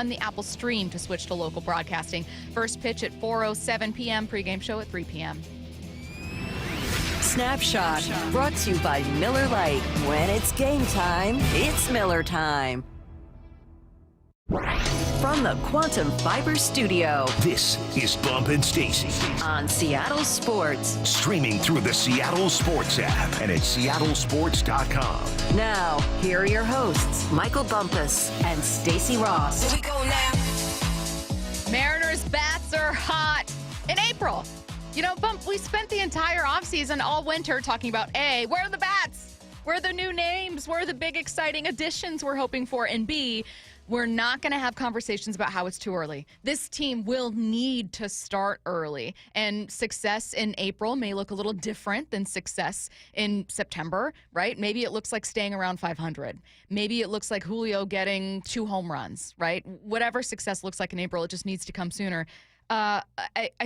on the Apple Stream to switch to local broadcasting. First pitch at 4:07 p.m., pregame show at 3 p.m. Snapshot, brought to you by Miller Lite. When it's game time, it's Miller time. From the Quantum Fiber Studio. This is Bump and Stacy On Seattle Sports. Streaming through the Seattle Sports app and at seattlesports.com. Now, here are your hosts, Michael Bumpus and Stacy Ross. Here we go now. Mariners bats are hot in April. You know, Bump, we spent the entire offseason all winter talking about A, where are the bats? Where are the new names? Where are the big exciting additions we're hoping for? And B, we're not going to have conversations about how it's too early. This team will need to start early. And success in April may look a little different than success in September, right? Maybe it looks like staying around 500. Maybe it looks like Julio getting 2 home runs, right? Whatever success looks like in April, it just needs to come sooner. I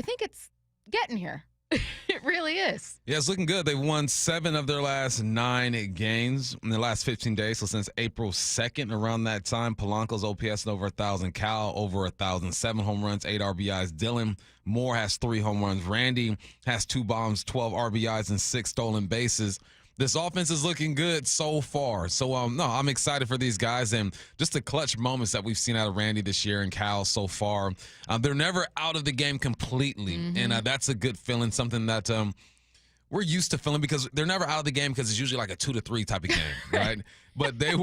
think it's getting here. It really is. Yeah, it's looking good. They've won 7 of their last 9 games in the last 15 days. So since April 2nd, around that time, Polanco's OPS over 1,000, Cal over 1,000, 7 home runs, 8 RBIs. Dylan Moore has 3 home runs. Randy has 2 bombs, 12 RBIs, and 6 stolen bases. This offense is looking good so far. So, no, I'm excited for these guys and just the clutch moments that we've seen out of Randy this year and Cal so far. They're never out of the game completely, and that's a good feeling, something that we're used to feeling because they're never out of the game because it's usually like a 2-3 type of game, right? But they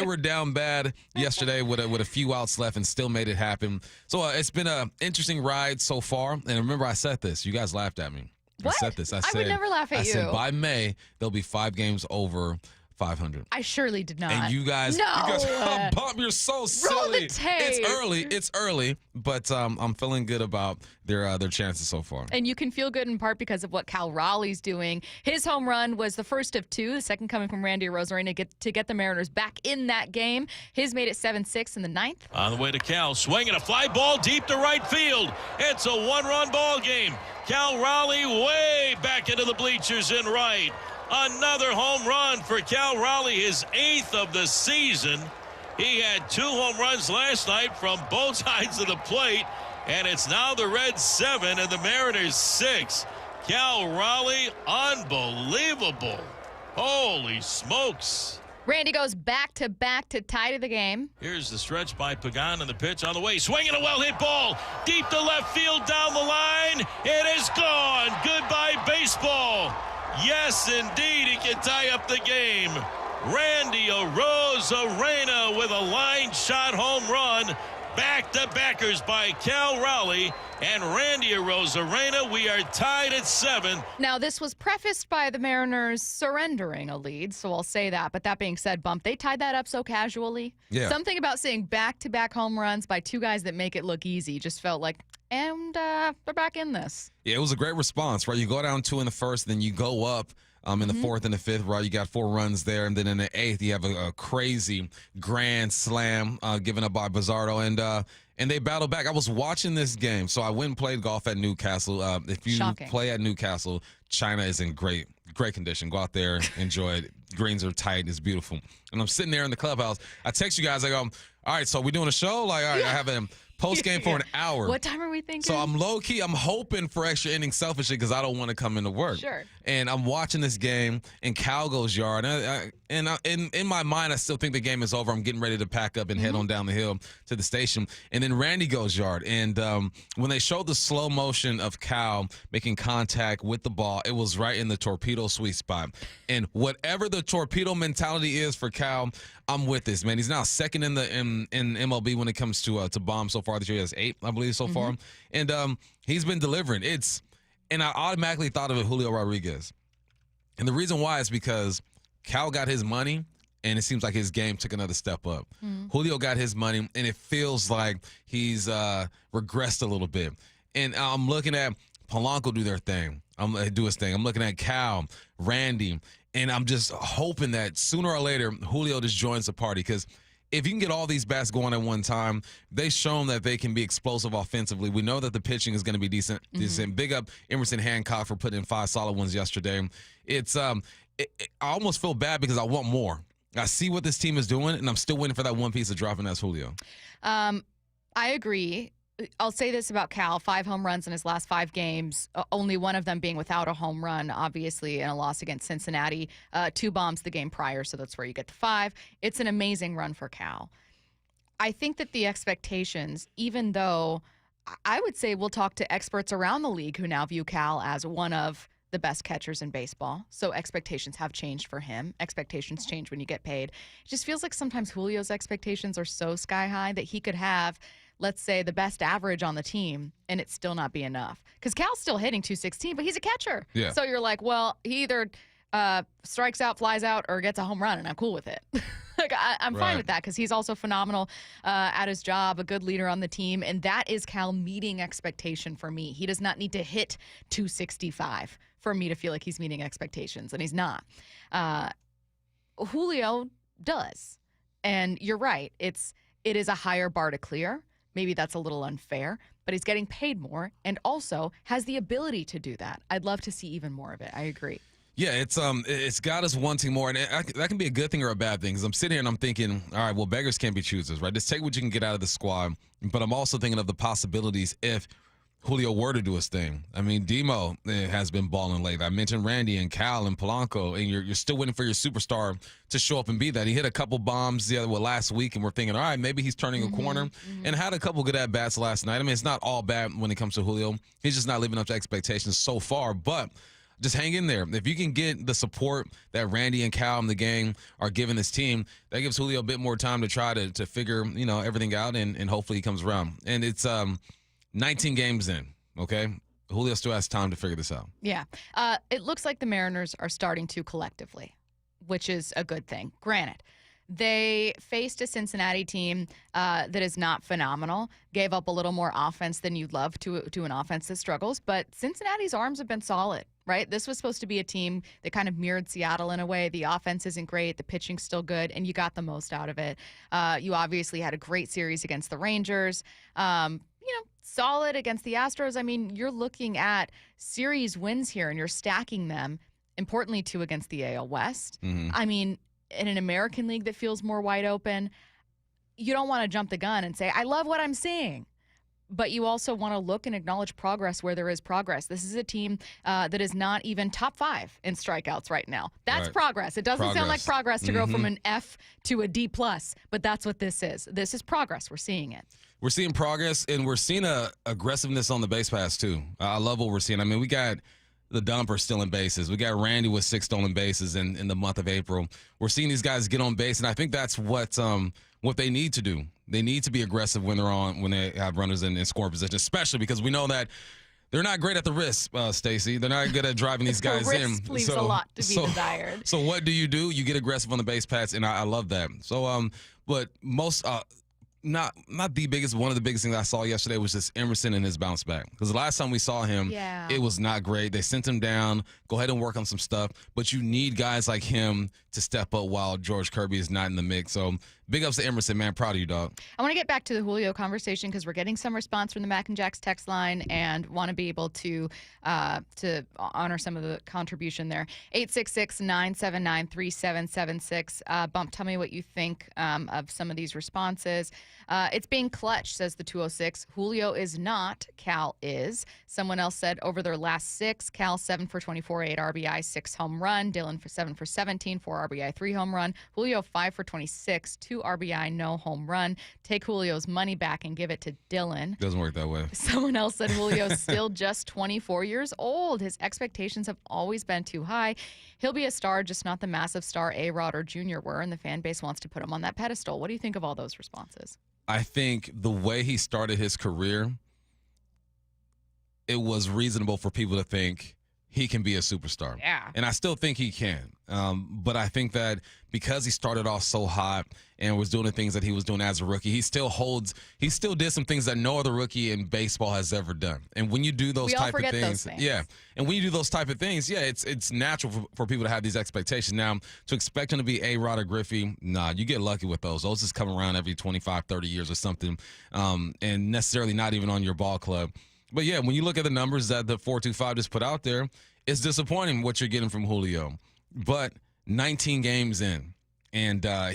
were down bad yesterday with a few outs left and still made it happen. So it's been an interesting ride so far. And remember, I said this. You guys laughed at me. What? I said this. I would never laugh at you. I said by May, there'll be 5 games over 500. I surely did not. And you guys, Bump, you're so silly. Roll the tape. It's early, but I'm feeling good about their chances so far. And you can feel good in part because of what Cal Raleigh's doing. His home run was the first of 2, the second coming from Randy Arozarena to get the Mariners back in that game. His made it 7-6 in the 9th. On the way to Cal, swinging a fly ball deep to right field. It's a 1-run ball game. Cal Raleigh way back into the bleachers in right. Another home run for Cal Raleigh, his 8th of the season. He had 2 home runs last night from both sides of the plate, and it's now the Reds 7 and the Mariners 6. Cal Raleigh, unbelievable. Holy smokes. Randy goes back-to-back to tie to the game. Here's the stretch by Pagan and the pitch on the way. Swinging a well-hit ball. Deep to left field down the line. It is gone. Goodbye, baseball. Yes, indeed, he can tie up the game. Randy Arozarena with a line shot home run. Back-to-backers by Cal Raleigh and Randy Arozarena. We are tied at 7. Now, this was prefaced by the Mariners surrendering a lead, so I'll say that. But that being said, Bump, they tied that up so casually. Yeah. Something about seeing back-to-back home runs by 2 guys that make it look easy just felt like, and they're back in this. Yeah, it was a great response, right? You go down 2 in the first, then you go up in the 4th and the 5th, right? You got 4 runs there, and then in the 8th, you have a crazy grand slam given up by Bizzardo, and they battled back. I was watching this game, so I went and played golf at Newcastle. If you play at Newcastle, China is in great condition. Go out there, enjoy it. Greens are tight. It's beautiful. And I'm sitting there in the clubhouse. I text you guys. I go, all right, so we doing a show? Like, all right, I have a post game for an hour. What time are we thinking? So I'm low key. I'm hoping for extra innings selfishly because I don't want to come into work. Sure. And I'm watching this game, and Cal goes yard. And in my mind, I still think the game is over. I'm getting ready to pack up and head on down the hill to the station. And then Randy goes yard. And when they showed the slow motion of Cal making contact with the ball, it was right in the torpedo sweet spot. And whatever the torpedo mentality is for Cal, I'm with this, man. He's now second in MLB when it comes to bombs so far this year. He has 8, I believe, so far. And he's been delivering. And I automatically thought of it, Julio Rodriguez. And the reason why is because Cal got his money, and it seems like his game took another step up. Julio got his money, and it feels like he's regressed a little bit. And I'm looking at Polanco do their thing. Do his thing. I'm looking at Cal, Randy, and I'm just hoping that sooner or later Julio just joins the party because if you can get all these bats going at one time, they've shown that they can be explosive offensively. We know that the pitching is going to be decent. Big up Emerson Hancock for putting in 5 solid ones yesterday. I almost feel bad because I want more. I see what this team is doing, and I'm still waiting for that one piece to drop, and that's Julio. I agree. I'll say this about Cal, 5 home runs in his last 5 games, only one of them being without a home run, obviously, in a loss against Cincinnati. 2 bombs the game prior, so that's where you get the 5. It's an amazing run for Cal. I think that the expectations, even though I would say we'll talk to experts around the league who now view Cal as one of the best catchers in baseball, so expectations have changed for him. Expectations change when you get paid. It just feels like sometimes Julio's expectations are so sky high that he could have, let's say, the best average on the team, and it still not be enough. Because Cal's still hitting .216, but he's a catcher. Yeah. So you're like, well, he either strikes out, flies out, or gets a home run, and I'm cool with it. Like I'm fine with that because he's also phenomenal at his job, a good leader on the team, and that is Cal meeting expectation for me. He does not need to hit .265 for me to feel like he's meeting expectations, and he's not. Julio does, and you're right. It is a higher bar to clear. Maybe that's a little unfair, but he's getting paid more and also has the ability to do that. I'd love to see even more of it. I agree. Yeah, it's got us wanting more, and that can be a good thing or a bad thing. Because I'm sitting here and I'm thinking, all right, well, beggars can't be choosers, right? Just take what you can get out of the squad. But I'm also thinking of the possibilities if Julio were to do his thing. I mean, Demo has been balling late. I mentioned Randy and Cal and Polanco, and you're still waiting for your superstar to show up and be that. He hit a couple bombs last week, and we're thinking, all right, maybe he's turning a corner, and had a couple good at-bats last night. I mean, it's not all bad when it comes to Julio. He's just not living up to expectations so far, but just hang in there. If you can get the support that Randy and Cal and the gang are giving this team, that gives Julio a bit more time to try to figure everything out, and hopefully he comes around. And it's 19 games in, okay? Julio still has time to figure this out. Yeah. It looks like the Mariners are starting to collectively, which is a good thing. Granted, they faced a Cincinnati team that is not phenomenal, gave up a little more offense than you'd love to an offense that struggles, but Cincinnati's arms have been solid, right? This was supposed to be a team that kind of mirrored Seattle in a way. The offense isn't great, the pitching's still good, and you got the most out of it. You obviously had a great series against the Rangers. Solid against the Astros. I mean, you're looking at series wins here, and you're stacking them, importantly, 2 against the AL West. I mean, in an American League that feels more wide open, you don't want to jump the gun and say, I love what I'm seeing. But you also want to look and acknowledge progress where there is progress. This is a team that is not even top 5 in strikeouts right now. That's right. Progress. It doesn't sound like progress to go from an F to a D+, but that's what this is. This is progress. We're seeing it. We're seeing progress, and we're seeing aggressiveness on the base pass, too. I love what we're seeing. I mean, we got the dumper stealing bases. We got Randy with 6 stolen bases in the month of April. We're seeing these guys get on base, and I think that's what they need to do. They need to be aggressive when they have runners in scoring position, especially because we know that they're not great at the wrist, Stacy. They're not good at driving these guys the in. Wrist leaves a lot to be desired. So what do? You get aggressive on the base paths, and I love that. So but most not the biggest, one of the biggest things I saw yesterday was just Emerson and his bounce back. Because the last time we saw him, it was not great. They sent him down. Go ahead and work on some stuff. But you need guys like him to step up while George Kirby is not in the mix. So big ups to Emerson, man. Proud of you, dog. I want to get back to the Julio conversation because we're getting some response from the Mac and Jacks text line and want to be able to honor some of the contribution there. 866-979-3776. Bump, tell me what you think of some of these responses. It's being clutch, says the 206. Julio is not. Cal is. Someone else said over their last 6, Cal 7 for 24, 8 RBI, 6 home run. Dylan for 7 for 17, 4 RBI, 3 home run. Julio 5 for 26, 2 RBI, no home run. Take Julio's money back and give it to Dylan. Doesn't work that way. Someone else said Julio's still just 24 years old. His expectations have always been too high. He'll be a star, just not the massive star A-Rod or Junior were, and the fan base wants to put him on that pedestal. What do you think of all those responses? I think the way he started his career, it was reasonable for people to think he can be a superstar. Yeah. And I still think he can. But I think that because he started off so hot and was doing the things that he was doing as a rookie, he still did some things that no other rookie in baseball has ever done. And when you do those type of things, yeah. And when you do those type of things, yeah, it's natural for people to have these expectations. Now, to expect him to be A-Rod or Griffey, nah, you get lucky with those. Those just come around every 25, 30 years or something, and necessarily not even on your ball club. But, yeah, when you look at the numbers that the 425 just put out there, it's disappointing what you're getting from Julio. But 19 games in, And I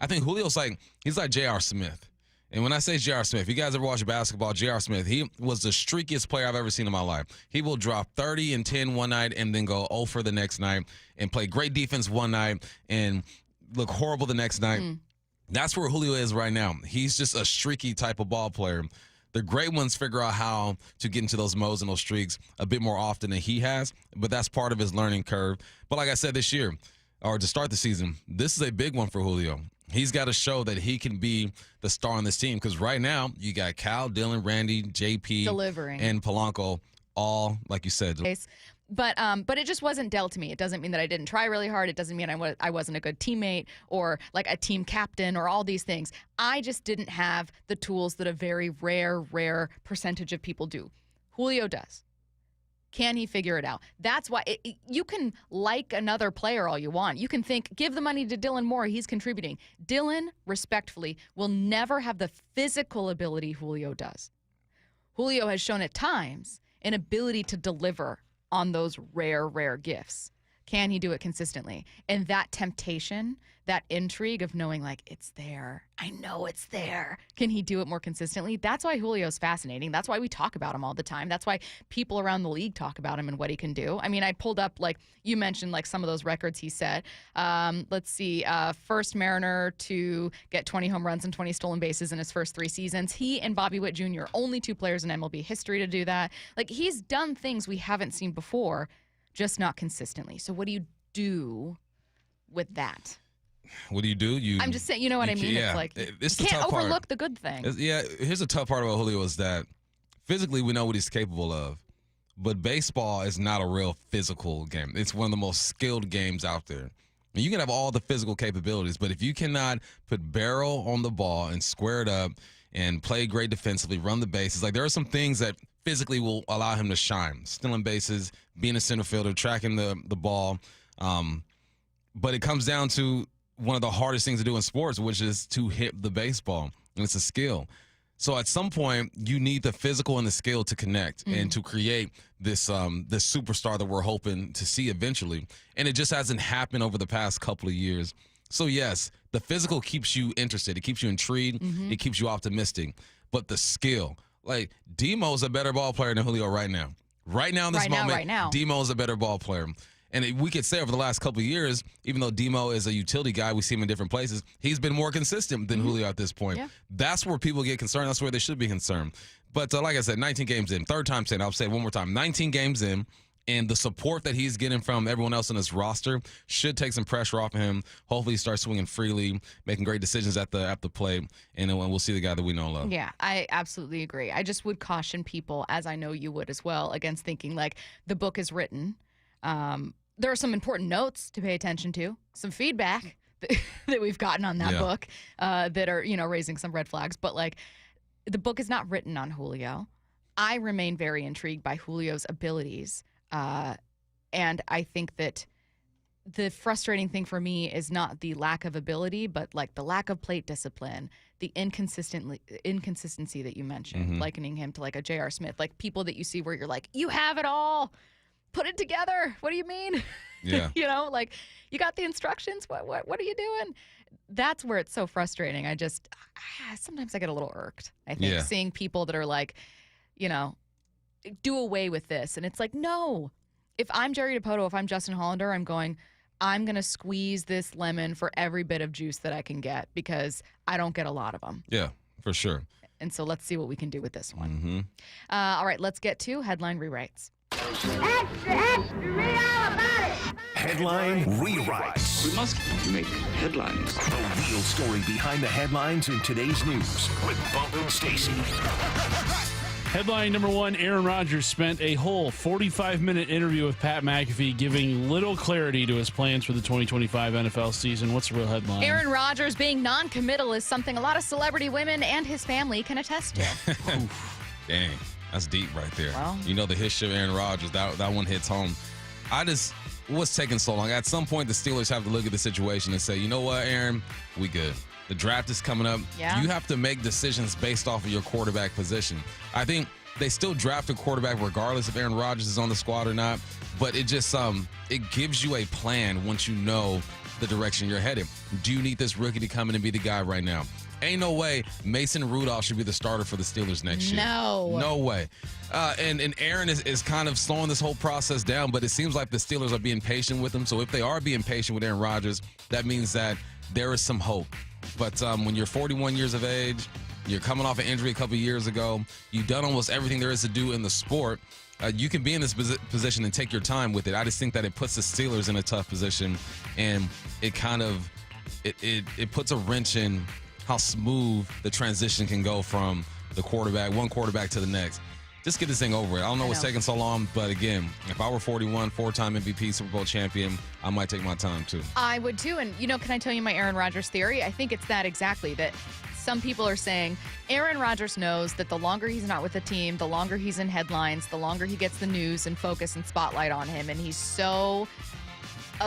think Julio's he's like J.R. Smith. And when I say J.R. Smith, if you guys ever watch basketball, J.R. Smith, he was the streakiest player I've ever seen in my life. He will drop 30 and 10 one night and then go 0 for the next night and play great defense one night and look horrible the next night. That's where Julio is right now. He's just a streaky type of ball player. The great ones figure out how to get into those modes and those streaks a bit more often than he has, but that's part of his learning curve. But like I said this year, or to start the season, this is a big one for Julio. He's got to show that he can be the star on this team because right now you got Cal, Dylan, Randy, JP, delivering, and Polanco, all like you said. But it just wasn't dealt to me. It doesn't mean that I didn't try really hard. It doesn't mean I wasn't a good teammate or like a team captain or all these things. I just didn't have the tools that a very rare percentage of people do. Julio does. Can he figure it out? That's why you can like another player all you want. You can think, give the money to Dylan Moore. He's contributing. Dylan, respectfully, will never have the physical ability Julio does. Julio has shown at times an ability to deliver on those rare gifts. Can he do it consistently? And that temptation, that intrigue of knowing it's there. I know it's there. Can he do it more consistently? That's why Julio's fascinating. That's why we talk about him all the time. That's why people around the league talk about him and what he can do. I mean, I pulled up, you mentioned, some of those records he set. Let's see. First Mariner to get 20 home runs and 20 stolen bases in his first 3 seasons. He and Bobby Witt Jr., only 2 players in MLB history to do that. He's done things we haven't seen before, just not consistently. So what do you do with that? What do you do? I'm just saying, you know what I mean? Yeah. It's you can't overlook the good thing. Here's the tough part about Julio is that physically we know what he's capable of, but baseball is not a real physical game. It's one of the most skilled games out there. And you can have all the physical capabilities, but if you cannot put barrel on the ball and square it up and play great defensively, run the bases, there are some things that physically will allow him to shine. Stealing bases, being a center fielder, tracking the ball. But it comes down to one of the hardest things to do in sports, which is to hit the baseball. And it's a skill. So at some point, you need the physical and the skill to connect and to create this superstar that we're hoping to see eventually. And it just hasn't happened over the past couple of years. So yes, the physical keeps you interested. It keeps you intrigued. It keeps you optimistic. But the skill, Demo's a better ball player than Julio right now. Right now in this moment, Demo's a better ball player. And we could say over the last couple of years, even though Demo is a utility guy, we see him in different places, he's been more consistent than Julio at this point. Yeah. That's where people get concerned. That's where they should be concerned. But like I said, 19 games in, third time saying, I'll say it one more time, 19 games in, and the support that he's getting from everyone else on his roster should take some pressure off of him. Hopefully he starts swinging freely, making great decisions at the plate, and we'll see the guy that we know and love. Yeah, I absolutely agree. I just would caution people, as I know you would as well, against thinking the book is written. There are some important notes to pay attention to, some feedback that we've gotten on that book that are, raising some red flags. But the book is not written on Julio. I remain very intrigued by Julio's abilities. And I think that the frustrating thing for me is not the lack of ability, but the lack of plate discipline, the inconsistency that you mentioned, likening him to a J.R. Smith, people that you see where you're you have it all. Put it together. What do you mean? Yeah. You got the instructions. What are you doing? That's where it's so frustrating. Sometimes I get a little irked. I think seeing people that are do away with this. And it's no. If I'm Jerry DiPoto, if I'm Justin Hollander, I'm going to squeeze this lemon for every bit of juice that I can get because I don't get a lot of them. Yeah, for sure. And so let's see what we can do with this one. All right, let's get to headline rewrites. Extra, read all about it. Headline rewrites. We must make headlines. The real story behind the headlines in today's news with Bump and Stacy. Headline number 1, Aaron Rodgers spent a whole 45-minute interview with Pat McAfee giving little clarity to his plans for the 2025 NFL season. What's the real headline? Aaron Rodgers being non-committal is something a lot of celebrity women and his family can attest to. Dang. That's deep right there. Well, the history of Aaron Rodgers, that one hits home. What's taking so long? At some point, the Steelers have to look at the situation and say, you know what, Aaron, we good. The draft is coming up. Yeah. You have to make decisions based off of your quarterback position. I think they still draft a quarterback regardless if Aaron Rodgers is on the squad or not, but it just it gives you a plan once you know the direction you're headed. Do you need this rookie to come in and be the guy right now? Ain't no way Mason Rudolph should be the starter for the Steelers next year. No way. And Aaron is kind of slowing this whole process down, but it seems like the Steelers are being patient with him. So if they are being patient with Aaron Rodgers, that means that there is some hope. But when you're 41 years of age, you're coming off an injury a couple years ago, you've done almost everything there is to do in the sport, you can be in this position and take your time with it. I just think that it puts the Steelers in a tough position, and it kind of it puts a wrench in how smooth the transition can go from one quarterback to the next. Just get this thing over with. I don't know what's taking so long, but again, if I were 41, four-time MVP, Super Bowl champion, I might take my time too. I would too. And, can I tell you my Aaron Rodgers theory? I think it's that exactly, that some people are saying Aaron Rodgers knows that the longer he's not with the team, the longer he's in headlines, the longer he gets the news and focus and spotlight on him. And he's so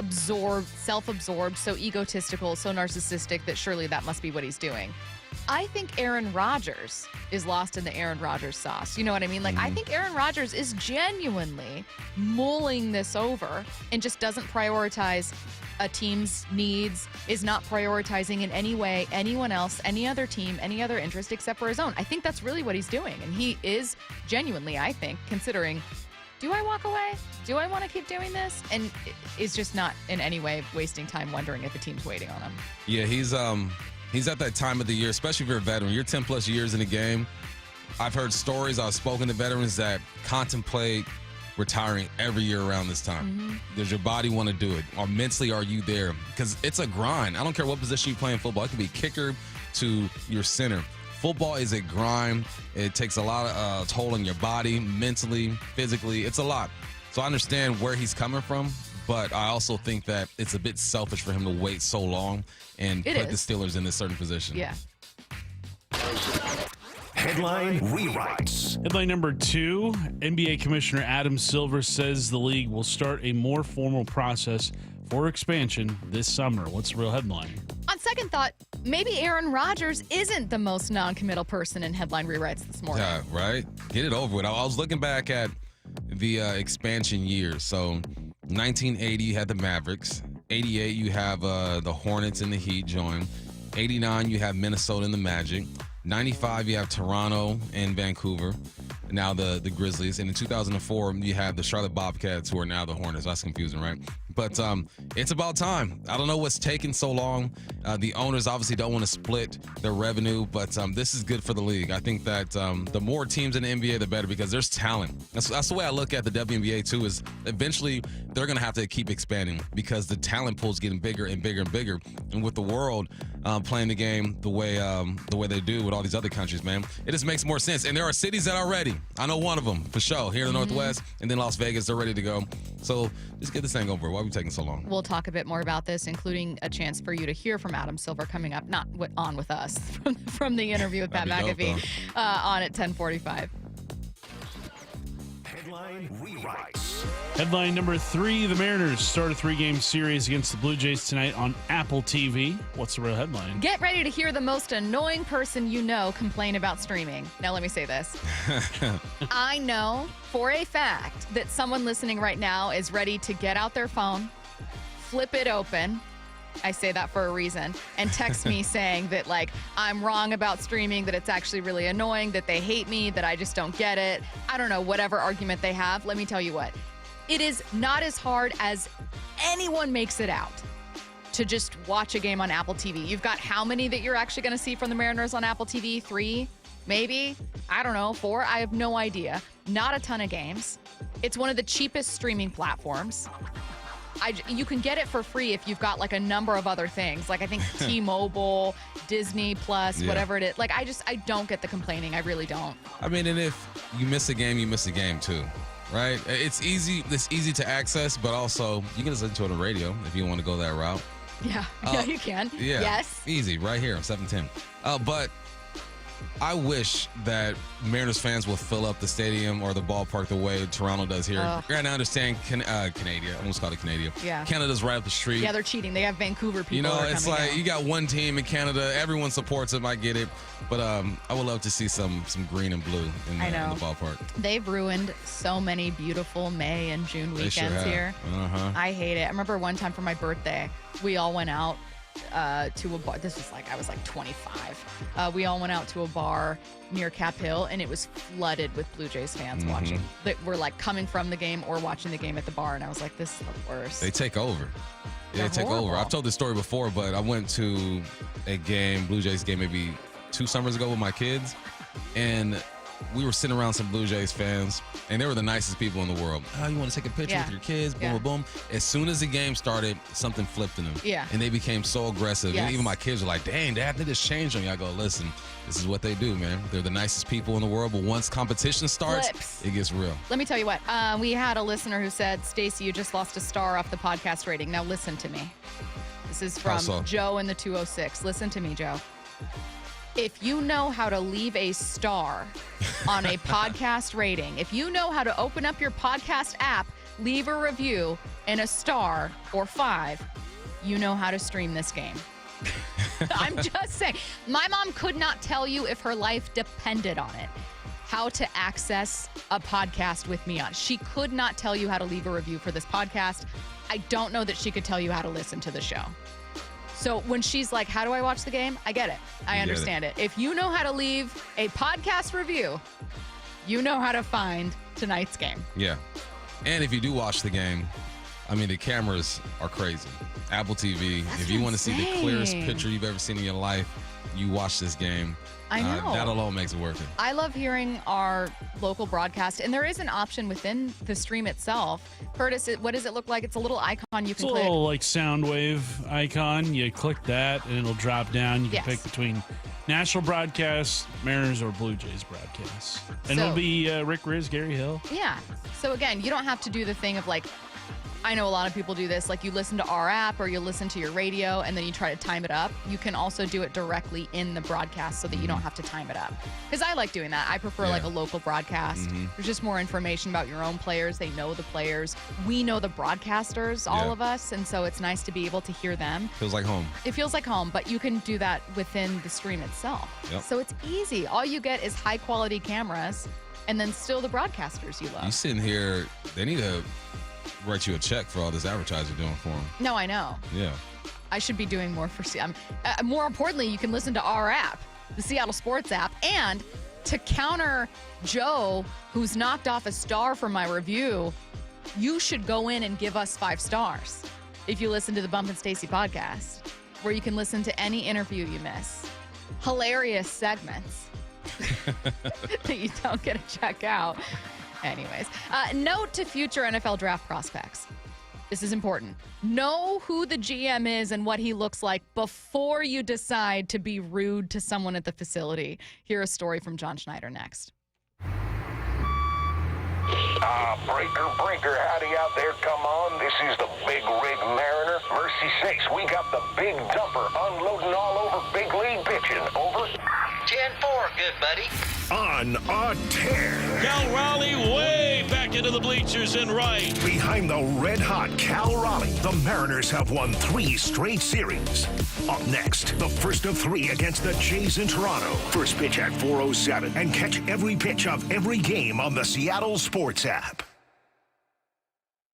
self-absorbed, so egotistical, so narcissistic that surely that must be what he's doing. I think Aaron Rodgers is lost in the Aaron Rodgers sauce. You know what I mean? I think Aaron Rodgers is genuinely mulling this over and just doesn't prioritize a team's needs, is not prioritizing in any way anyone else, any other team, any other interest except for his own. I think that's really what he's doing. And he is genuinely, I think, considering, do I walk away? Do I want to keep doing this? And is just not in any way wasting time wondering if a team's waiting on him. Yeah, he's at that time of the year, especially if you're a veteran. You're 10 plus years in the game. I've heard stories, I've spoken to veterans that contemplate retiring every year around this time. Does your body want to do it? Or mentally, are you there? Because it's a grind. I don't care what position you play in football. It could be kicker to your center. Football is a grind. It takes a lot of toll on your body, mentally, physically. It's a lot. So I understand where he's coming from, but I also think that it's a bit selfish for him to wait so long and put the Steelers in this certain position. Yeah. Headline rewrites. Headline number 2, NBA Commissioner Adam Silver says the league will start a more formal process for expansion this summer. What's the real headline? On second thought, maybe Aaron Rodgers isn't the most non-committal person in headline rewrites this morning. Yeah, right? Get it over with. I was looking back at the expansion years. So 1980, you had the Mavericks. 88, you have the Hornets and the Heat join. 89, you have Minnesota and the Magic. 95, you have Toronto and Vancouver, now the Grizzlies. And in 2004, you have the Charlotte Bobcats, who are now the Hornets. That's confusing, right? But it's about time. I don't know what's taking so long. The owners obviously don't want to split their revenue, but this is good for the league. I think that the more teams in the NBA, the better, because there's talent. That's the way I look at the WNBA too, is eventually they're going to have to keep expanding because the talent pool is getting bigger and bigger and bigger. And with the world playing the game the way they do with all these other countries, man, it just makes more sense. And there are cities that are ready. I know one of them for sure here in the Northwest, and then Las Vegas, they're ready to go. So just get this thing over. Why are we taking so long? We'll talk a bit more about this, including a chance for you to hear from Adam Silver coming up, not on with us, from the interview with Pat McAfee on at 10:45. Headline rewrites. Headline number 3, the Mariners start a 3-game series against the Blue Jays tonight on Apple TV. What's the real headline? Get ready to hear the most annoying person you know complain about streaming. Now, let me say this. I know for a fact that someone listening right now is ready to get out their phone, flip it open. I say that for a reason, and text me saying that, I'm wrong about streaming, that it's actually really annoying, that they hate me, that I just don't get it. I don't know, whatever argument they have. Let me tell you what. It is not as hard as anyone makes it out to just watch a game on Apple TV. You've got how many that you're actually going to see from the Mariners on Apple TV? 3, maybe? I don't know, 4? I have no idea. Not a ton of games. It's one of the cheapest streaming platforms. You can get it for free if you've got a number of other things. I think T-Mobile, Disney Plus, whatever it is. I don't get the complaining. I really don't. I mean, and if you miss a game, you miss a game too, right? It's easy to access, but also you can just listen to it on the radio if you want to go that route. Yeah, you can. Yeah, yes. Easy, right here on 710. But I wish that Mariners fans will fill up the stadium or the ballpark the way Toronto does here. And I understand Canada. I almost called it Canada. Yeah. Canada's right up the street. Yeah, they're cheating. They have Vancouver people. You know, it's like down. you got one team in Canada. Everyone supports them. I get it. But I would love to see some green and blue in the ballpark. They've ruined so many beautiful May and June weekends here. I hate it. I remember one time for my birthday, we all went out to a bar. This was I was 25. We all went out to a bar near Cap Hill, and it was flooded with Blue Jays fans watching. That were coming from the game or watching the game at the bar, and I was like, this is the worst. They take over. Yeah, they take over. I've told this story before, but I went to a game, Blue Jays game, maybe 2 summers ago with my kids, and we were sitting around some Blue Jays fans, and they were the nicest people in the world. Oh, you want to take a picture with your kids? Boom, boom, boom. As soon as the game started, something flipped in them. Yeah. And they became so aggressive. Yes. And even my kids were like, dang, Dad, they just changed on you. I go, listen, this is what they do, man. They're the nicest people in the world, but once competition starts, it gets real. Let me tell you what. We had a listener who said, Stacy, you just lost a star off the podcast rating. Now listen to me. This is from Joe in the 206. Listen to me, Joe. If you know how to leave a star on a podcast rating, if you know how to open up your podcast app, leave a review and a star or 5, you know how to stream this game. I'm just saying. My mom could not tell you if her life depended on it, how to access a podcast with me on. She could not tell you how to leave a review for this podcast. I don't know that she could tell you how to listen to the show. So when she's like, how do I watch the game? I get it. I understand it. If you know how to leave a podcast review, you know how to find tonight's game. Yeah. And if you do watch the game, I mean, the cameras are crazy. Apple TV, if you want to see the clearest picture you've ever seen in your life, you watch this game. I know. That alone makes it worth it. I love hearing our local broadcast, and there is an option within the stream itself. Curtis, what does it look like? It's a little icon you can click. It's a little sound wave icon. You click that, and it'll drop down. You can pick between national broadcasts, Mariners, or Blue Jays broadcasts. And it'll be Rick Riz, Gary Hill. Yeah. So again, you don't have to do the thing of I know a lot of people do this, you listen to our app or you listen to your radio and then you try to time it up. You can also do it directly in the broadcast so that you don't have to time it up. Because I like doing that. I prefer a local broadcast. There's just more information about your own players. They know the players. We know the broadcasters, all of us, and so it's nice to be able to hear them. Feels like home. It feels like home, but you can do that within the stream itself. Yep. So it's easy. All you get is high quality cameras and then still the broadcasters you love. You sitting here, they need to write you a check for all this advertising you're doing for them. No, I know. Yeah. I should be doing more for more importantly, you can listen to our app, the Seattle Sports app. And to counter Joe, who's knocked off a star for my review, you should go in and give us 5 stars if you listen to the Bump and Stacy podcast, where you can listen to any interview you miss. Hilarious segments that you don't get to check out. Anyways, note to future NFL draft prospects. This is important. Know who the GM is and what he looks like before you decide to be rude to someone at the facility. Hear a story from John Schneider next. Breaker, howdy out there, come on. This is the Big Rig Mariner. Mercy sakes, we got the big dumper unloading all over big league pitching. Over. 10-4, good buddy. On a tear. Cal Raleigh way back into the bleachers and right. Behind the red-hot Cal Raleigh, the Mariners have won 3 straight series. Up next, the first of 3 against the Jays in Toronto. First pitch at 4:07, and catch every pitch of every game on the Seattle Sports app.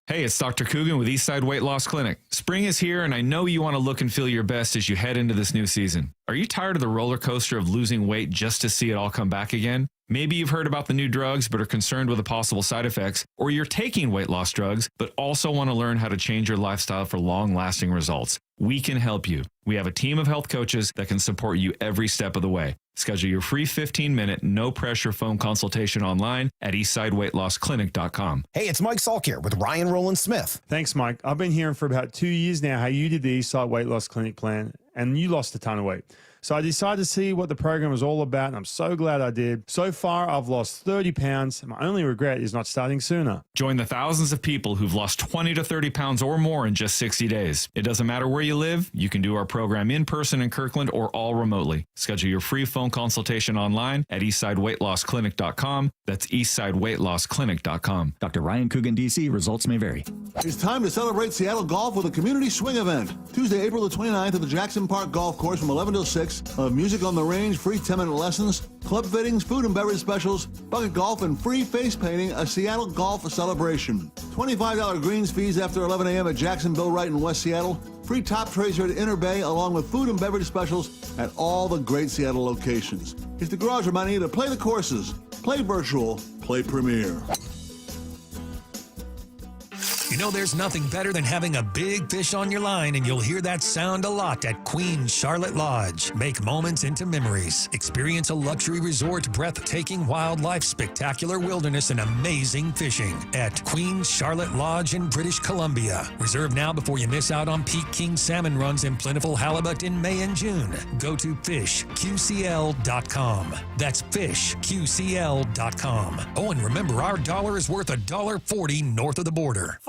Hey, it's Dr. Coogan with Eastside Weight Loss Clinic. Spring is here, and I know you want to look and feel your best as you head into this new season. Are you tired of the roller coaster of losing weight just to see it all come back again? Maybe you've heard about the new drugs but are concerned with the possible side effects, or you're taking weight loss drugs but also want to learn how to change your lifestyle for long-lasting results. We can help you. We have a team of health coaches that can support you every step of the way. Schedule your free 15-minute, no-pressure phone consultation online at eastsideweightlossclinic.com. Hey, it's Mike Salk here with Ryan Rowland-Smith. Thanks, Mike. I've been hearing for about 2 years now how you did the Eastside Weight Loss Clinic plan, and you lost a ton of weight. So I decided to see what the program was all about, and I'm so glad I did. So far, I've lost 30 pounds, and my only regret is not starting sooner. Join the thousands of people who've lost 20 to 30 pounds or more in just 60 days. It doesn't matter where you live. You can do our program in person in Kirkland or all remotely. Schedule your free phone consultation online at eastsideweightlossclinic.com. That's eastsideweightlossclinic.com. Dr. Ryan Coogan, D.C. Results may vary. It's time to celebrate Seattle golf with a community swing event. Tuesday, April the 29th at the Jackson Park Golf Course from 11 till 6. Music on the range, free 10-minute lessons, club fittings, food and beverage specials, bucket golf, and free face painting, a Seattle golf celebration. $25 greens fees after 11 a.m. at Jacksonville Wright in West Seattle. Free top tracer at Inner Bay, along with food and beverage specials at all the great Seattle locations. It's the garage money to play the courses. Play virtual, play premier. You know, there's nothing better than having a big fish on your line, and you'll hear that sound a lot at Queen's Charlotte Lodge. Make moments into memories. Experience a luxury resort, breathtaking wildlife, spectacular wilderness, and amazing fishing at Queen's Charlotte Lodge in British Columbia. Reserve now before you miss out on peak king salmon runs and plentiful halibut in May and June. Go to fishqcl.com. That's fishqcl.com. Oh, and remember, our dollar is worth $1.40 north of the border.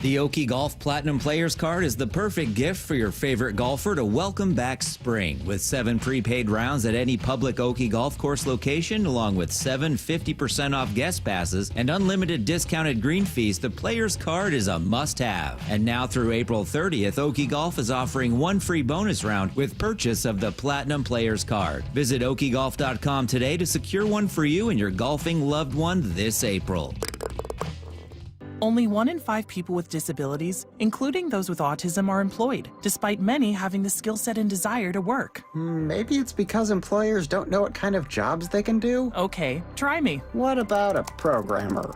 The Oki Golf Platinum Players Card is the perfect gift for your favorite golfer to welcome back spring. With 7 prepaid rounds at any public Oki golf course location, along with 7 50% off guest passes and unlimited discounted green fees, the Players Card is a must-have. And now through April 30th, Oki Golf is offering 1 free bonus round with purchase of the Platinum Players Card. Visit okigolf.com today to secure one for you and your golfing loved one this April. Only 1 in 5 people with disabilities, including those with autism, are employed, despite many having the skill set and desire to work. Maybe it's because employers don't know what kind of jobs they can do? Okay, try me. What about a programmer?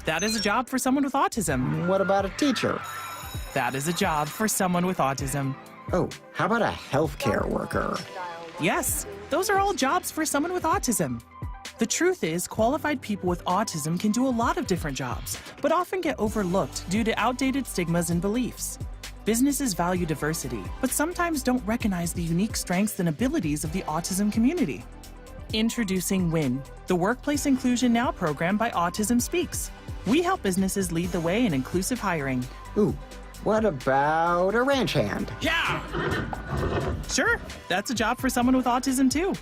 That is a job for someone with autism. What about a teacher? That is a job for someone with autism. Oh, how about a healthcare worker? Yes, those are all jobs for someone with autism. The truth is, qualified people with autism can do a lot of different jobs, but often get overlooked due to outdated stigmas and beliefs. Businesses value diversity, but sometimes don't recognize the unique strengths and abilities of the autism community. Introducing WIN, the Workplace Inclusion Now program by Autism Speaks. We help businesses lead the way in inclusive hiring. Ooh, what about a ranch hand? Yeah! Sure, that's a job for someone with autism too.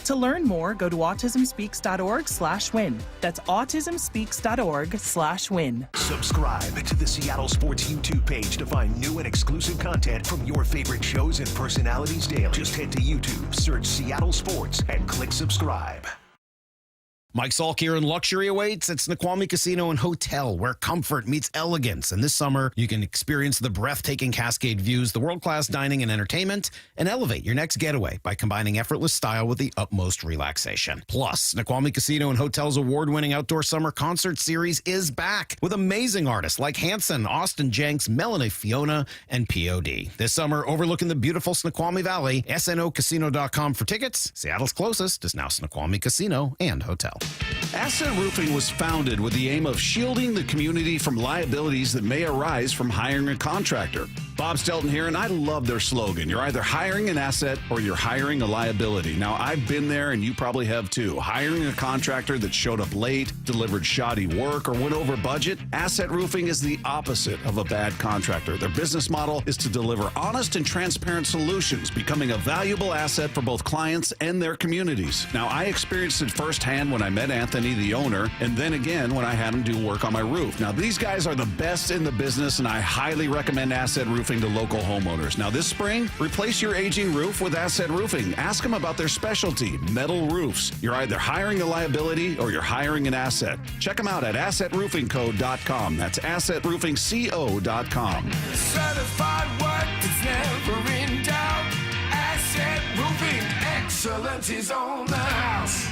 To learn more, go to autismspeaks.org/win. That's autismspeaks.org/win. Subscribe to the Seattle Sports YouTube page to find new and exclusive content from your favorite shows and personalities daily. Just head to YouTube, search Seattle Sports, and click subscribe. Mike Salk here, and luxury awaits at Snoqualmie Casino and Hotel, where comfort meets elegance. And this summer, you can experience the breathtaking Cascade views, the world-class dining and entertainment, and elevate your next getaway by combining effortless style with the utmost relaxation. Plus, Snoqualmie Casino and Hotel's award-winning outdoor summer concert series is back with amazing artists like Hanson, Austin Jenks, Melanie Fiona, and POD. This summer, overlooking the beautiful Snoqualmie Valley, snocasino.com for tickets. Seattle's closest is now Snoqualmie Casino and Hotel. Asset Roofing was founded with the aim of shielding the community from liabilities that may arise from hiring a contractor. Bob Stelton here, and I love their slogan. You're either hiring an asset or you're hiring a liability. Now, I've been there, and you probably have too. Hiring a contractor that showed up late, delivered shoddy work, or went over budget. Asset Roofing is the opposite of a bad contractor. Their business model is to deliver honest and transparent solutions, becoming a valuable asset for both clients and their communities. Now, I experienced it firsthand when I met Anthony, the owner, and then again when I had him do work on my roof. Now, these guys are the best in the business, and I highly recommend Asset Roofing to local homeowners. Now, this spring, replace your aging roof with Asset Roofing. Ask them about their specialty, metal roofs. You're either hiring a liability or you're hiring an asset. Check them out at assetroofingco.com. That's assetroofingco.com. Certified work that's never in doubt. Asset Roofing, excellence is on the house.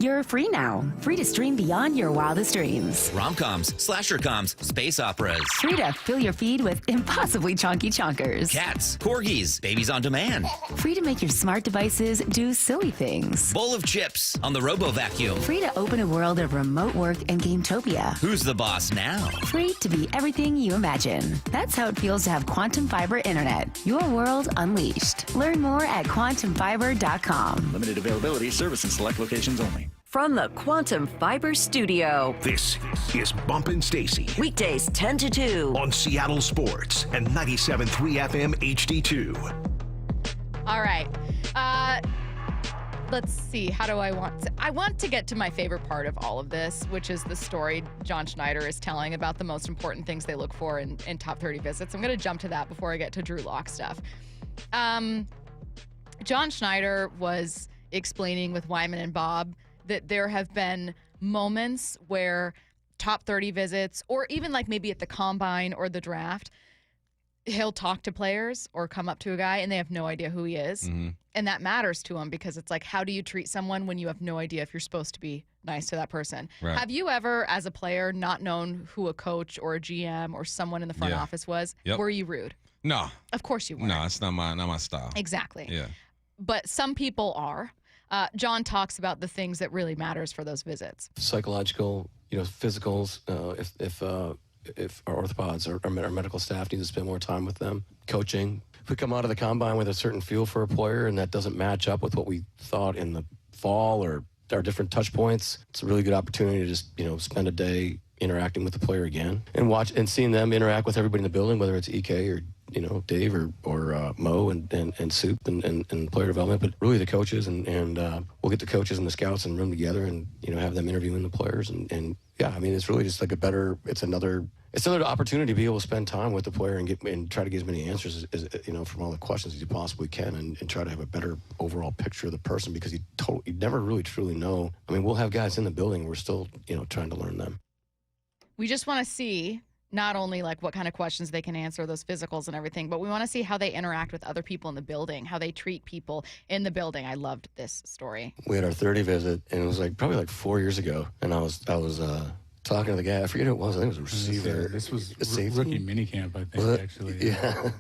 You're free now. Free to stream beyond your wildest dreams. Rom-coms, slasher-coms, space operas. Free to fill your feed with impossibly chunky chunkers. Cats, corgis, babies on demand. Free to make your smart devices do silly things. Bowl of chips on the Robo-Vacuum. Free to open a world of remote work and Gametopia. Who's the boss now? Free to be everything you imagine. That's how it feels to have Quantum Fiber Internet. Your world unleashed. Learn more at quantumfiber.com. Limited availability, service in select locations only. From the Quantum Fiber Studio. This is Bumpin' Stacy. Weekdays 10 to 2. On Seattle Sports and 97.3 FM HD2. All right. Let's see. How do I want to get to my favorite part of all of this, which is the story John Schneider is telling about the most important things they look for in top 30 visits. I'm going to jump to that before I get to Drew Lock stuff. John Schneider was explaining with Wyman and Bob that there have been moments where top 30 visits, or even like maybe at the combine or the draft, he'll talk to players or come up to a guy and they have no idea who he is. Mm-hmm. And that matters to him because it's like, how do you treat someone when you have no idea if you're supposed to be nice to that person? Right. Have you ever, as a player, not known who a coach or a GM or someone in the front office was? Yep. Were you rude? No. Of course you were. No, it's not my style. Exactly. Yeah. But some people are. John talks about the things that really matters for those visits. Psychological, physicals, if our orthopods or our medical staff need to spend more time with them. Coaching. If we come out of the combine with a certain feel for a player and that doesn't match up with what we thought in the fall or our different touch points, it's a really good opportunity to just, spend a day interacting with the player again and watch and seeing them interact with everybody in the building, whether it's EK or Dave or Mo and Soup and player development, but really the coaches and we'll get the coaches and the scouts in the room together and have them interviewing the players and it's really just like it's another opportunity to be able to spend time with the player and try to get as many answers as from all the questions as you possibly can and try to have a better overall picture of the person because you never really truly know. I mean, we'll have guys in the building, we're still trying to learn them. We just want to see not only like what kind of questions they can answer, those physicals and everything, but we want to see how they interact with other people in the building, how they treat people in the building. I loved this story. We had our 30 visit, and it was probably 4 years ago, and I was talking to the guy. I forget who it was. I think it was a receiver. This was rookie minicamp, I think, actually. Yeah.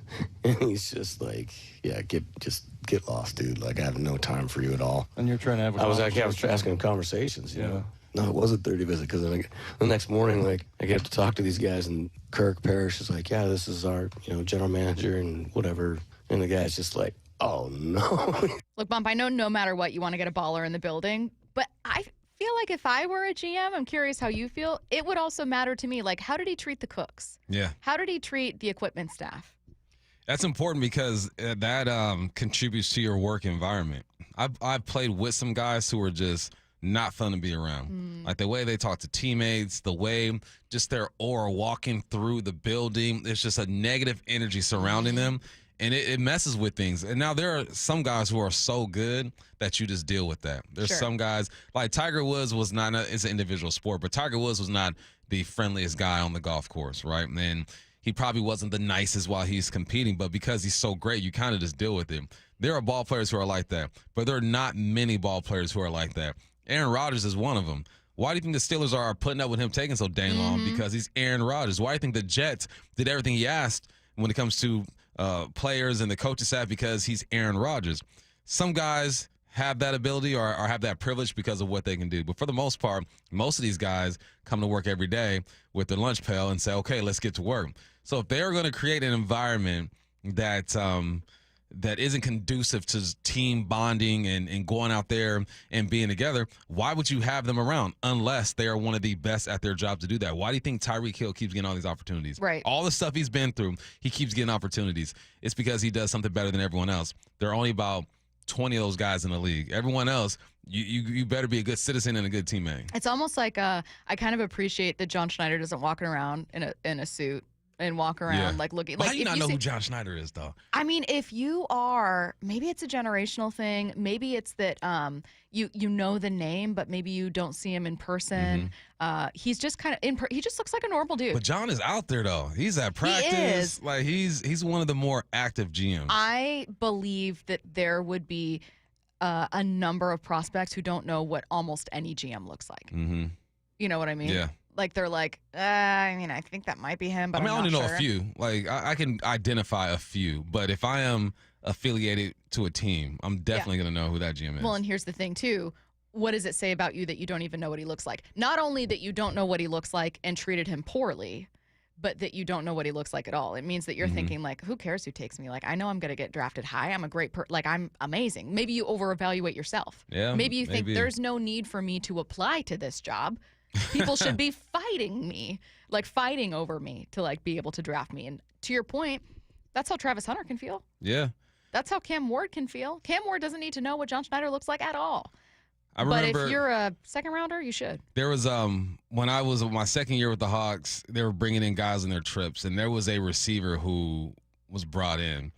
And he's just like, get lost, dude. Like, I have no time for you at all. And you're trying to have I was asking him conversations, you know. No, it was a 30 visit because then the next morning, I get to talk to these guys, and Kirk Parrish is like, yeah, this is our, general manager and whatever. And the guy's just like, oh, no. Look, Bump, I know no matter what, you want to get a baller in the building, but I feel like if I were a GM, I'm curious how you feel, it would also matter to me. Like, how did he treat the cooks? Yeah. How did he treat the equipment staff? That's important because that contributes to your work environment. I've played with some guys who are just not fun to be around. Like the way they talk to teammates, the way just their aura walking through the building, it's just a negative energy surrounding them, and it messes with things. And now there are some guys who are so good that you just deal with that. There's some guys, like Tiger Woods was not, it's an individual sport, but Tiger Woods was not the friendliest guy on the golf course, right? And he probably wasn't the nicest while he's competing, but because he's so great, you kind of just deal with him. There are ball players who are like that, but there are not many ball players who are like that. Aaron Rodgers is one of them. Why do you think the Steelers are putting up with him taking so dang long? Because he's Aaron Rodgers. Why do you think the Jets did everything he asked when it comes to players and the coaching staff? Because he's Aaron Rodgers. Some guys have that ability or have that privilege because of what they can do. But for the most part, most of these guys come to work every day with their lunch pail and say, okay, let's get to work. So if they're going to create an environment that that isn't conducive to team bonding and going out there and being together, why would you have them around unless they are one of the best at their job to do that? Why do you think Tyreek Hill keeps getting all these opportunities? Right. All the stuff he's been through, he keeps getting opportunities. It's because he does something better than everyone else. There are only about 20 of those guys in the league. Everyone else, you better be a good citizen and a good teammate. It's almost like I kind of appreciate that John Schneider doesn't walk around in a suit and walk around like looking. How Like, do you not know who John Schneider is, though? I mean, if you are, maybe it's a generational thing. Maybe it's that you know the name, but maybe you don't see him in person. He's just kind of he just looks like a normal dude. But John is out there though. He's at practice. He is. Like he's one of the more active GMs. I believe that there would be a number of prospects who don't know what almost any GM looks like. Mm-hmm. You know what I mean? Yeah. Like they're like, I think that might be him, but I I'm only not know sure. a few. Like I can identify a few, but if I am affiliated to a team, I'm definitely going to know who that GM is. Well, and here's the thing too. What does it say about you that you don't even know what he looks like? Not only that you don't know what he looks like and treated him poorly, but that you don't know what he looks like at all. It means that you're thinking like, who cares who takes me? Like, I know I'm going to get drafted high. I'm a great I'm amazing. Maybe you over-evaluate yourself. Yeah, Maybe you think there's no need for me to apply to this job. People should be fighting me, like fighting over me to like be able to draft me. And to your point, that's how Travis Hunter can feel. Yeah. That's how Cam Ward can feel. Cam Ward doesn't need to know what John Schneider looks like at all. But if you're a second rounder, you should. There was when I was my second year with the Hawks, they were bringing in guys on their trips, and there was a receiver who was brought in,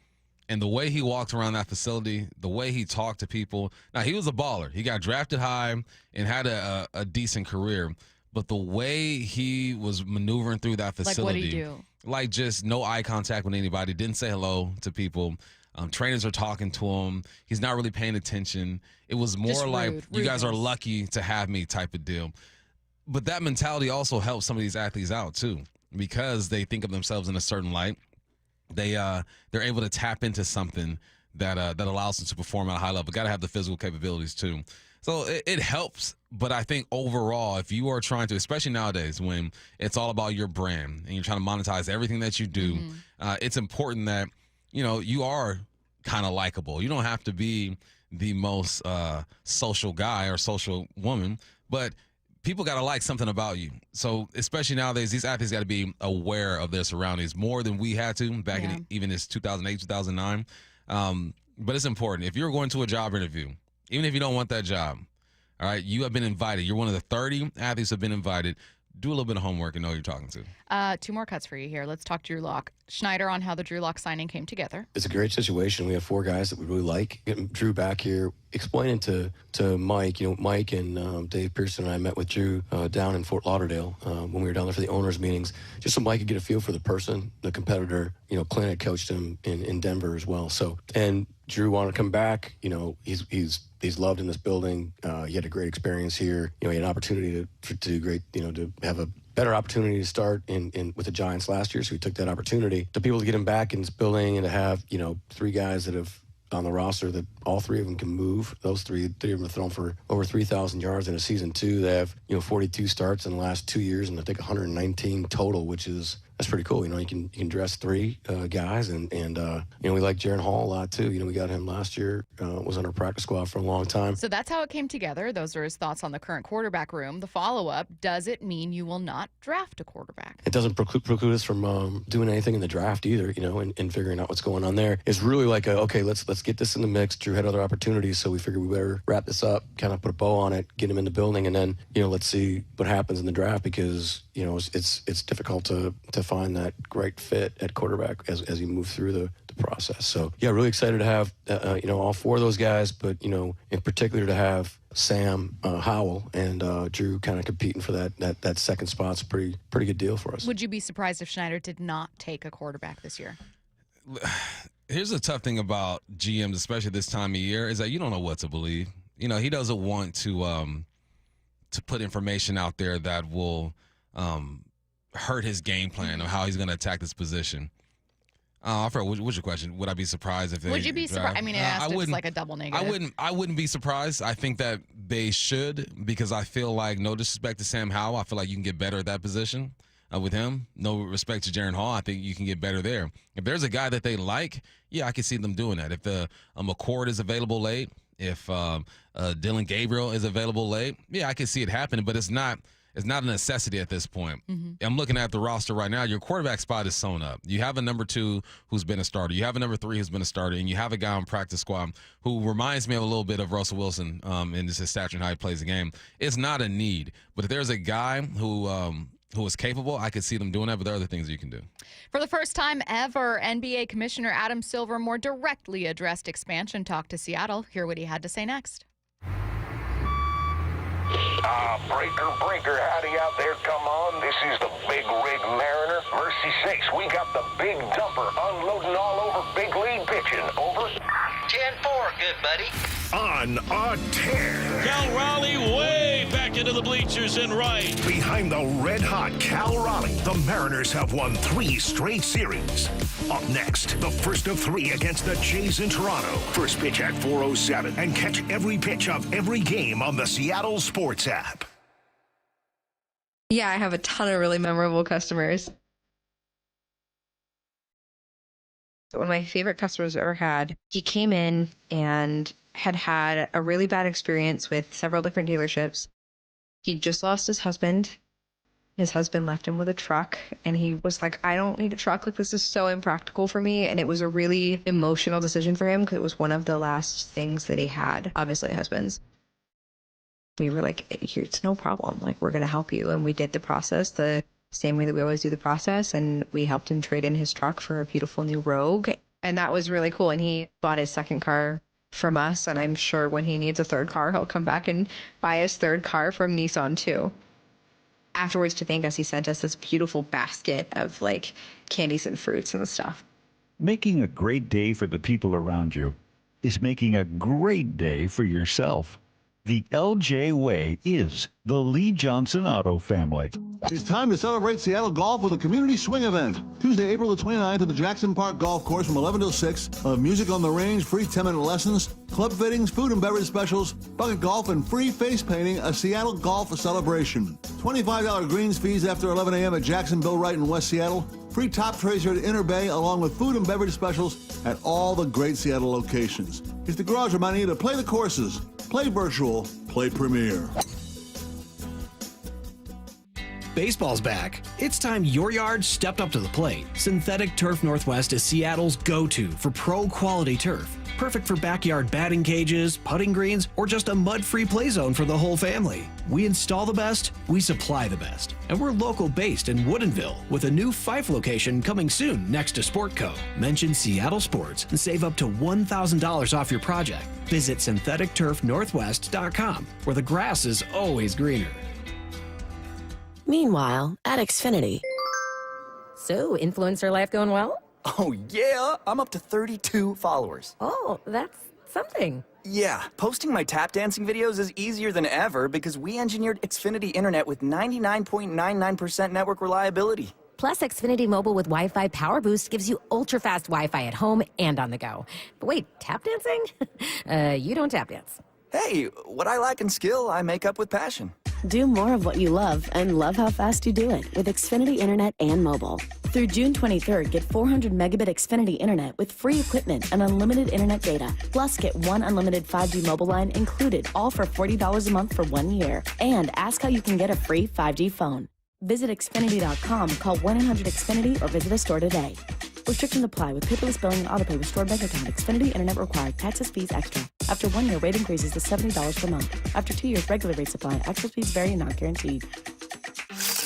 and the way he walked around that facility, the way he talked to people. Now he was a baller. He got drafted high and had a decent career, but the way he was maneuvering through that facility, like what did he do? Like just no eye contact with anybody, didn't say hello to people. Trainers are talking to him. He's not really paying attention. It was more like, you guys are lucky to have me type of deal. But that mentality also helps some of these athletes out too, because they think of themselves in a certain light. They're able to tap into something that allows them to perform at a high level. Got to have the physical capabilities too. So it helps. But I think overall, if you are trying to, especially nowadays when it's all about your brand and you're trying to monetize everything that you do, it's important that you are kind of likable. You don't have to be the most social guy or social woman, but people got to like something about you. So especially nowadays, these athletes got to be aware of their surroundings more than we had to back in even this 2008, 2009. But it's important. If you're going to a job interview, even if you don't want that job, all right, you have been invited. You're one of the 30 athletes who have been invited. Do a little bit of homework and know who you're talking to. 2 more cuts for you here. Let's talk Drew Lock. Schneider on how the Drew Lock signing came together. It's a great situation. We have 4 guys that we really like. Getting Drew back here, explaining to Mike, Mike and Dave Pearson and I met with Drew down in Fort Lauderdale when we were down there for the owners' meetings, just so Mike could get a feel for the person, the competitor. Clint had coached him in Denver as well. So, and Drew wanted to come back. He's loved in this building. He had a great experience here. He had an opportunity to do great, to have a better opportunity to start with the Giants last year. So we took that opportunity to be able to get him back in this building and to have, 3 guys that have on the roster that all 3 of them can move. Those three of them have thrown for over 3,000 yards in a season 2. They have, 42 starts in the last 2 years, and I think 119 total, that's pretty cool. You can dress 3 guys, and we like Jaron Hall a lot too. We got him last year, was on our practice squad for a long time. So that's how it came together. Those are his thoughts on the current quarterback room. The follow-up, does it mean you will not draft a quarterback? It doesn't preclude us from doing anything in the draft either, and figuring out what's going on there. It's really like, okay, let's get this in the mix. Drew had other opportunities, so we figured we better wrap this up, kind of put a bow on it, get him in the building, and then, let's see what happens in the draft, because, it's difficult to find that great fit at quarterback as you move through the process. So, yeah, really excited to have, all 4 of those guys, but, in particular to have Sam Howell and Drew kind of competing for that second spot's a pretty good deal for us. Would you be surprised if Schneider did not take a quarterback this year? Here's the tough thing about GMs, especially this time of year, is that you don't know what to believe. He doesn't want to put information out there that will hurt his game plan or how he's going to attack this position. I forgot, what's your question? Would I be surprised if they Would you be surprised? I mean, it's like a double negative. I wouldn't be surprised. I think that they should, because I feel like, no disrespect to Sam Howell, I feel like you can get better at that position with him. No respect to Jaron Hall, I think you can get better there. If there's a guy that they like, yeah, I can see them doing that. If the McCord is available late, if Dylan Gabriel is available late, yeah, I can see it happening, but it's not a necessity at this point. I'm looking at the roster right now. Your quarterback spot is sewn up. You have a number 2 who's been a starter. You have a number 3 who's been a starter, and you have a guy on practice squad who reminds me of a little bit of Russell Wilson in his stature and how he plays the game. It's not a need, but if there's a guy who is capable, I could see them doing that, but there are other things you can do. For the first time ever, NBA Commissioner Adam Silver more directly addressed expansion talk to Seattle. Hear what he had to say next. Breaker, howdy out there, come on. This is the Big Rig Mariner. Mercy sakes, we got the big dumper unloading all over big league pitching. Over. 10-4, good buddy. on a tear. Cal Raleigh way back into the bleachers and right. Behind the red-hot Cal Raleigh, the Mariners have won 3 straight series. Up next, the first of 3 against the Jays in Toronto. First pitch at 4:07, and catch every pitch of every game on the Seattle Sports app. Yeah, I have a ton of really memorable customers. One of my favorite customers I've ever had, he came in and had a really bad experience with several different dealerships. He just lost his husband. His husband left him with a truck, and he was like, I don't need a truck. Like, this is so impractical for me. And it was a really emotional decision for him because it was one of the last things that he had, obviously husbands. We were like, it's no problem. Like, we're going to help you. And we did the process the same way that we always do the process. And we helped him trade in his truck for a beautiful new Rogue. And that was really cool. And he bought his second car from us. And I'm sure when he needs a third car, he'll come back and buy his third car from Nissan too. Afterwards, to thank us, he sent us this beautiful basket of like candies and fruits and stuff. Making a great day for the people around you is making a great day for yourself. The LJ Way is the Lee Johnson Auto family. It's time to celebrate Seattle golf with a community swing event. Tuesday, April the 29th at the Jackson Park Golf Course from 11 till 6. Music on the range, free 10-minute lessons, club fittings, food and beverage specials, bucket golf, and free face painting, a Seattle golf celebration. $25 greens fees after 11 a.m. at Jacksonville Wright in West Seattle. Free top trays here at Inner Bay, along with food and beverage specials at all the great Seattle locations. It's the garage reminding you to play the courses, play virtual, play premier. Baseball's back. It's time your yard stepped up to the plate. Synthetic Turf Northwest is Seattle's go-to for pro-quality turf. Perfect for backyard batting cages, putting greens, or just a mud-free play zone for the whole family. We install the best, we supply the best. And we're local-based in Woodinville with a new Fife location coming soon next to Sportco. Mention Seattle Sports and save up to $1,000 off your project. Visit syntheticturfnorthwest.com, where the grass is always greener. Meanwhile, at Xfinity. So, influencer life going well? Oh, yeah. I'm up to 32 followers. Oh, that's something. Yeah, posting my tap dancing videos is easier than ever because we engineered Xfinity Internet with 99.99% network reliability. Plus, Xfinity Mobile with Wi-Fi Power Boost gives you ultra-fast Wi-Fi at home and on the go. But wait, tap dancing? You don't tap dance. Hey, what I lack in skill, I make up with passion. Do more of what you love and love how fast you do it with Xfinity Internet and mobile. Through June 23rd, get 400 megabit Xfinity Internet with free equipment and unlimited internet data. Plus, get 1 unlimited 5G mobile line included, all for $40 a month for 1 year. And ask how you can get a free 5G phone. Visit Xfinity.com, call 1-800-XFINITY, or visit a store today. Restrictions apply with paperless billing and autopay with stored bank account. Xfinity Internet required. Taxes, fees extra. After 1 year, rate increases to $70 per month. After 2 years, regular rates apply. Actual fees vary and not guaranteed.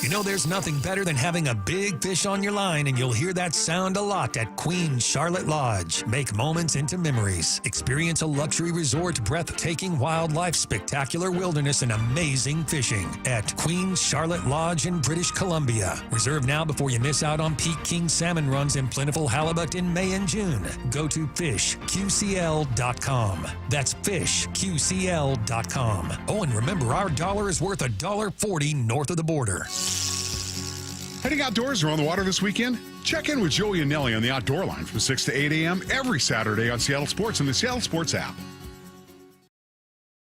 You know, there's nothing better than having a big fish on your line, and you'll hear that sound a lot at Queen Charlotte Lodge. Make moments into memories. Experience a luxury resort, breathtaking wildlife, spectacular wilderness, and amazing fishing at Queen Charlotte Lodge in British Columbia. Reserve now before you miss out on peak king salmon runs and plentiful halibut in May and June. Go to fishqcl.com. That's fishqcl.com. Oh, and remember, our dollar is worth $1.40 north of the border. Heading outdoors or on the water this weekend? Check in with Joey and Nelly on the Outdoor Line from 6 to 8 a.m. every Saturday on Seattle Sports and the Seattle Sports app.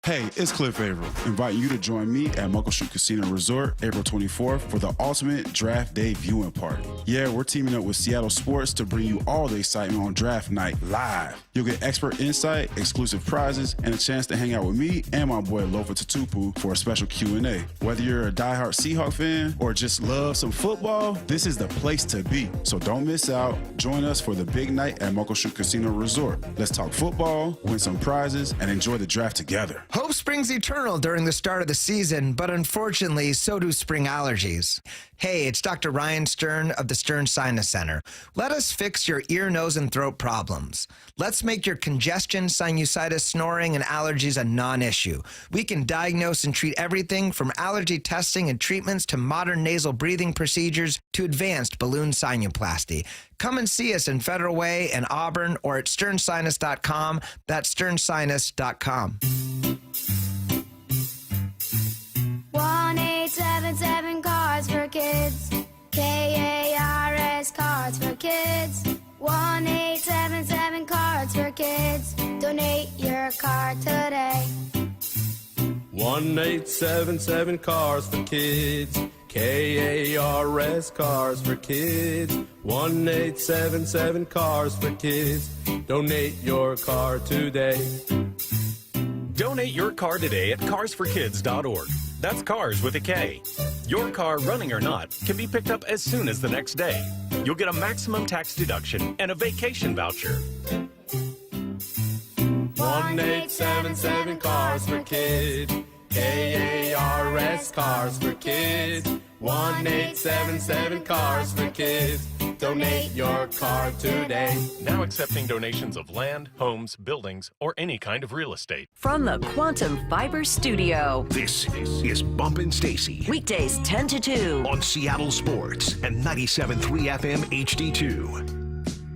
Hey, it's Cliff Averill, inviting you to join me at Muckleshoot Casino Resort April 24th for the ultimate draft day viewing party. Yeah, we're teaming up with Seattle Sports to bring you all the excitement on draft night live. You'll get expert insight, exclusive prizes, and a chance to hang out with me and my boy Lofa Tatupu for a special Q&A. Whether you're a diehard Seahawks fan or just love some football, this is the place to be. So don't miss out. Join us for the big night at Muckleshoot Casino Resort. Let's talk football, win some prizes, and enjoy the draft together. Hope springs eternal during the start of the season, but unfortunately, so do spring allergies. Hey, it's Dr. Ryan Stern of the Stern Sinus Center. Let us fix your ear, nose, and throat problems. Let's make your congestion, sinusitis, snoring, and allergies a non-issue. We can diagnose and treat everything from allergy testing and treatments to modern nasal breathing procedures to advanced balloon sinuplasty. Come and see us in Federal Way and Auburn or at sternsinus.com. That's sternsinus.com. 1-877 Cards for Kids. KARS Cards for Kids. 1-877 Cards for Kids. Donate your card today. 1-877 Cars for Kids. KARS Cars for Kids. 1-877 Cars for Kids. Donate your car today. Donate your car today at carsforkids.org. That's cars with a K. Your car, running or not, can be picked up as soon as the next day. You'll get a maximum tax deduction and a vacation voucher. 1-877 Cars for Kids. KARS Cars for Kids. 1-877 Cars for Kids. Donate your car today. Now accepting donations of land, homes, buildings, or any kind of real estate. From the Quantum Fiber Studio. This is Bumpin' Stacy. Weekdays 10 to 2. On Seattle Sports and 97.3 FM HD2.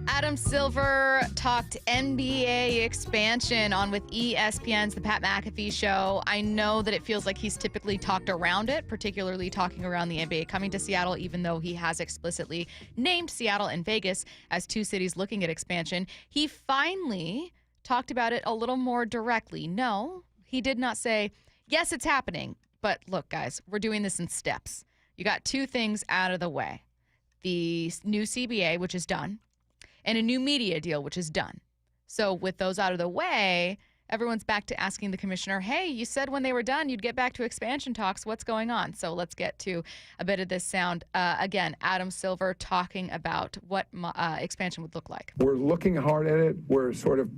Adam Silver talked NBA expansion on with ESPN's The Pat McAfee Show. I know that it feels like he's typically talked around it, particularly talking around the NBA coming to Seattle, even though he has explicitly named Seattle and Vegas as two cities looking at expansion. He finally talked about it a little more directly. No, he did not say, yes, it's happening. But look, guys, we're doing this in steps. You got two things out of the way. The new CBA, which is done, and a new media deal, which is done. So with those out of the way, everyone's back to asking the commissioner, hey, you said when they were done, you'd get back to expansion talks. What's going on? So let's get to a bit of this sound. Again, Adam Silver talking about what expansion would look like. We're looking hard at it. We're sort of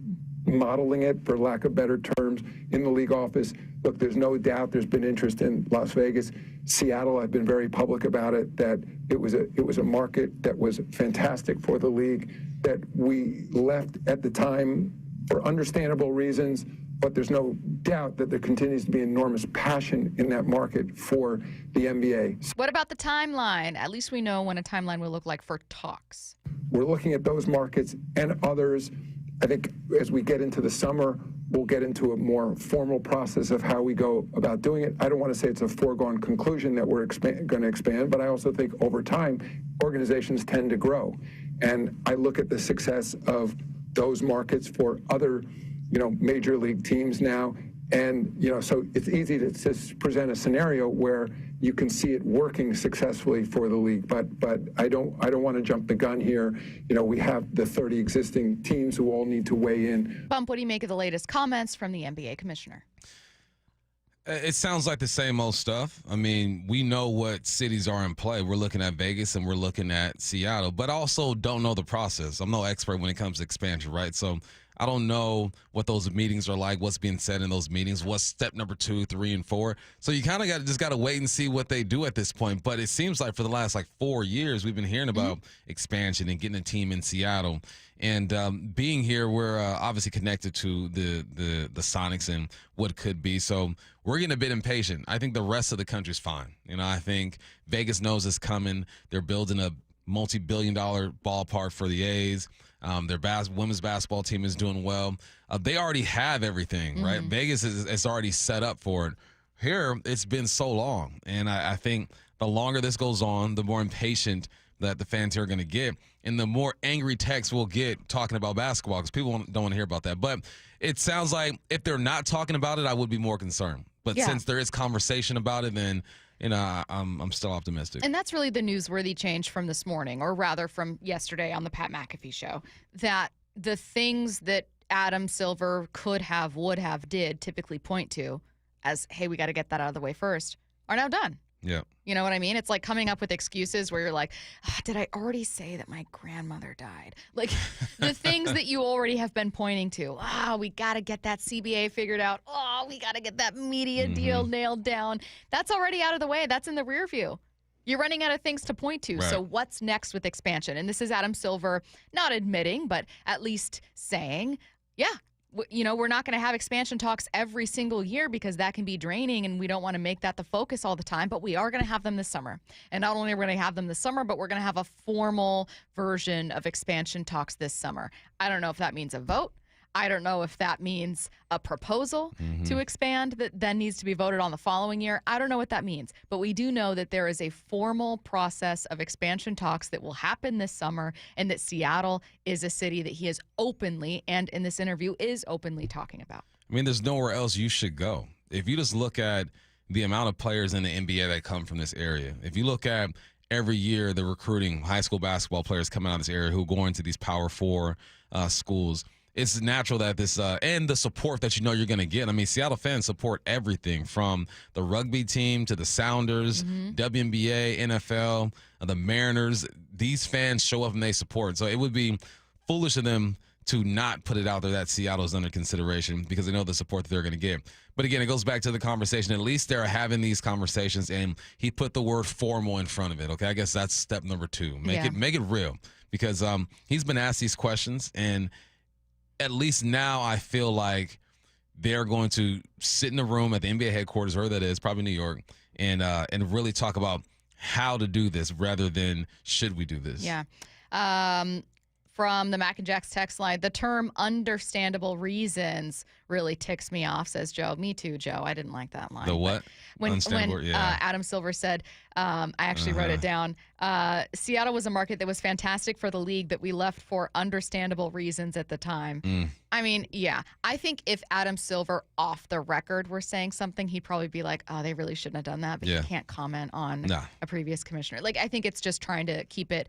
modeling it, for lack of better terms, in the league office. Look, there's no doubt there's been interest in Las Vegas. Seattle, I've been very public about it, that it was a market that was fantastic for the league, that we left at the time for understandable reasons, but there's no doubt that there continues to be enormous passion in that market for the NBA. What about the timeline? At least we know when a timeline will look like for talks. We're looking at those markets and others. I think as we get into the summer, we'll get into a more formal process of how we go about doing it. I don't want to say it's a foregone conclusion that we're going to expand, but I also think over time, organizations tend to grow. And I look at the success of those markets for other, major league teams now. And, so it's easy to just present a scenario where you can see it working successfully for the league. But I don't want to jump the gun here. We have the 30 existing teams who all need to weigh in. Bump, what do you make of the latest comments from the NBA commissioner? It sounds like the same old stuff. I mean, we know what cities are in play. We're looking at Vegas and we're looking at Seattle, but I also don't know the process. I'm no expert when it comes to expansion, right? So I don't know what those meetings are like, what's being said in those meetings, what's step number 2, 3, and 4. So you kind of just got to wait and see what they do at this point. But it seems like for the last 4 years, we've been hearing about expansion and getting a team in Seattle. And being here, we're obviously connected to the Sonics and what could be. So we're getting a bit impatient. I think the rest of the country's fine. I think Vegas knows it's coming. They're building a multi-billion-dollar ballpark for the A's. Their women's basketball team is doing well. They already have everything, right? Vegas is already set up for it. Here, it's been so long. And I think the longer this goes on, the more impatient that the fans here are going to get, and the more angry texts we'll get talking about basketball, because people don't want to hear about that. But it sounds like if they're not talking about it, I would be more concerned. But since there is conversation about it, then I'm still optimistic. And that's really the newsworthy change from this morning, or rather from yesterday on the Pat McAfee Show, that the things that Adam Silver could have, would have, did typically point to as, hey, we got to get that out of the way first, are now done. Yeah. You know what I mean? It's like coming up with excuses where you're like, did I already say that my grandmother died? Like the things that you already have been pointing to. We got to get that CBA figured out. We got to get that media deal nailed down. That's already out of the way. That's in the rear view. You're running out of things to point to. Right. So what's next with expansion? And this is Adam Silver not admitting, but at least saying, we're not going to have expansion talks every single year because that can be draining and we don't want to make that the focus all the time, but we are going to have them this summer. And not only are we going to have them this summer, but we're going to have a formal version of expansion talks this summer. I don't know if that means a vote. I don't know if that means a proposal to expand that then needs to be voted on the following year. I don't know what that means, but we do know that there is a formal process of expansion talks that will happen this summer and that Seattle is a city that he is openly, and in this interview is openly talking about. I mean, there's nowhere else you should go. If you just look at the amount of players in the NBA that come from this area, if you look at every year the recruiting high school basketball players coming out of this area who go into these Power 4 schools, it's natural that this and the support that you're going to get. I mean, Seattle fans support everything from the rugby team to the Sounders, WNBA, NFL, the Mariners. These fans show up and they support. So it would be foolish of them to not put it out there that Seattle is under consideration because they know the support that they're going to get. But again, it goes back to the conversation. At least they're having these conversations, and he put the word formal in front of it. Okay, I guess that's step number 2. Make it real because he's been asked these questions, and at least now I feel like they're going to sit in a room at the NBA headquarters, wherever that is, probably New York, and really talk about how to do this rather than should we do this. Yeah. From the Mac and Jack's text line, the term understandable reasons really ticks me off, says Joe. Me too, Joe. I didn't like that line. The what? When Adam Silver said, I actually wrote it down, Seattle was a market that was fantastic for the league that we left for understandable reasons at the time. I mean, I think if Adam Silver off the record were saying something, he'd probably be like, they really shouldn't have done that, but he can't comment on a previous commissioner. Like, I think it's just trying to keep it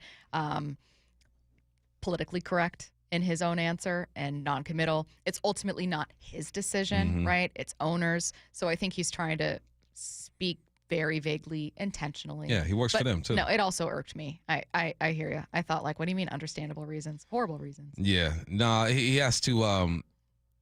politically correct in his own answer and non-committal. It's ultimately not his decision, right? It's owners. So I think he's trying to speak very vaguely, intentionally. Yeah, he works for them too. No, it also irked me. I hear you. I thought, like, what do you mean understandable reasons? Horrible reasons. Yeah, no, he has to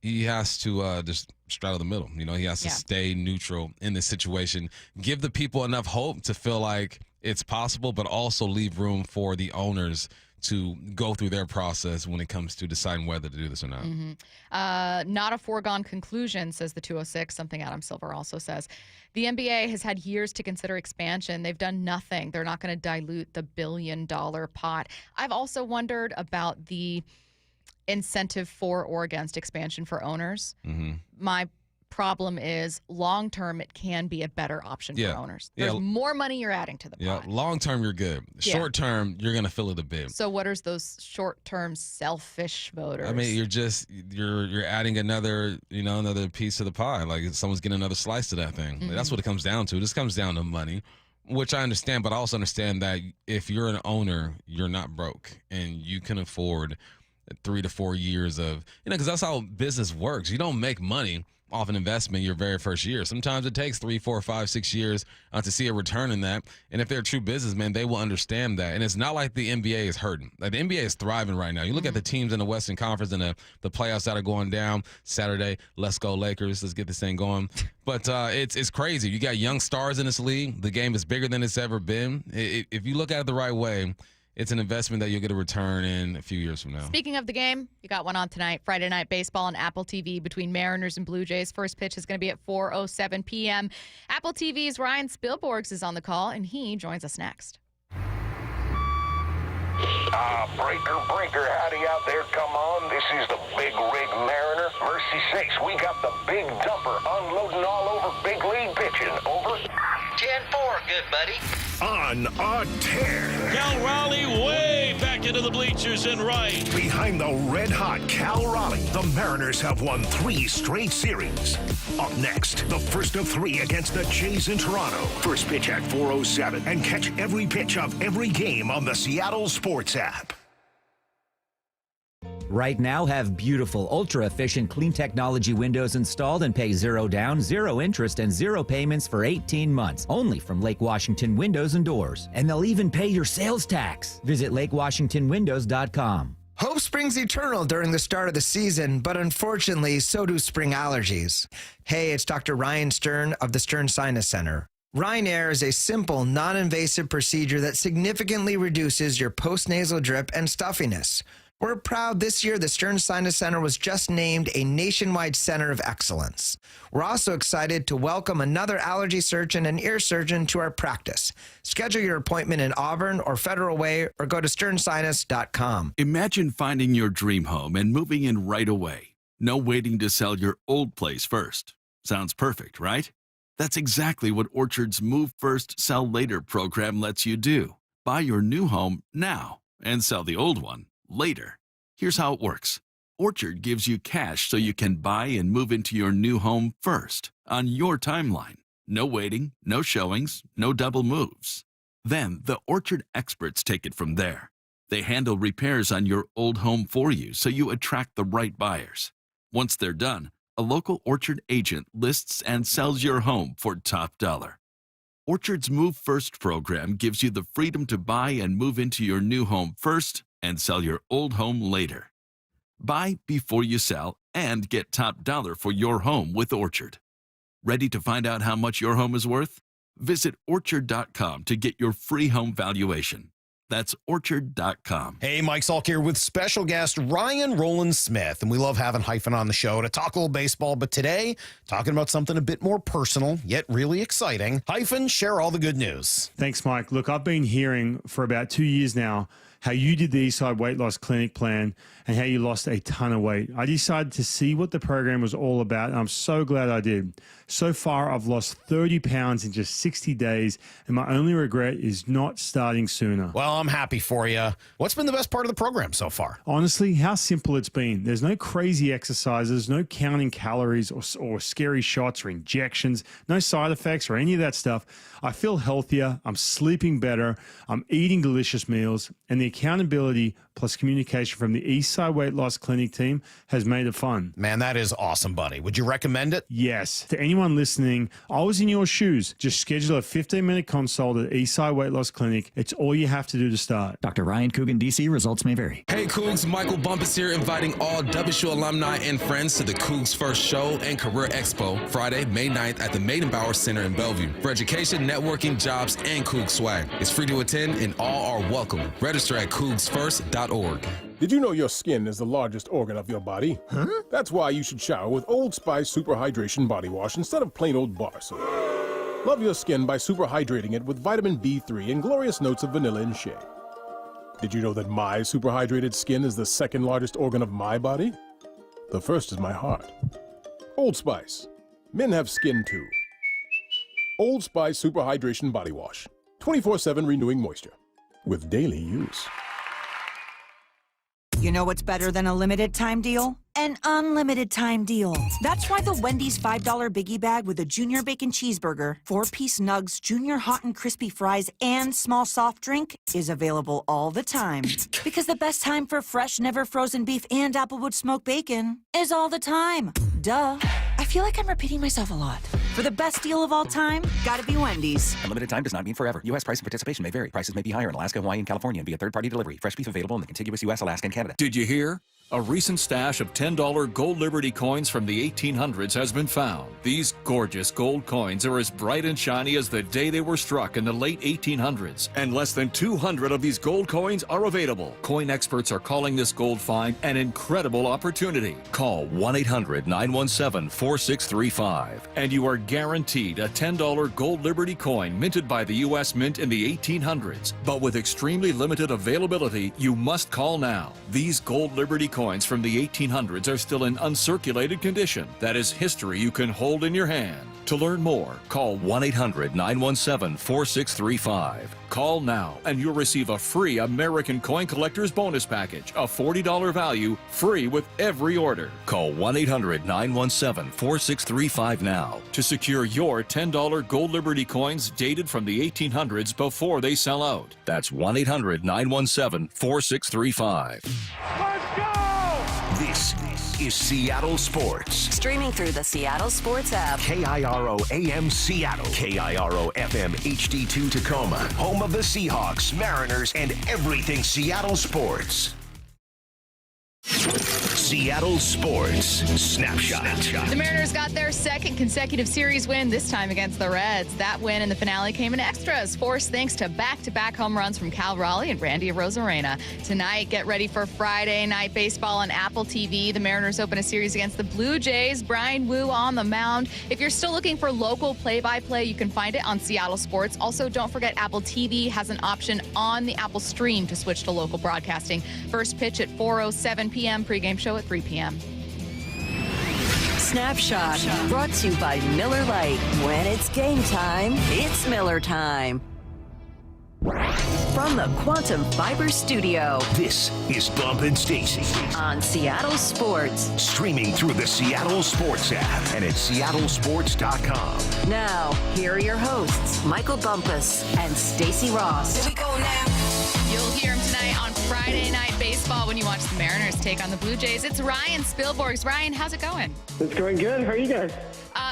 just straddle the middle. He has to stay neutral in this situation. Give the people enough hope to feel like it's possible, but also leave room for the owners to go through their process when it comes to deciding whether to do this or not. Not a foregone conclusion, says the 206, something Adam Silver also says. The NBA has had years to consider expansion. They've done nothing. They're not going to dilute the billion-dollar pot. I've also wondered about the incentive for or against expansion for owners. My problem is long-term it can be a better option for owners. There's more money you're adding to the pot. Long-term you're good. Short-term you're going to feel it a bit. So what are those short-term selfish voters? I mean, you're adding another piece of the pie. Like someone's getting another slice of that thing. That's what it comes down to. This comes down to money, which I understand, but I also understand that if you're an owner, you're not broke and you can afford 3 to 4 years of, because that's how business works. You don't make money off an investment your very first year. Sometimes it takes 3, 4, 5, 6 years to see a return in that. And if they're a true businessman, they will understand that. And it's not like the NBA is hurting. Like the NBA is thriving right now. You look at the teams in the Western Conference and the playoffs that are going down Saturday. Let's go Lakers. Let's get this thing going. But it's crazy. You got young stars in this league. The game is bigger than it's ever been. If you look at it the right way, it's an investment that you'll get a return in a few years from now. Speaking of the game, you got one on tonight. Friday Night Baseball on Apple TV between Mariners and Blue Jays. First pitch is going to be at 4:07 p.m. Apple TV's Ryan Spilborghs is on the call, and he joins us next. Breaker, howdy out there, come on. This is the Big Rig Mariner. Mercy sakes, we got the big dumper unloading all over big league pitching. Over. 10-4, good buddy. On a tear. Cal Raleigh way back into the bleachers and right. Behind the red-hot Cal Raleigh, the Mariners have won 3 straight series. Up next, the first of 3 against the Jays in Toronto. First pitch at 4:07, and catch every pitch of every game on the Seattle Sports app. Right now, have beautiful, ultra-efficient, clean technology windows installed and pay 0 down, 0 interest, and 0 payments for 18 months. Only from Lake Washington Windows and Doors. And they'll even pay your sales tax. Visit lakewashingtonwindows.com. Hope springs eternal during the start of the season, but unfortunately, so do spring allergies. Hey, it's Dr. Ryan Stern of the Stern Sinus Center. Rhine Air is a simple, non-invasive procedure that significantly reduces your postnasal drip and stuffiness. We're proud this year the Stern Sinus Center was just named a nationwide center of excellence. We're also excited to welcome another allergy surgeon and ear surgeon to our practice. Schedule your appointment in Auburn or Federal Way or go to sternsinus.com. Imagine finding your dream home and moving in right away. No waiting to sell your old place first. Sounds perfect, right? That's exactly what Orchard's Move First, Sell Later program lets you do. Buy your new home now and sell the old one later. Here's how it works. Orchard gives you cash so you can buy and move into your new home first, on your timeline. No waiting, no showings, no double moves. Then the Orchard experts take it from there. They handle repairs on your old home for you so you attract the right buyers. Once they're done, a local Orchard agent lists and sells your home for top dollar. Orchard's Move First program gives you the freedom to buy and move into your new home first and sell your old home later. Buy before you sell and get top dollar for your home with Orchard. Ready to find out how much your home is worth? Visit Orchard.com to get your free home valuation. That's Orchard.com. Hey, Mike Salk here with special guest Ryan Rowland-Smith. And we love having Hyphen on the show to talk a little baseball. But today, talking about something a bit more personal, yet really exciting. Hyphen, share all the good news. Thanks, Mike. Look, I've been hearing for about 2 years now how you did the Eastside Weight Loss Clinic plan and how you lost a ton of weight. I decided to see what the program was all about, and I'm so glad I did. So far, I've lost 30 pounds in just 60 days, and my only regret is not starting sooner. Well, I'm happy for you. What's been the best part of the program so far? Honestly, how simple it's been. There's no crazy exercises, no counting calories or scary shots or injections, no side effects or any of that stuff. I feel healthier, I'm sleeping better, I'm eating delicious meals, and the accountability plus communication from the Eastside Weight Loss Clinic team has made it fun. Man, that is awesome, buddy. Would you recommend it? Yes. To anyone listening, I was in your shoes. Just schedule a 15-minute consult at Eastside Weight Loss Clinic. It's all you have to do to start. Dr. Ryan Coogan, D.C. Results may vary. Hey, Cougs. Michael Bumpus here, inviting all WSU alumni and friends to the Cougs First Show and Career Expo, Friday, May 9th at the Maidenbauer Center in Bellevue. For education, networking, jobs, and Cougs swag. It's free to attend and all are welcome. Register at cougsfirst.org. Did you know your skin is the largest organ of your body? Huh? That's why you should shower with Old Spice Super Hydration Body Wash instead of plain old bar soap. Love your skin by super hydrating it with vitamin B3 and glorious notes of vanilla and shea. Did you know that my super hydrated skin is the second largest organ of my body? The first is my heart. Old Spice. Men have skin too. Old Spice Super Hydration Body Wash. 24/7 renewing moisture. With daily use. You know what's better than a limited time deal? An unlimited time deal. That's why the Wendy's $5 Biggie Bag with a Junior Bacon Cheeseburger, 4-piece nugs, Junior Hot and Crispy Fries, and small soft drink is available all the time. Because the best time for fresh, never frozen beef and Applewood smoked bacon is all the time. Duh. I feel like I'm repeating myself a lot. For the best deal of all time, gotta be Wendy's. Unlimited time does not mean forever. U.S. price and participation may vary. Prices may be higher in Alaska, Hawaii, and California and via third-party delivery. Fresh beef available in the contiguous U.S., Alaska, and Canada. Did you hear? A recent stash of $10 Gold Liberty coins from the 1800s has been found. These gorgeous gold coins are as bright and shiny as the day they were struck in the late 1800s, and less than 200 of these gold coins are available. Coin experts are calling this gold find an incredible opportunity. Call 1-800-917-4635, and you are guaranteed a $10 Gold Liberty coin minted by the U.S. Mint in the 1800s. But with extremely limited availability, you must call now. These Gold Liberty coins from the 1800s are still in uncirculated condition. That is history you can hold in your hand. To learn more, call 1-800-917-4635. Call now and you'll receive a free American Coin Collector's Bonus Package, a $40 value, free with every order. Call 1-800-917-4635 now to secure your $10 Gold Liberty coins dated from the 1800s before they sell out. That's 1-800-917-4635. Let's go! This is Seattle Sports. Streaming through the Seattle Sports app. KIRO AM Seattle. KIRO FM HD2 Tacoma. Home of the Seahawks, Mariners, and everything Seattle sports. Seattle Sports Snapshot. The Mariners got their second consecutive series win, this time against the Reds. That win in the finale came in extras, forced thanks to back-to-back home runs from Cal Raleigh and Randy Arozarena. Tonight, get ready for Friday Night Baseball on Apple TV. The Mariners open a series against the Blue Jays. Brian Wu on the mound. If you're still looking for local play-by-play, you can find it on Seattle Sports. Also, don't forget Apple TV has an option on the Apple Stream to switch to local broadcasting. First pitch at 4:07 p.m., pregame show at 3 p.m. Snapshot, brought to you by Miller Lite. When it's game time, it's Miller time. From the Quantum Fiber Studio. This is Bump and Stacy on Seattle Sports. Streaming through the Seattle Sports app and at seattlesports.com. Now, here are your hosts, Michael Bumpus and Stacy Ross. Here we go now. You'll hear him tonight on Friday Night Baseball when you watch the Mariners take on the Blue Jays. It's Ryan Spilborghs. Ryan, how's it going? It's going good. How are you guys?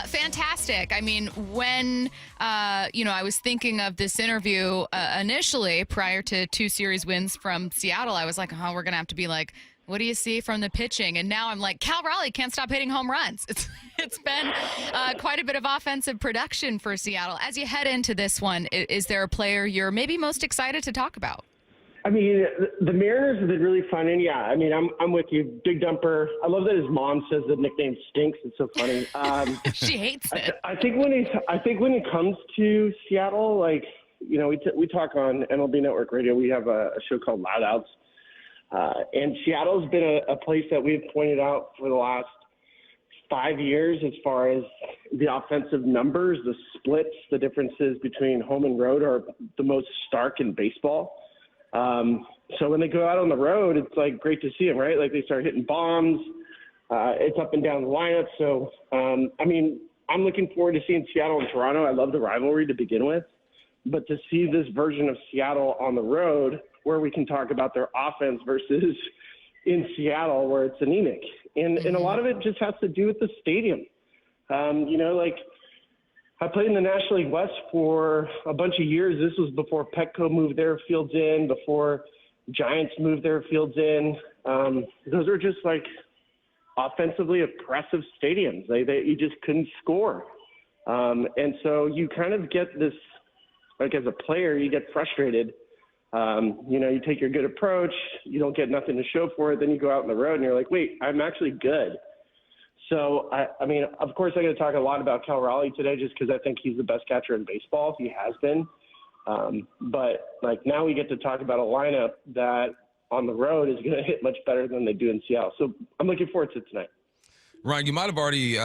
Fantastic. I mean, when, I was thinking of this interview initially prior to 2 series wins from Seattle, I was like, oh, we're going to have to be like, what do you see from the pitching? And now I'm like, Cal Raleigh can't stop hitting home runs. It's been quite a bit of offensive production for Seattle. As you head into this one, is there a player you're maybe most excited to talk about? I mean, the Mariners have been really fun, and yeah, I mean, I'm with you. Big Dumper. I love that his mom says the nickname stinks. It's so funny. She hates it. I think when it comes to Seattle, like, we talk on MLB Network Radio. We have a show called Loud Outs, and Seattle's been a place that we've pointed out for the last 5 years as far as the offensive numbers, the splits, the differences between home and road are the most stark in baseball. So when they go out on the road, it's like great to see them, right? Like they start hitting bombs. It's up and down the lineup. So, I mean, I'm looking forward to seeing Seattle and Toronto. I love the rivalry to begin with, but to see this version of Seattle on the road where we can talk about their offense versus in Seattle where it's anemic. And a lot of it just has to do with the stadium. I played in the National League West for a bunch of years. This was before Petco moved their fields in, before Giants moved their fields in. Those are just like offensively oppressive stadiums. You just couldn't score. And so you kind of get this, like as a player, you get frustrated. You take your good approach, you don't get nothing to show for it. Then you go out on the road and you're like, wait, I'm actually good. So, I mean, of course, I'm going to talk a lot about Cal Raleigh today just because I think he's the best catcher in baseball. He has been. But, now we get to talk about a lineup that on the road is going to hit much better than they do in Seattle. So I'm looking forward to it tonight. Ryan, you might have already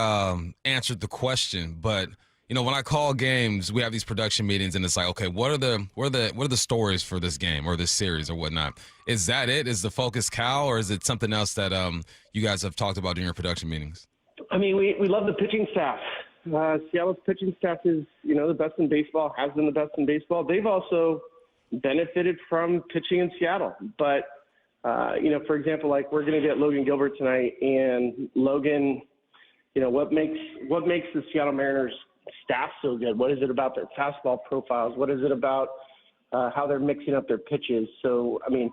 answered the question, but, when I call games, we have these production meetings, and it's like, okay, what are the stories for this game or this series or whatnot? Is that it? Is the focus Cal, or is it something else that you guys have talked about in your production meetings? I mean, we love the pitching staff. Seattle's pitching staff is, the best in baseball, has been the best in baseball. They've also benefited from pitching in Seattle. But, for example, we're going to get Logan Gilbert tonight, and Logan, what makes the Seattle Mariners staff so good? What is it about their fastball profiles? What is it about how they're mixing up their pitches? So, I mean,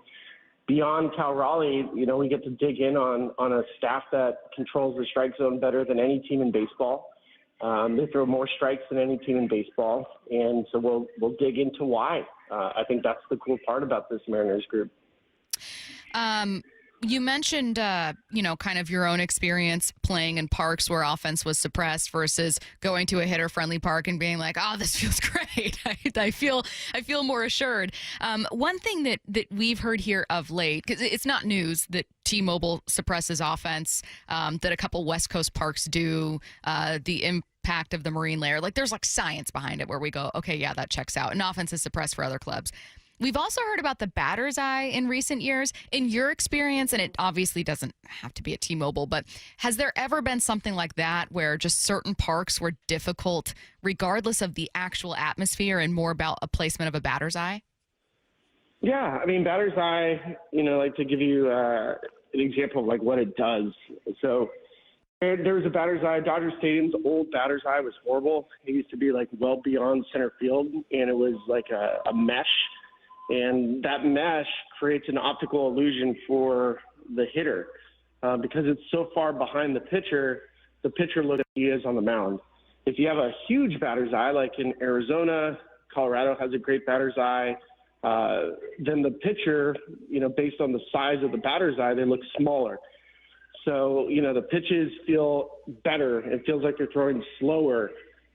beyond Cal Raleigh, we get to dig in on a staff that controls the strike zone better than any team in baseball. They throw more strikes than any team in baseball, and so we'll dig into why. I think that's the cool part about this Mariners group. You mentioned, kind of your own experience playing in parks where offense was suppressed versus going to a hitter-friendly park and being like, oh, this feels great. I feel more assured. One thing that we've heard here of late, because it's not news that T-Mobile suppresses offense, that a couple West Coast parks do, the impact of the marine layer. There's science behind it where we go, okay, yeah, that checks out. And offense is suppressed for other clubs. We've also heard about the batter's eye in recent years. In your experience, and it obviously doesn't have to be at T-Mobile, but has there ever been something like that where just certain parks were difficult regardless of the actual atmosphere and more about a placement of a batter's eye? Yeah, I mean, batter's eye, to give you an example of like what it does. So there was a batter's eye. Dodger Stadium's old batter's eye was horrible. It used to be like well beyond center field, and it was like a mesh. And that mesh creates an optical illusion for the hitter because it's so far behind the pitcher looks like he is on the mound. If you have a huge batter's eye, like in Arizona, Colorado has a great batter's eye, then the pitcher, based on the size of the batter's eye, they look smaller. So, the pitches feel better. It feels like they're throwing slower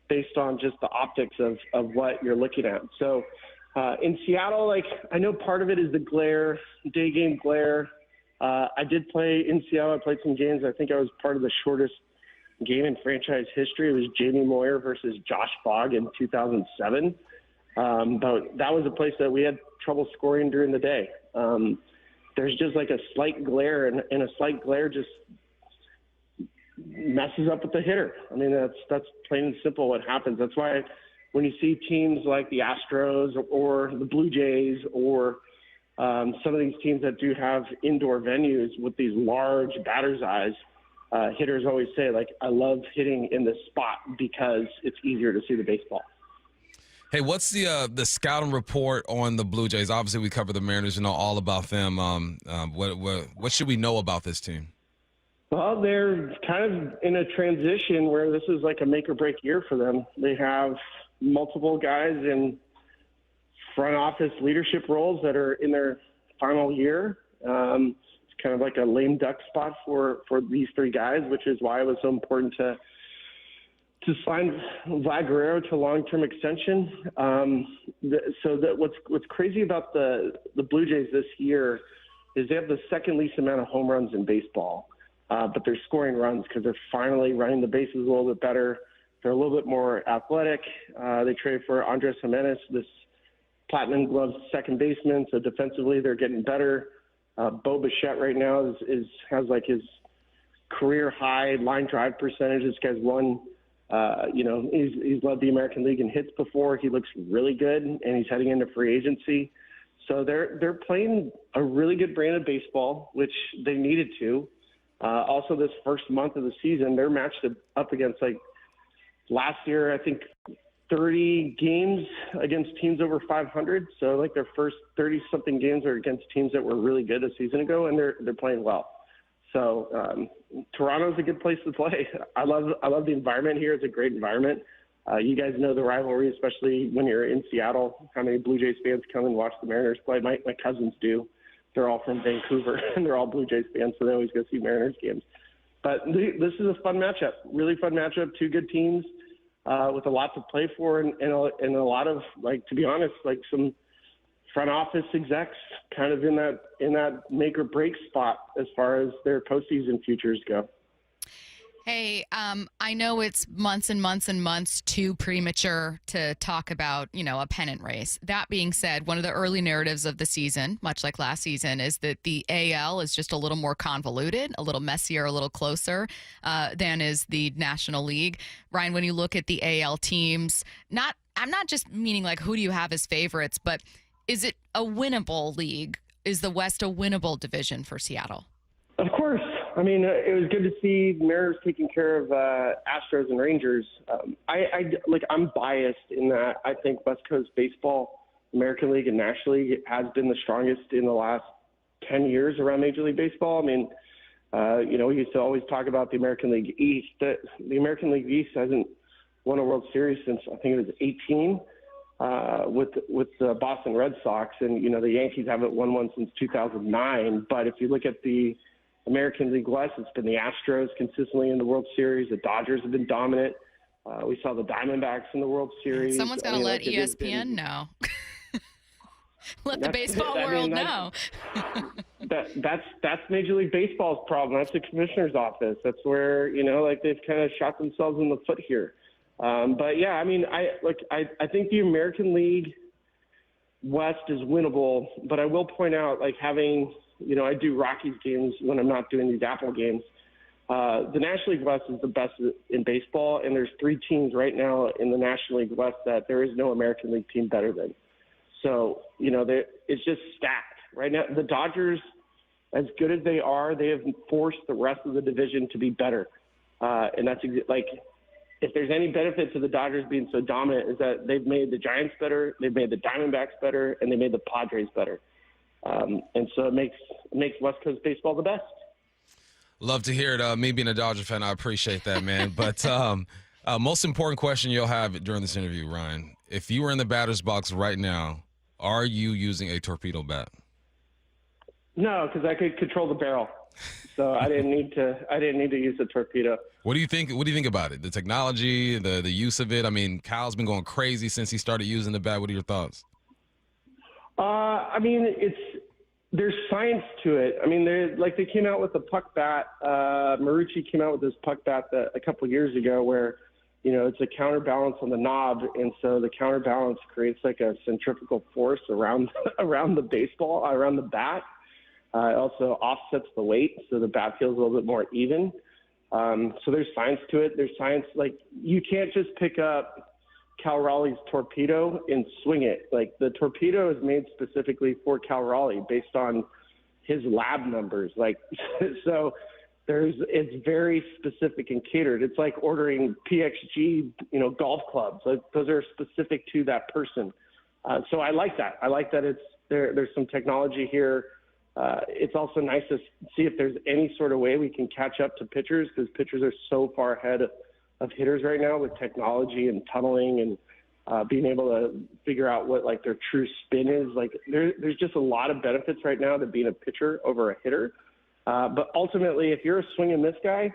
based on just the optics of what you're looking at. So in Seattle, I know part of it is the glare, day game glare. I did play in Seattle. I played some games. I think I was part of the shortest game in franchise history. It was Jamie Moyer versus Josh Fogg in 2007. But that was a place that we had trouble scoring during the day. There's just like a slight glare, and a slight glare just messes up with the hitter. I mean, that's plain and simple what happens. That's why when you see teams like the Astros or the Blue Jays or some of these teams that do have indoor venues with these large batter's eyes, hitters always say, like, I love hitting in this spot because it's easier to see the baseball. Hey, what's the scouting report on the Blue Jays? Obviously, we cover the Mariners and know all about them. What should we know about this team? Well, they're kind of in a transition where this is like a make-or-break year for them. They have multiple guys in front office leadership roles that are in their final year. It's kind of like a lame duck spot for these three guys, which is why it was so important to sign Vlad Guerrero to long-term extension. What's crazy about the Blue Jays this year is they have the second least amount of home runs in baseball, but they're scoring runs because they're finally running the bases a little bit better. They're a little bit more athletic. They traded for Andres Jimenez, this platinum glove second baseman, so defensively they're getting better. Bo Bichette right now has like his career high line drive percentage. This guy's won. He's led the American League in hits before. He looks really good, and he's heading into free agency. So they're playing a really good brand of baseball, which they needed to. Also, this first month of the season, they're matched up against, like, last year, I think 30 games against teams over 500. So, like, their first 30-something games are against teams that were really good a season ago, and they're playing well. So Toronto's a good place to play. I love the environment here. It's a great environment. You guys know the rivalry, especially when you're in Seattle. How many Blue Jays fans come and watch the Mariners play? My cousins do. They're all from Vancouver, and they're all Blue Jays fans, so they always go see Mariners games. But this is a fun matchup, really fun matchup. Two good teams with a lot to play for, and a lot of, like, to be honest, like some front office execs kind of in that make or break spot as far as their postseason futures go. Hey, I know it's months and months and months too premature to talk about, a pennant race. That being said, one of the early narratives of the season, much like last season, is that the AL is just a little more convoluted, a little messier, a little closer than is the National League. Ryan, when you look at the AL teams, I'm not just meaning like who do you have as favorites, but is it a winnable league? Is the West a winnable division for Seattle? Of course. I mean, it was good to see Mariners taking care of Astros and Rangers. I'm biased in that I think West Coast baseball, American League and National League has been the strongest in the last 10 years around Major League Baseball. I mean, we used to always talk about the American League East. The American League East hasn't won a World Series since I think it was 18. With the Boston Red Sox, and the Yankees haven't won one since 2009. But if you look at the American League West, it's been the Astros consistently in the World Series. The Dodgers have been dominant. We saw the Diamondbacks in the World Series. Someone's got to let ESPN know. Let the baseball world know. That's Major League Baseball's problem. That's the commissioner's office. That's where they've kind of shot themselves in the foot here. But yeah, I mean, I think the American League West is winnable, but I will point out, like, having, I do Rockies games when I'm not doing these Apple games. The National League West is the best in baseball, and there's three teams right now in the National League West that there is no American League team better than. So, it's just stacked right now. The Dodgers as good as they are, they have forced the rest of the division to be better. And that's like, if there's any benefit to the Dodgers being so dominant, is that they've made the Giants better, they've made the Diamondbacks better, and they made the Padres better. And so it makes West Coast baseball the best. Love to hear it. Me being a Dodger fan, I appreciate that, man. But most important question you'll have during this interview, Ryan, if you were in the batter's box right now, are you using a torpedo bat? No, because I could control the barrel, so I didn't need to use the torpedo. What do you think? What do you think about it? The technology, the use of it. I mean, Kyle's been going crazy since he started using the bat. What are your thoughts? I mean, there's science to it. I mean, they came out with the puck bat. Marucci came out with this puck bat a couple years ago, where it's a counterbalance on the knob, and so the counterbalance creates like a centrifugal force around the baseball, around the bat. It also offsets the weight, so the bat feels a little bit more even. So there's science to it. There's science, like, you can't just pick up Cal Raleigh's torpedo and swing it. Like, the torpedo is made specifically for Cal Raleigh based on his lab numbers. Like, so it's very specific and catered. It's like ordering PXG, golf clubs. Like, those are specific to that person. So I like that. I like that there's some technology here. It's also nice to see if there's any sort of way we can catch up to pitchers, because pitchers are so far ahead of hitters right now with technology and tunneling and being able to figure out what like their true spin is. Like there's just a lot of benefits right now to being a pitcher over a hitter. But ultimately, if you're a swing and miss guy,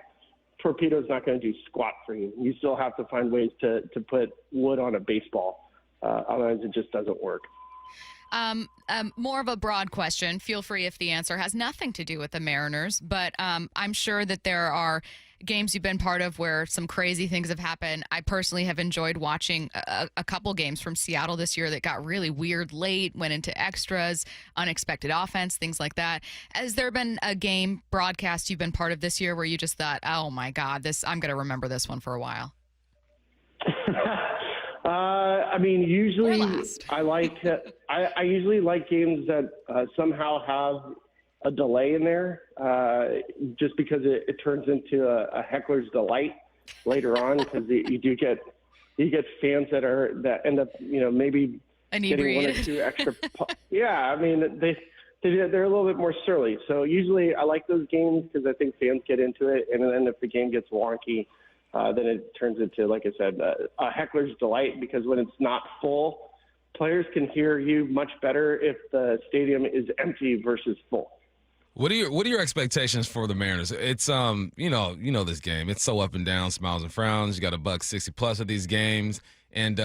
torpedo's not going to do squat for you. You still have to find ways to put wood on a baseball. Otherwise, it just doesn't work. More of a broad question. Feel free if the answer has nothing to do with the Mariners, but I'm sure that there are games you've been part of where some crazy things have happened. I personally have enjoyed watching a couple games from Seattle this year that got really weird late, went into extras, unexpected offense, things like that. Has there been a game broadcast you've been part of this year where you just thought, oh my God, I'm going to remember this one for a while? I mean, usually I usually like games that somehow have a delay in there, just because it turns into a heckler's delight later on, because you get fans that end up maybe getting one or two extra. Yeah, I mean they're a little bit more surly. So usually I like those games because I think fans get into it, and then if the game gets wonky, then it turns into, like I said, a heckler's delight, because when it's not full, players can hear you much better if the stadium is empty versus full. What are your expectations for the Mariners? It's you know this game. It's so up and down, smiles and frowns. You got $160+ of these games, and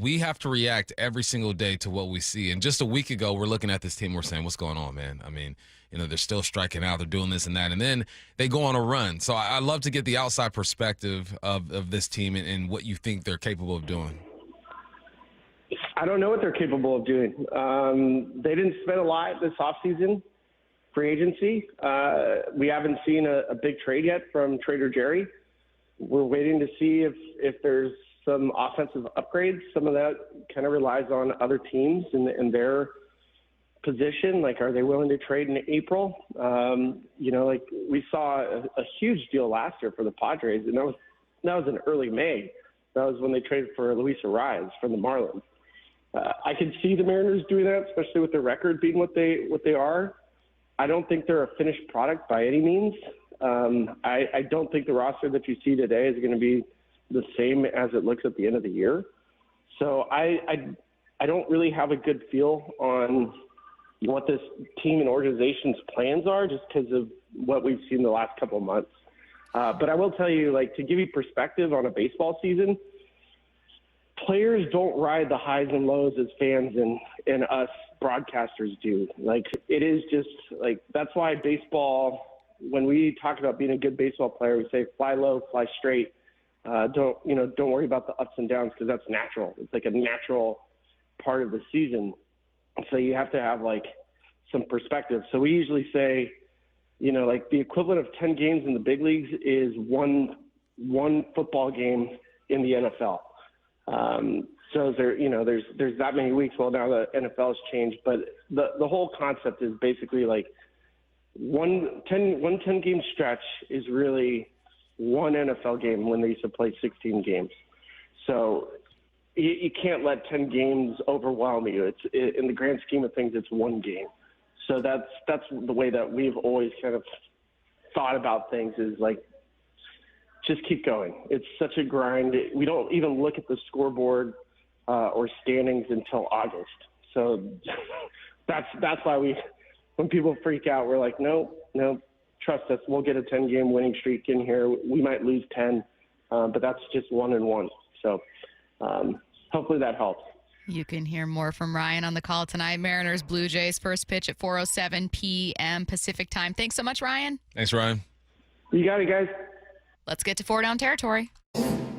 we have to react every single day to what we see. And just a week ago, we're looking at this team. We're saying, "What's going on, man?" I mean, they're still striking out. They're doing this and that, and then they go on a run. So I love to get the outside perspective of this team and what you think they're capable of doing. I don't know what they're capable of doing. They didn't spend a lot this offseason. Free agency. We haven't seen a big trade yet from Trader Jerry. We're waiting to see if there's some offensive upgrades. Some of that kind of relies on other teams and their position. Like, are they willing to trade in April? Like we saw a huge deal last year for the Padres, and that was in early May. That was when they traded for Luis Arraez from the Marlins. I can see the Mariners doing that, especially with their record being what they are. I don't think they're a finished product by any means. I don't think the roster that you see today is going to be the same as it looks at the end of the year. So I don't really have a good feel on what this team and organization's plans are, just because of what we've seen the last couple of months. But I will tell you, like, to give you perspective on a baseball season, players don't ride the highs and lows as fans and us broadcasters do. Like, it is just like, that's why baseball, when we talk about being a good baseball player, we say fly low, fly straight. Don't worry about the ups and downs, because that's natural. It's like a natural part of the season. So you have to have like some perspective. So we usually say, like the equivalent of 10 games in the big leagues is one football game in the NFL. So there's that many weeks. Well, now the NFL has changed, but the whole concept is basically like, one 10-game stretch is really one NFL game when they used to play 16 games. So you can't let 10 games overwhelm you. In the grand scheme of things, it's one game. So that's the way that we've always kind of thought about things, is like, just keep going. It's such a grind. We don't even look at the scoreboard or standings until August. So that's why when people freak out, we're like, no, trust us. We'll get a 10-game winning streak in here. We might lose 10, but that's just 1-1. So hopefully that helps. You can hear more from Ryan on the call tonight. Mariners, Blue Jays, first pitch at 4:07 p.m. Pacific time. Thanks so much, Ryan. Thanks, Ryan. You got it, guys. Let's get to 4 down territory.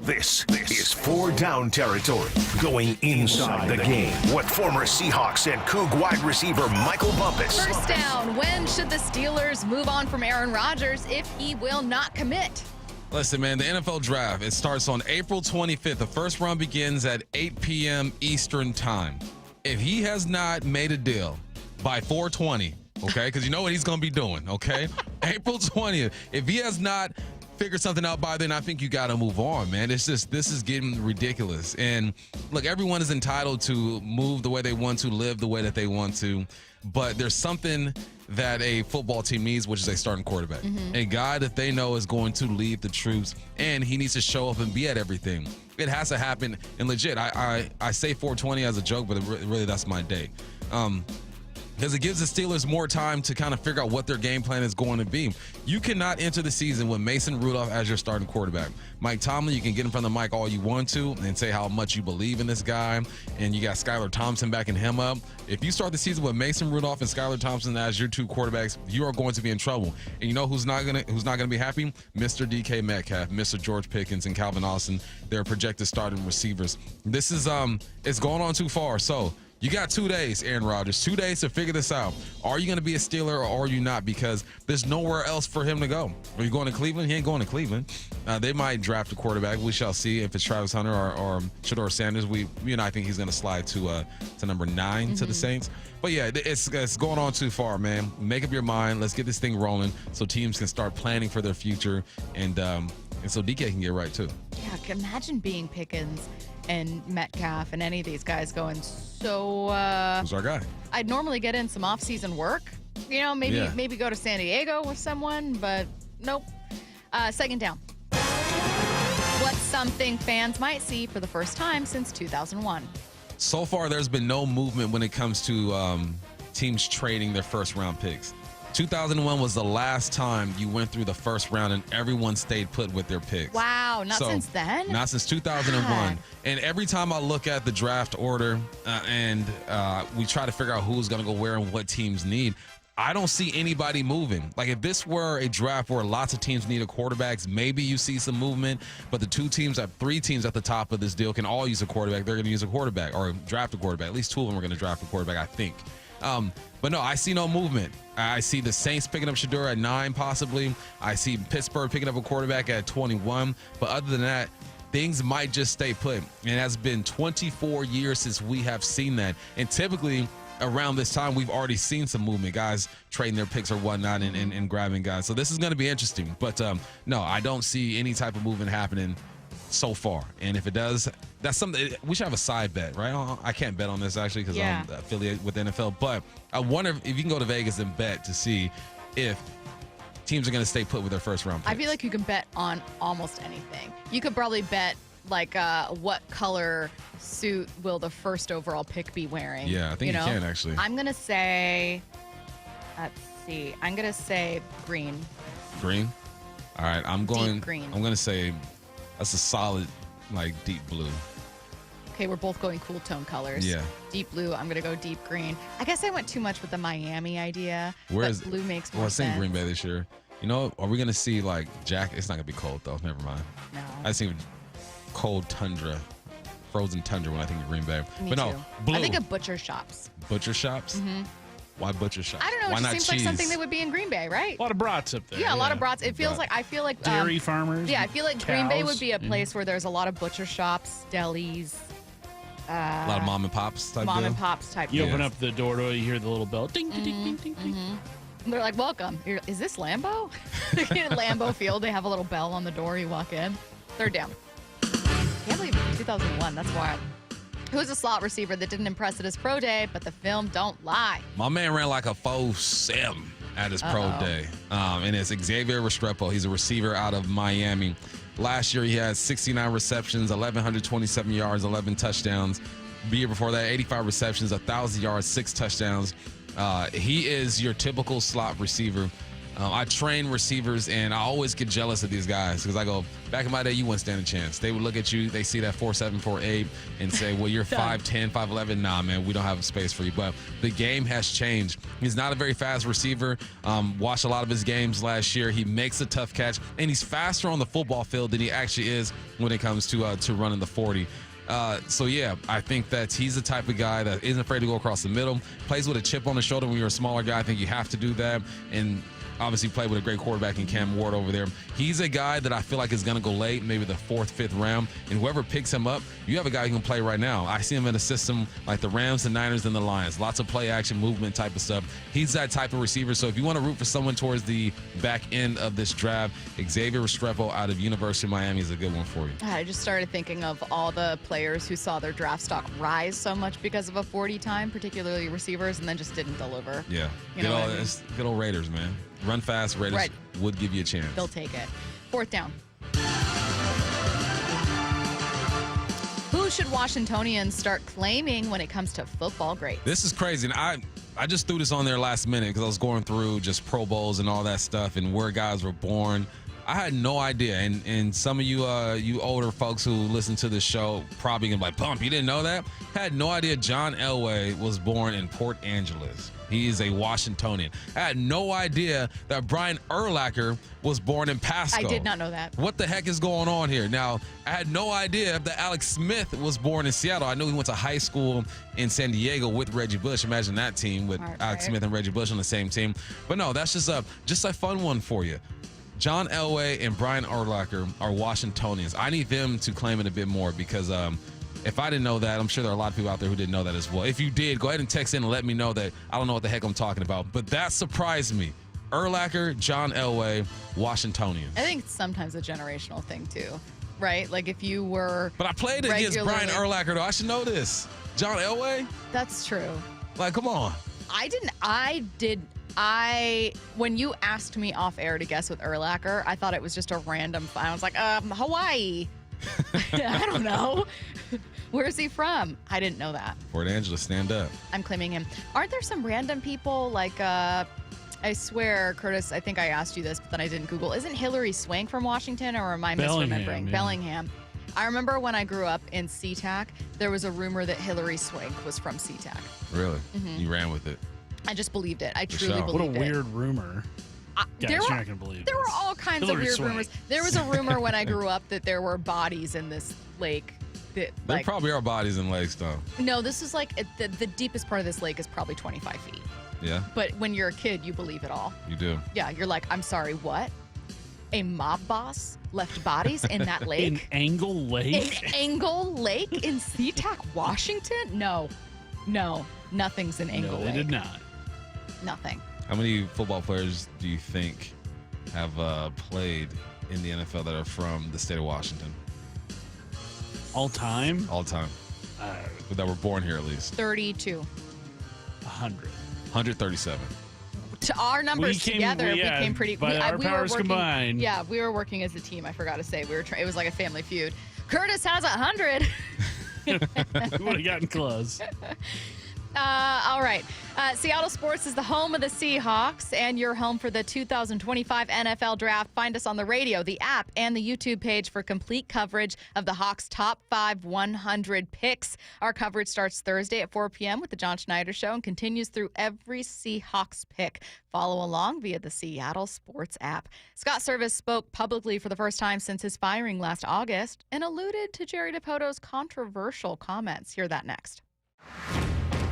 This is 4 down territory, going inside the game with former Seahawks and Coug wide receiver Michael Bumpus. First down, when should the Steelers move on from Aaron Rodgers if he will not commit? Listen, man, the NFL draft, it starts on April 25th. The first round begins at 8 p.m. Eastern time. If he has not made a deal by 4:20, okay, because you know what he's going to be doing, okay? April 20th. If he has not figure something out by then, I think you got to move on, man. It's just, this is getting ridiculous. And look, everyone is entitled to move the way they want to, live the way that they want to. But there's something that a football team needs, which is a starting quarterback. A guy that they know is going to lead the troops, and he needs to show up and be at everything. It has to happen. And legit, I say 4:20 as a joke, but really that's my day. Because it gives the Steelers more time to kind of figure out what their game plan is going to be. You cannot enter the season with Mason Rudolph as your starting quarterback. Mike Tomlin, you can get in front of the mic all you want to and say how much you believe in this guy, and you got Skylar Thompson backing him up. If you start the season with Mason Rudolph and Skylar Thompson as your two quarterbacks, you are going to be in trouble. And you know who's not gonna be happy? Mr. DK Metcalf, Mr. George Pickens, and Calvin Austin. They're projected starting receivers. This is it's going on too far. So you got 2 days, Aaron Rodgers, 2 days to figure this out. Are you going to be a Steeler or are you not? Because there's nowhere else for him to go. Are you going to Cleveland? He ain't going to Cleveland. They might draft a quarterback. We shall see if it's Travis Hunter or Shedeur Sanders. I think he's going to slide to number 9 to the Saints. But yeah, it's going on too far, man. Make up your mind. Let's get this thing rolling so teams can start planning for their future, and so DK can get right too. Yeah, imagine being Pickens and Metcalf and any of these guys going, so who's our guy? I'd normally get in some off-season work, maybe go to San Diego with someone, but nope. Second down. What's something fans might see for the first time since 2001? So far, there's been no movement when it comes to teams trading their first-round picks. 2001 was the last time you went through the first round and everyone stayed put with their picks. Wow, since then? Not since 2001. God. And every time I look at the draft order and we try to figure out who's going to go where and what teams need, I don't see anybody moving. Like, if this were a draft where lots of teams needed quarterbacks, maybe you see some movement, but the 3 teams at the top of this deal can all use a quarterback. They're going to use a quarterback or draft a quarterback. At least 2 of them are going to draft a quarterback, I think. But no, I see no movement. I see the Saints picking up Shedeur at 9, possibly. I see Pittsburgh picking up a quarterback at 21. But other than that, things might just stay put. And it has been 24 years since we have seen that. And typically, around this time, we've already seen some movement, guys trading their picks or whatnot and grabbing guys. So this is going to be interesting. But no, I don't see any type of movement happening so far. And if it does, that's something we should have a side bet, right? I can't bet on this actually because I'm affiliated with the NFL, but I wonder if you can go to Vegas and bet to see if teams are going to stay put with their first round picks. I feel like you can bet on almost anything. You could probably bet like what color suit will the first overall pick be wearing. Yeah, I think you can actually. I'm going to say, let's see, I'm going to say green. Green? All right, deep green. I'm going to say that's a solid, like, deep blue. Okay, we're both going cool tone colors. Yeah. Deep blue. I'm going to go deep green. I guess I went too much with the Miami idea. Blue makes more sense. I've seen Green Bay this year. You know, are we going to see, like, it's not going to be cold, though. Never mind. No. I just think cold tundra, frozen tundra when I think of Green Bay. Me but too. no, blue. I think of butcher shops. Butcher shops? Mm-hmm. Why butcher shops? I don't know. Why It not just seems cheese? like something that would be in Green Bay, right? A lot of brats up there. Yeah, a lot of brats. It feels like, I feel like dairy farmers. Yeah, I feel like Green Bay cows. would be a place where there's a lot of butcher shops, delis. A lot of mom and pops type Mom deal? and pops type You deals. open up the door, you hear the little bell. Ding, ding, ding, ding, ding, ding. They're like, welcome. Is this Lambeau? In Lambeau Field, they have a little bell on the door. You walk in. Third down. Can't believe 2001. That's wild. Who's a slot receiver that didn't impress at his pro day, but the film don't lie? My man ran like a 4.7 at his pro day. And it's Xavier Restrepo. He's a receiver out of Miami. Last year, he had 69 receptions, 1,127 yards, 11 touchdowns. The year before that, 85 receptions, 1,000 yards, 6 touchdowns. He is your typical slot receiver. I train receivers, and I always get jealous of these guys because I go, back in my day, you wouldn't stand a chance. They would look at you, they see that 4.7, 4.8, and say, well, you're 5'10", 5'11". Nah, man, we don't have space for you. But the game has changed. He's not a very fast receiver. Watched a lot of his games last year. He makes a tough catch, and he's faster on the football field than he actually is when it comes to running the 40. So, yeah, I think that he's the type of guy that isn't afraid to go across the middle, plays with a chip on his shoulder. When you're a smaller guy, I think you have to do that. And obviously played with a great quarterback in Cam Ward over there. He's a guy that I feel like is going to go late, maybe the 4th, 5th round. And whoever picks him up, you have a guy who can play right now. I see him in a system like the Rams, the Niners, and the Lions. Lots of play action, movement type of stuff. He's that type of receiver. So if you want to root for someone towards the back end of this draft, Xavier Restrepo out of University of Miami is a good one for you. I just started thinking of all the players who saw their draft stock rise so much because of a 40 time, particularly receivers, and then just didn't deliver. Yeah. It's good old Raiders, man. Run fast, Raiders would give you a chance. They'll take it. 4th down. Who should Washingtonians start claiming when it comes to football greats? This is crazy. And I just threw this on there last minute because I was going through just Pro Bowls and all that stuff and where guys were born. I had no idea. And some of you older folks who listen to this show probably going to be like, Pump, you didn't know that? Had no idea John Elway was born in Port Angeles. He is a Washingtonian. I had no idea that Brian Urlacher was born in Pasco. I did not know that. What the heck is going on here? Now, I had no idea that Alex Smith was born in Seattle. I knew he went to high school in San Diego with Reggie Bush. Imagine that team with Alex Smith and Reggie Bush on the same team. But no, that's just a fun one for you. John Elway and Brian Urlacher are Washingtonians. I need them to claim it a bit more because if I didn't know that, I'm sure there are a lot of people out there who didn't know that as well. If you did, go ahead and text in and let me know that I don't know what the heck I'm talking about. But that surprised me. Urlacher, John Elway, Washingtonians. I think it's sometimes a generational thing too, right? Like if you were But I played against Brian Urlacher, though. I should know this. John Elway? That's true. Like, come on. When you asked me off air to guess with Urlacher, I thought it was just a random. I was like, Hawaii. I don't know. Where's he from? I didn't know that. Port Angeles, stand up. I'm claiming him. Aren't there some random people like, I swear, Curtis, I think I asked you this, but then I didn't Google. Isn't Hillary Swank from Washington, or am I misremembering? Yeah. Bellingham. I remember when I grew up in SeaTac, there was a rumor that Hillary Swank was from SeaTac. Really? Mhm. You ran with it. I just believed it. I truly believed it. What a weird rumor. Guys, you're not going to believe There were all kinds of weird rumors. There was a rumor when I grew up that there were bodies in this lake. There probably are bodies in lakes, though. No, this is like the deepest part of this lake is probably 25 feet. Yeah. But when you're a kid, you believe it all. You do. Yeah, you're like, I'm sorry, what? A mob boss left bodies in that lake? In Angle Lake? In Angle Lake in SeaTac, Washington? No, nothing's in Angle Lake. No, they did not. Nothing. How many football players do you think have played in the NFL that are from the state of Washington? All time? All time. That were born here, at least. 32. 100. 137. To our numbers together, we came pretty. By our powers combined. Yeah, we were working as a team. I forgot to say, it was like a family feud. Curtis has 100. We would have gotten close. All right. Seattle Sports is the home of the Seahawks and your home for the 2025 NFL Draft. Find us on the radio, the app, and the YouTube page for complete coverage of the Hawks' top 5 100 picks. Our coverage starts Thursday at 4 p.m. with the John Schneider Show and continues through every Seahawks pick. Follow along via the Seattle Sports app. Scott Service spoke publicly for the first time since his firing last August and alluded to Jerry DiPoto's controversial comments. Hear that next.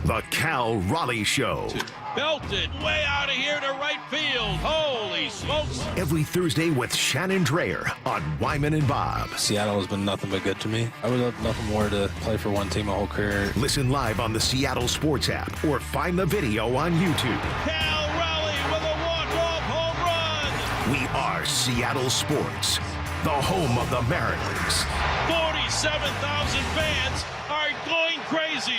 The Cal Raleigh Show. Belted way out of here to right field. Holy smokes. Every Thursday with Shannon Dreyer on Wyman and Bob. Seattle has been nothing but good to me. I would love nothing more to play for one team my whole career. Listen live on the Seattle Sports app or find the video on YouTube. Cal Raleigh with a are Seattle sports, the home of the Mariners. 47,000 fans are going crazy.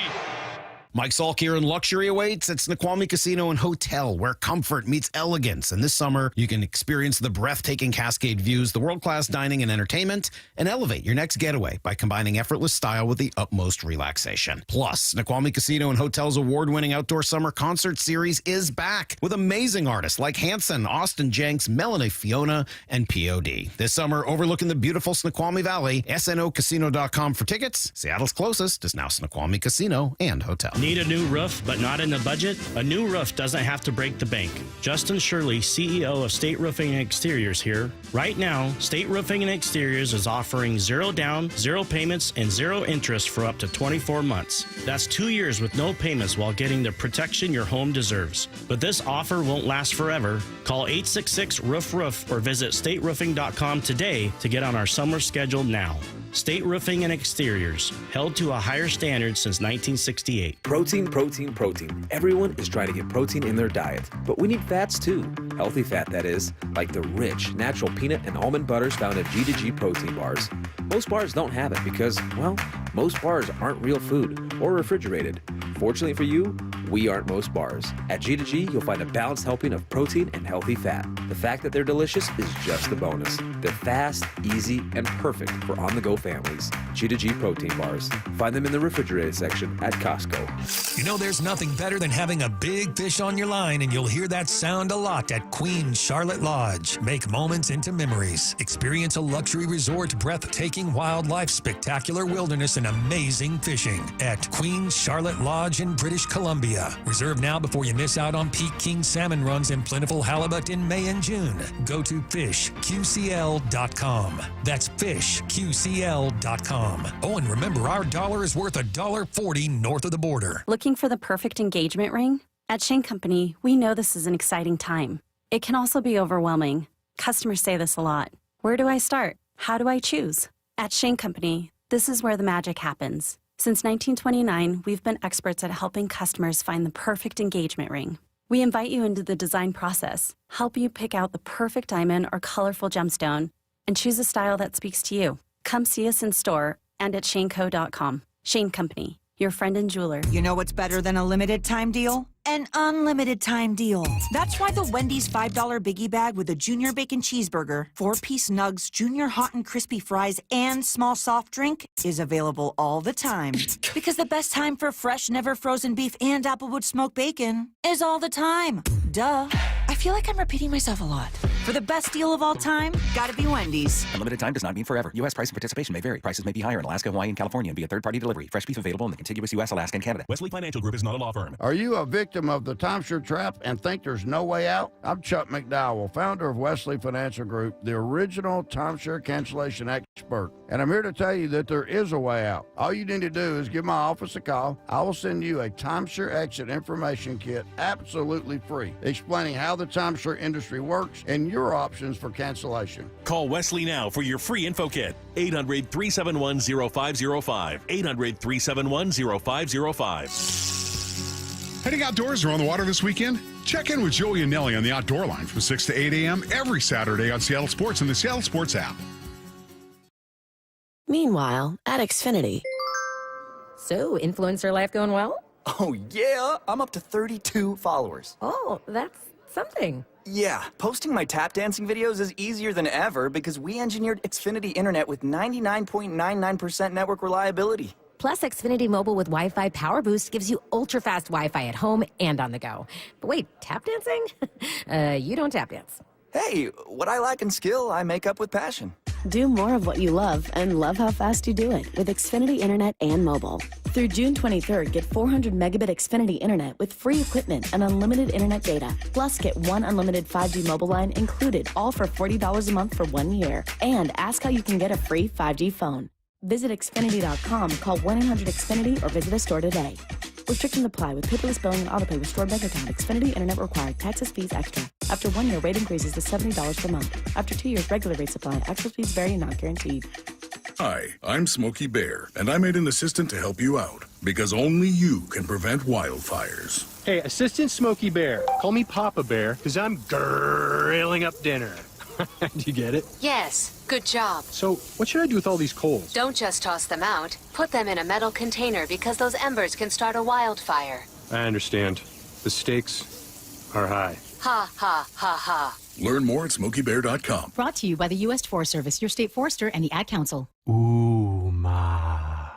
Mike Salk here, and luxury awaits at Snoqualmie Casino and Hotel, where comfort meets elegance. And this summer, you can experience the breathtaking Cascade views, the world-class dining and entertainment, and elevate your next getaway by combining effortless style with the utmost relaxation. Plus, Snoqualmie Casino and Hotel's award-winning outdoor summer concert series is back with amazing artists like Hanson, Austin Jenks, Melanie Fiona, and POD. This summer, overlooking the beautiful Snoqualmie Valley, snocasino.com for tickets. Seattle's closest is now Snoqualmie Casino and Hotel. Need a new roof but not in the budget? A new roof doesn't have to break the bank. Justin Shirley, CEO of State Roofing and Exteriors here. Right now, State Roofing and Exteriors is offering 0 down, 0 payments, and 0 interest for up to 24 months. That's 2 years with no payments while getting the protection your home deserves. But this offer won't last forever. Call 866-ROOF-ROOF or visit stateroofing.com today to get on our summer schedule now. State Roofing and Exteriors, held to a higher standard since 1968. Protein, protein, protein. Everyone is trying to get protein in their diet, but we need fats too. Healthy fat, that is, like the rich, natural peanut and almond butters found at G2G protein bars. Most bars don't have it because, well, most bars aren't real food or refrigerated. Fortunately for you, we aren't most bars. At G2G, you'll find a balanced helping of protein and healthy fat. The fact that they're delicious is just the bonus. They're fast, easy, and perfect for on-the-go families. G2G protein bars. Find them in the refrigerated section at Costco. You know, there's nothing better than having a big fish on your line, and you'll hear that sound a lot at Queen Charlotte Lodge. Make moments into memories. Experience a luxury resort, breathtaking wildlife, spectacular wilderness, and amazing fishing at Queen Charlotte Lodge in British Columbia. Reserve now before you miss out on peak king salmon runs and plentiful halibut in May and June. Go to fishqcl.com. That's fishqcl.com. Oh, and remember, our dollar is worth $1.40 north of the border. Looking for the perfect engagement ring? At Shane Company, we know this is an exciting time. It can also be overwhelming. Customers say this a lot. Where do I start? How do I choose? At Shane Company, this is where the magic happens. Since 1929, we've been experts at helping customers find the perfect engagement ring. We invite you into the design process, help you pick out the perfect diamond or colorful gemstone, and choose a style that speaks to you. Come see us in store and at shaneco.com. Shane Company, your friend and jeweler. You know what's better than a limited time deal? An unlimited time deal. That's why the Wendy's $5 biggie bag with a junior bacon cheeseburger, 4-piece nugs, junior hot and crispy fries, and small soft drink is available all the time. Because the best time for fresh, never frozen beef and Applewood smoked bacon is all the time. Duh. I feel like I'm repeating myself a lot. For the best deal of all time, gotta be Wendy's. Unlimited time does not mean forever. U.S. price and participation may vary. Prices may be higher in Alaska, Hawaii, and California and via third-party delivery. Fresh beef available in the contiguous U.S., Alaska, and Canada. Wesley Financial Group is not a law firm. Are you a victim of the timeshare trap and think there's no way out? I'm Chuck McDowell, founder of Wesley Financial Group, the original timeshare cancellation expert. And I'm here to tell you that there is a way out. All you need to do is give my office a call. I will send you a timeshare exit information kit absolutely free, explaining how the timeshare industry works and your options for cancellation. Call Wesley now for your free info kit. 800-371-0505. 800-371-0505. Heading outdoors or on the water this weekend? Check in with Joey and Nelly on the Outdoor Line from 6 to 8 a.m. every Saturday on Seattle Sports and the Seattle Sports app. Meanwhile, at Xfinity. So, influencer life going well? Oh, yeah. I'm up to 32 followers. Oh, that's something. Yeah, posting my tap dancing videos is easier than ever because we engineered Xfinity Internet with 99.99% network reliability. Plus, Xfinity Mobile with Wi-Fi Power Boost gives you ultra-fast Wi-Fi at home and on the go. But wait, tap dancing? You don't tap dance. Hey, what I lack in skill, I make up with passion. Do more of what you love and love how fast you do it with Xfinity Internet and mobile. Through June 23rd, get 400 megabit Xfinity Internet with free equipment and unlimited internet data. Plus, get one unlimited 5G mobile line included, all for $40 a month for 1 year. And ask how you can get a free 5G phone. Visit Xfinity.com, call 1-800-XFINITY, or visit a store today. Restrictions apply with paperless billing and autopay with stored bank account. Xfinity Internet required. Taxes, fees extra. After 1 year, rate increases to $70 per month. After 2 years, regular rates apply. Actual fees vary and not guaranteed. Hi, I'm Smokey Bear, and I made an assistant to help you out, because only you can prevent wildfires. Hey, Assistant Smokey Bear, call me Papa Bear, because I'm grilling up dinner. Do you get it? Yes, good job. So, what should I do with all these coals? Don't just toss them out. Put them in a metal container because those embers can start a wildfire. I understand. The stakes are high. Ha, ha, ha, ha. Learn more at SmokeyBear.com. Brought to you by the U.S. Forest Service, your state forester, and the Ad Council.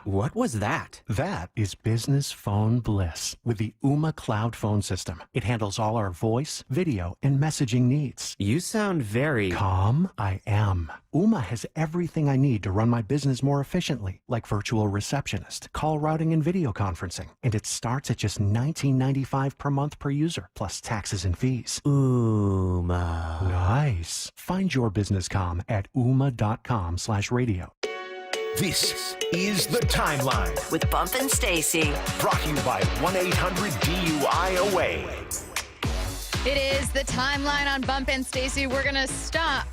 What was that? That is business phone bliss with the Ooma Cloud Phone System. It handles all our voice, video, and messaging needs. You sound very calm. I am. Ooma has everything I need to run my business more efficiently, like virtual receptionist, call routing, and video conferencing. And it starts at just $19.95 per month per user, plus taxes and fees. Ooma. Nice. Find your business comm at ooma.com/radio. This is The Timeline with Bump and Stacy. Brought to you by 1-800-DUI-AWAY. It is The Timeline on Bump and Stacy. We're going to start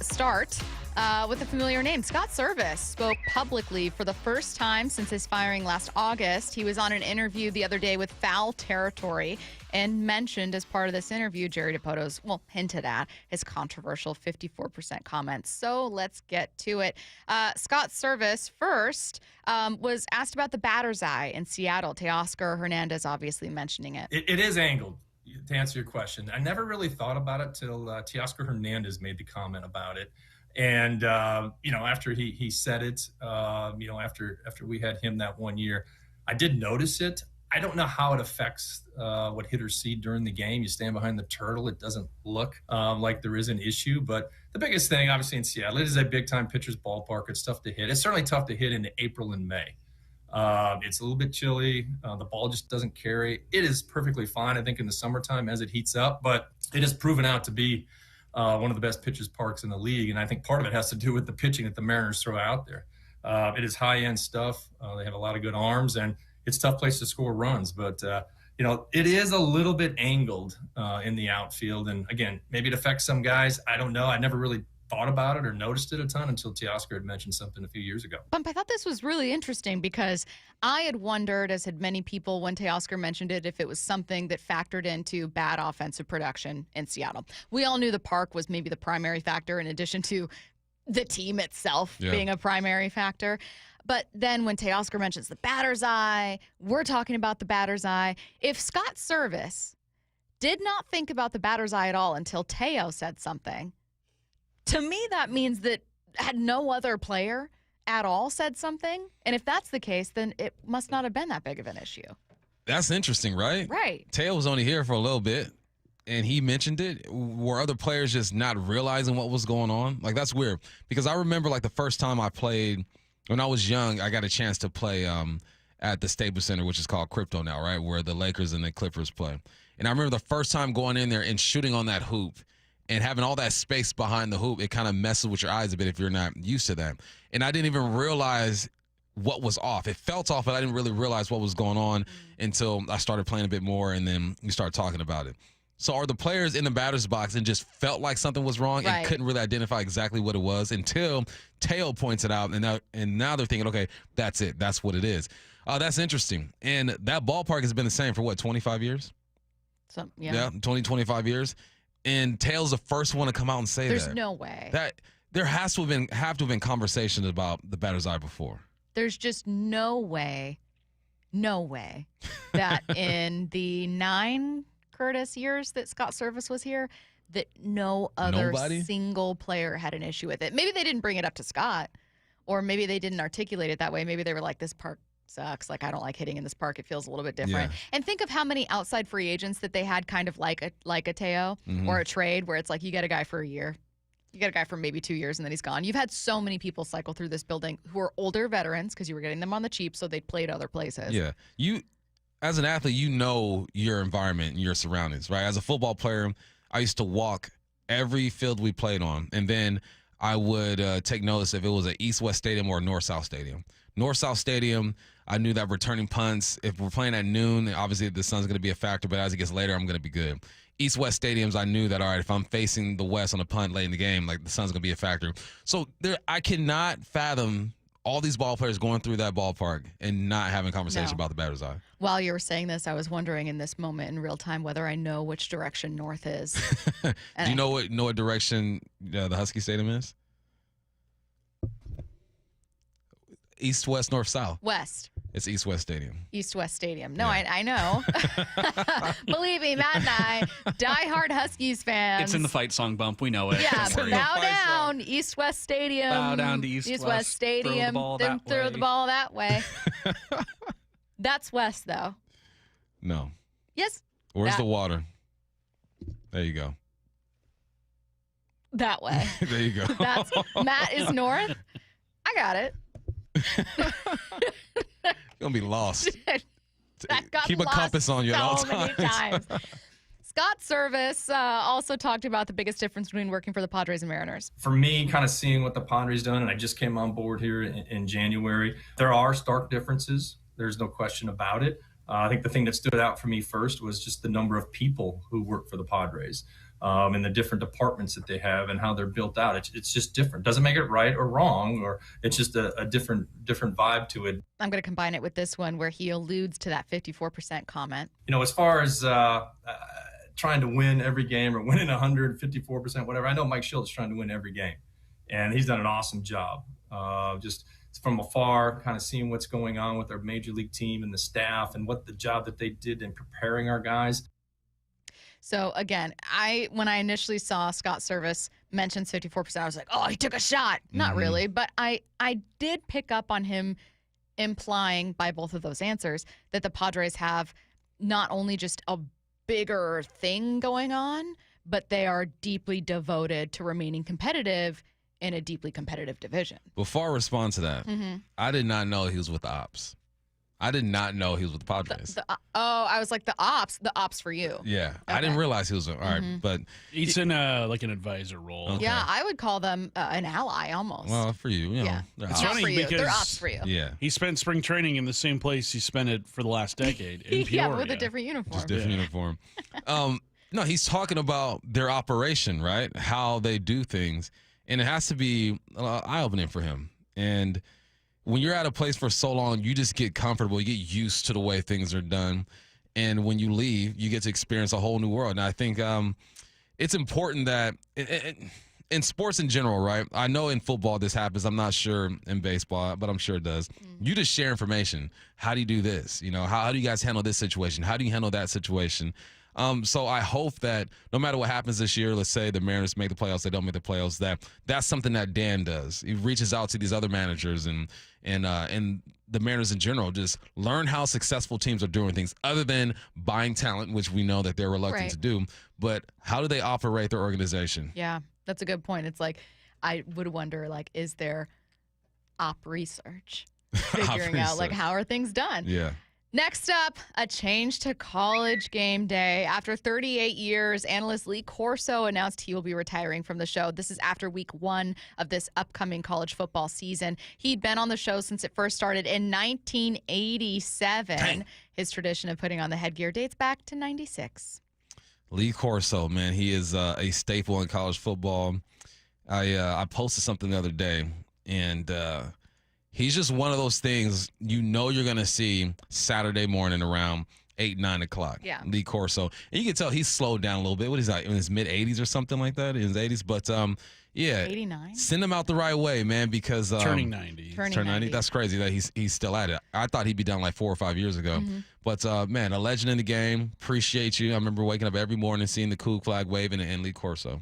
with a familiar name. Scott Service spoke publicly for the first time since his firing last August. He was on an interview the other day with Foul Territory and mentioned as part of this interview, Jerry DePoto's, hinted at his controversial 54% comments. So let's get to it. Scott Service first was asked about the batter's eye in Seattle. Teoscar Hernandez obviously mentioning it. It is angled, to answer your question. I never really thought about it till Teoscar Hernandez made the comment about it. And, after he said it, after we had him that 1 year, I did notice it. I don't know how it affects what hitters see during the game. You stand behind the turtle. It doesn't look like there is an issue. But the biggest thing, obviously, in Seattle, it is a big-time pitcher's ballpark. It's tough to hit. It's certainly tough to hit in April and May. It's a little bit chilly. The ball just doesn't carry. It is perfectly fine, I think, in the summertime as it heats up. But it has proven out to be one of the best pitchers parks in the league. And I think part of it has to do with the pitching that the Mariners throw out there. It is high-end stuff. They have a lot of good arms, and it's a tough place to score runs. But, it is a little bit angled in the outfield. And, again, maybe it affects some guys. I don't know. I never really thought about it or noticed it a ton until Teoscar had mentioned something a few years ago. Bump, I thought this was really interesting because I had wondered, as had many people when Teoscar mentioned it, if it was something that factored into bad offensive production in Seattle. We all knew the park was maybe the primary factor in addition to the team itself being a primary factor. But then when Teoscar mentions the batter's eye, we're talking about the batter's eye. If Scott Service did not think about the batter's eye at all until Teo said something, to me, that means that had no other player at all said something. And if that's the case, then it must not have been that big of an issue. That's interesting, right? Right. Teo was only here for a little bit, and he mentioned it. Were other players just not realizing what was going on? Like, that's weird. Because I remember, the first time I played, when I was young, I got a chance to play at the Staples Center, which is called Crypto now, right, where the Lakers and the Clippers play. And I remember the first time going in there and shooting on that hoop, and having all that space behind the hoop, it kind of messes with your eyes a bit if you're not used to that. And I didn't even realize what was off. It felt off, but I didn't really realize what was going on until I started playing a bit more, and then we started talking about it. So are the players in the batter's box and just felt like something was wrong and couldn't really identify exactly what it was until Teo points it out, and now they're thinking, okay, that's it. That's what it is. That's interesting. And that ballpark has been the same for, 25 years? Yeah, 20, 25 years. And Teo's the first one to come out and say There's no way. That there have to have been conversations about the batter's eye before. There's just no way that in the 9 Curtis years that Scott Service was here, that no other single player had an issue with it. Maybe they didn't bring it up to Scott, or maybe they didn't articulate it that way. Maybe they were like, this park sucks. I don't like hitting in this park. It feels a little bit different. Yeah. And think of how many outside free agents that they had kind of like a Teo or a trade where it's like you get a guy for a year. You get a guy for maybe 2 years and then he's gone. You've had so many people cycle through this building who are older veterans because you were getting them on the cheap so they'd played other places. Yeah. You, as an athlete, you know your environment and your surroundings, right? As a football player, I used to walk every field we played on, and then I would take notice if it was an East-West stadium or a North-South stadium. North-South stadium, I knew that returning punts, if we're playing at noon, obviously the sun's going to be a factor, but as it gets later, I'm going to be good. East-West stadiums, I knew that, all right, if I'm facing the West on a punt late in the game, the sun's going to be a factor. So I cannot fathom all these ball players going through that ballpark and not having a conversation about the batter's eye. While you were saying this, I was wondering in this moment in real time whether I know which direction north is. Do you know what direction the Husky Stadium is? East, west, north, south. West. It's East-West Stadium. East-West Stadium. No, yeah. I know. Believe me, Matt and I, diehard Huskies fans. It's in the fight song bump. We know it. Yeah, bow down, East-West Stadium. Bow down to East-West Stadium. Then throw the ball that way. That's west, though. No. Yes. Where's the water? There you go. That way. There you go. Matt is north. I got it. You're going to be lost. Keep a compass on you at all many times. Scott Service also talked about the biggest difference between working for the Padres and Mariners. For me, kind of seeing what the Padres done, and I just came on board here in January, there are stark differences. There's no question about it. I think the thing that stood out for me first was just the number of people who work for the Padres. And the different departments that they have and how they're built out. It's just different. Doesn't make it right or wrong, or it's just a different vibe to it. I'm going to combine it with this one where he alludes to that 54% comment. As far as trying to win every game or winning 154%, whatever, I know Mike Schultz is trying to win every game. And he's done an awesome job. Just from afar, kind of seeing what's going on with our major league team and the staff and what the job that they did in preparing our guys. So again, when I initially saw Scott Service mention 54%, I was like, oh, he took a shot. Not really, but I did pick up on him implying by both of those answers that the Padres have not only just a bigger thing going on, but they are deeply devoted to remaining competitive in a deeply competitive division. Before I respond to that, I did not know he was with the Ops. I did not know he was with the Padres. I was like, the ops for you. Yeah, okay. I didn't realize he was all right, but he's in like an advisor role. Okay. Yeah, I would call them an ally almost. Well, for you, yeah, it's funny because they're ops for you. Yeah, he spent spring training in the same place he spent it for the last decade in Peoria. Yeah, with a different uniform. Just different uniform. No, he's talking about their operation, right? How they do things, and it has to be eye-opening for him. And when you're at a place for so long, you just get comfortable. You get used to the way things are done. And when you leave, you get to experience a whole new world. And I think it's important that in sports in general, right? I know in football this happens. I'm not sure in baseball, but I'm sure it does. You just share information. How do you do this? How do you guys handle this situation? How do you handle that situation? So I hope that no matter what happens this year, let's say the Mariners make the playoffs, they don't make the playoffs, that's something that Dan does. He reaches out to these other managers and the Mariners in general, just learn how successful teams are doing things other than buying talent, which we know that they're reluctant to do. But how do they operate their organization? Yeah, that's a good point. It's like, I would wonder, is there op research? Figuring out, how are things done? Yeah. Next up, a change to College Game Day. After 38 years, analyst Lee Corso announced he will be retiring from the show. This is after week 1 of this upcoming college football season. He'd been on the show since it first started in 1987. Dang. His tradition of putting on the headgear dates back to 96. Lee Corso, man, he is a staple in college football. I posted something the other day, and he's just one of those things you're going to see Saturday morning around 8, 9 o'clock. Yeah. Lee Corso. And you can tell he's slowed down a little bit. What is that, in his mid-80s or something like that? In his 80s. But, yeah. 89? Send him out the right way, man, because turning 90. Turning 90. That's crazy that he's still at it. I thought he'd be done 4 or 5 years ago. But, man, a legend in the game. Appreciate you. I remember waking up every morning seeing the cool flag waving and Lee Corso.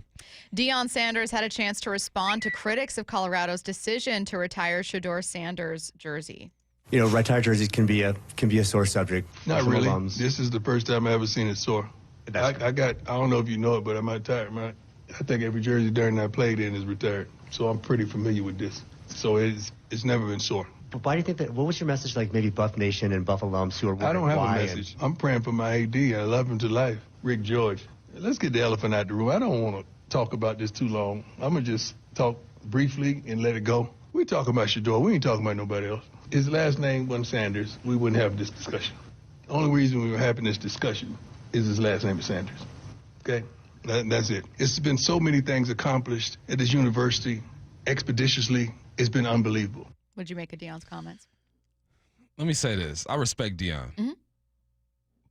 Deion Sanders had a chance to respond to critics of Colorado's decision to retire Shedeur Sanders' jersey. Retired jerseys can be a sore subject. Not really. This is the first time I ever seen it sore. I don't know if you know it, but I'm retired, man. I think every jersey during I played in is retired. So I'm pretty familiar with this. So it's never been sore. But why do you think that? What was your message like maybe Buff Nation and Buff alums who are wondering I don't have why? a message. I'm praying for my AD. I love him to life. Rick George. Let's get the elephant out the room. I don't want to talk about this too long. I'm going to just talk briefly and let it go. We talking about Shedeur. We ain't talking about nobody else. His last name wasn't Sanders. We wouldn't have this discussion. The only reason we were having this discussion is his last name is Sanders. Okay? That's it. It's been so many things accomplished at this university expeditiously. It's been unbelievable. What'd you make of Deion's comments? Let me say this. I respect Deion. Mm-hmm.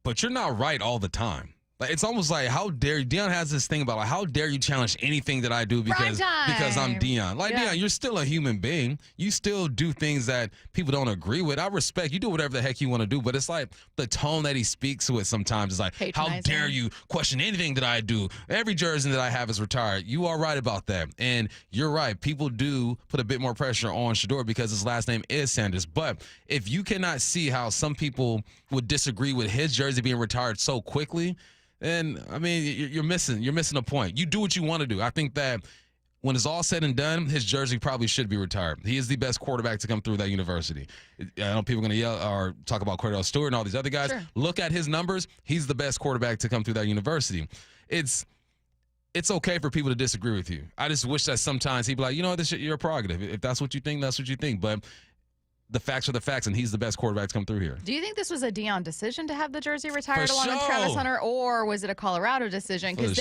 But you're not right all the time. Like, it's almost like, how dare you? Deion has this thing about, like, how dare you challenge anything that I do because I'm Deion. Like, Deion, you're still a human being. You still do things that people don't agree with. I respect you. Do whatever the heck you want to do. But it's like the tone that he speaks with sometimes is like, how dare you question anything that I do? Every jersey that I have is retired. You are right about that. And you're right. People do put a bit more pressure on Shedeur because his last name is Sanders. But if you cannot see how some people would disagree with his jersey being retired so quickly, and I mean, you're missing a point. You do what you want to do. I think that when it's all said and done, his jersey probably should be retired. He is the best quarterback to come through that university. I know people are going to yell or talk about Cordell Stewart and all these other guys. Sure. Look at his numbers. He's the best quarterback to come through that university. It's okay for people to disagree with you. I just wish that sometimes he'd be like, you know what, this shit, your prerogative. If that's what you think, that's what you think. But the facts are the facts, and he's the best quarterback to come through here. Do you think this was a Deion decision to have the jersey retired along with Travis Hunter, or was it a Colorado decision? Because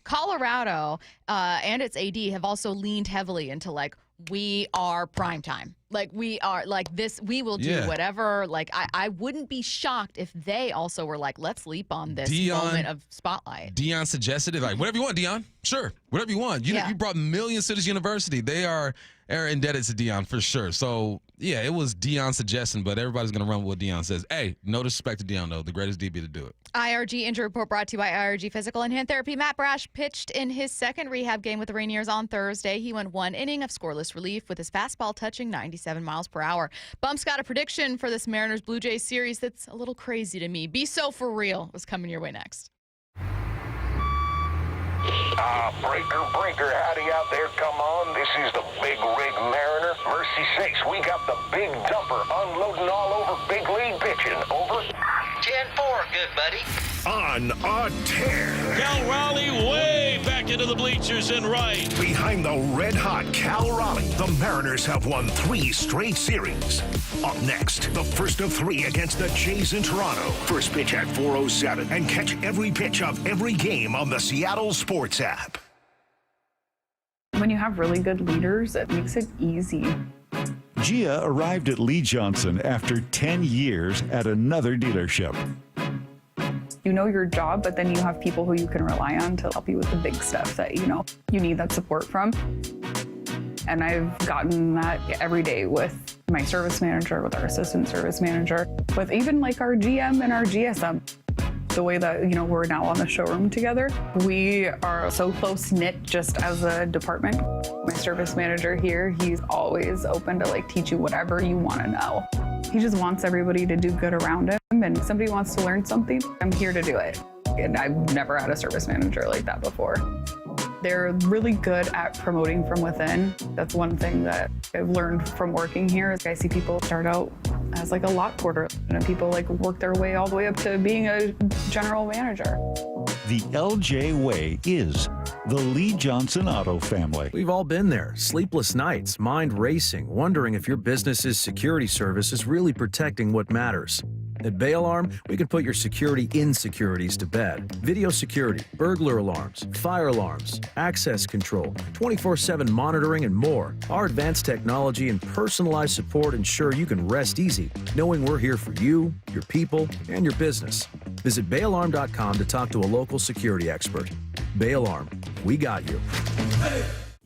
Colorado and its AD have also leaned heavily into, like, we are primetime. Like, we are, like, this, we will do whatever. Like, I wouldn't be shocked if they also were like, let's leap on this moment of spotlight. Deion suggested it, like, whatever you want, Deion. Sure, whatever you want. You brought millions to this university. They are indebted to Deion for sure. So, yeah, it was Deion's suggestion, but everybody's going to run with what Deion says. Hey, no disrespect to Deion, though. The greatest DB to do it. IRG Injury Report brought to you by IRG Physical and Hand Therapy. Matt Brash pitched in his second rehab game with the Rainiers on Thursday. He went one inning of scoreless relief with his fastball touching 97 miles per hour. Bump's got a prediction for this Mariners-Blue Jays series that's a little crazy to me. Be So For Real is coming your way next. Breaker, howdy out there, come on. This is the Big Rig Mariner. Mercy sakes, we got the big dumper unloading all over big league pitching. Over. 10-4, good buddy. On a tear. Cal Raleigh way back into the bleachers and right. Behind the red-hot Cal Raleigh, the Mariners have won 3 straight series. Up next, the first of 3 against the Jays in Toronto. First pitch at 4:07, and catch every pitch of every game on the Seattle Sports app. When you have really good leaders, it makes it easy. Gia arrived at Lee Johnson after 10 years at another dealership. You know your job, but then you have people who you can rely on to help you with the big stuff that, you know, you need that support from. And I've gotten that every day with my service manager, with our assistant service manager, with even like our GM and our GSM. The way that, you know, we're now on the showroom together, we are so close-knit just as a department. My service manager here, he's always open to like teach you whatever you want to know. He just wants everybody to do good around him, and if somebody wants to learn something, I'm here to do it. And I've never had a service manager like that before. They're really good at promoting from within. That's one thing that I've learned from working here. I see people start out as like a lot porter, and people like work their way all the way up to being a general manager. The LJ way is the Lee Johnson Auto family. We've all been there. Sleepless nights, mind racing, wondering if your business's security service is really protecting what matters. At Bay Alarm, we can put your security insecurities to bed. Video security, burglar alarms, fire alarms, access control, 24/7 monitoring, and more. Our advanced technology and personalized support ensure you can rest easy, knowing we're here for you, your people, and your business. Visit bayalarm.com to talk to a local security expert. Bay Alarm, we got you.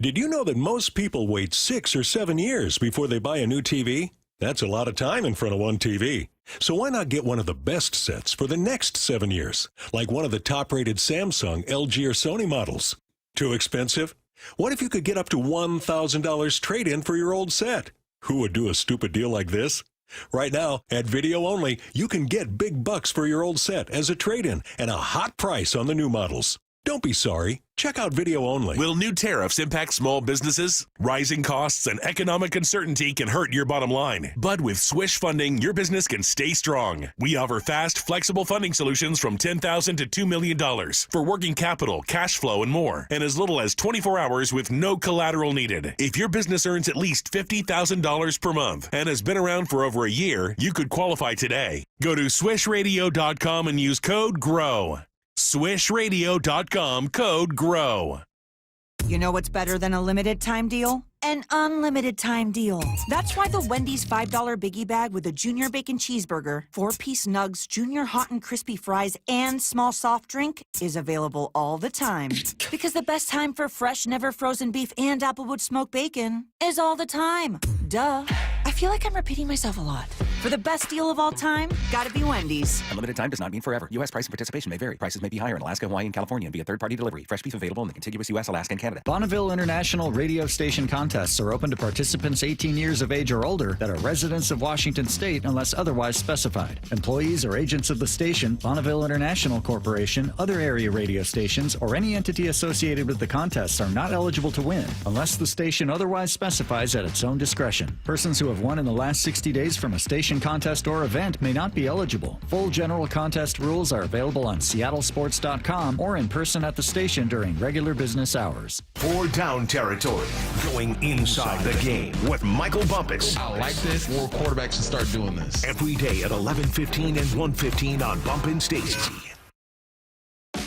Did you know that most people wait 6 or 7 years before they buy a new TV? That's a lot of time in front of one TV. So why not get one of the best sets for the next 7 years, like one of the top-rated Samsung, LG, or Sony models? Too expensive? What if you could get up to $1,000 trade-in for your old set? Who would do a stupid deal like this? Right now, at Video Only, you can get big bucks for your old set as a trade-in and a hot price on the new models. Don't be sorry. Check out Video Only. Will new tariffs impact small businesses? Rising costs and economic uncertainty can hurt your bottom line. But with Swish Funding, your business can stay strong. We offer fast, flexible funding solutions from $10,000 to $2 million for working capital, cash flow, and more. And as little as 24 hours with no collateral needed. If your business earns at least $50,000 per month and has been around for over a year, you could qualify today. Go to swishradio.com and use code GROW. swishradio.com, code GROW. You know what's better than a limited time deal? An unlimited time deal. That's why the Wendy's $5 Biggie Bag with a Junior Bacon Cheeseburger, 4-piece nugs, Junior Hot and Crispy Fries, and small soft drink is available all the time. Because the best time for fresh, never frozen beef and Applewood smoked bacon is all the time. Duh. I feel like I'm repeating myself a lot. For the best deal of all time, gotta be Wendy's. Unlimited time does not mean forever. U.S. price and participation may vary. Prices may be higher in Alaska, Hawaii, and California and via third-party delivery. Fresh beef available in the contiguous U.S., Alaska, and Canada. Bonneville International radio station contests are open to participants 18 years of age or older that are residents of Washington State unless otherwise specified. Employees or agents of the station, Bonneville International Corporation, other area radio stations, or any entity associated with the contests are not eligible to win unless the station otherwise specifies at its own discretion. Persons who have won in the last 60 days from a station contest or event may not be eligible. Full general contest rules are available on seattlesports.com or in person at the station during regular business hours. For Down Territory, going inside the game with Michael Bumpus. I like this. More quarterbacks should start doing this. Every day at 11:15 and 1:15 on Bumpin' Stacy.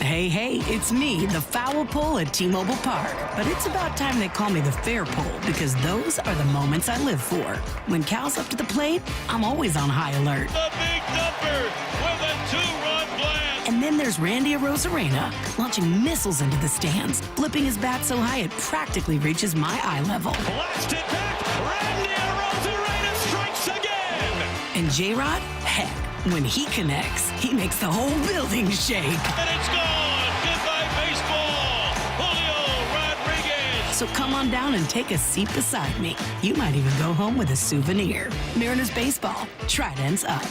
Hey, it's me, the foul pole at T-Mobile Park. But it's about time they call me the fair pole, because those are the moments I live for. When Cal's up to the plate, I'm always on high alert. The big dumper with a 2-run blast. And then there's Randy Arozarena, launching missiles into the stands, flipping his bat so high it practically reaches my eye level. Blasted back, Randy Arozarena strikes again. And J-Rod, heck, when he connects, he makes the whole building shake. And it's gone. Goodbye, baseball. Julio Rodriguez. So come on down and take a seat beside me. You might even go home with a souvenir. Mariners baseball, Trident's up.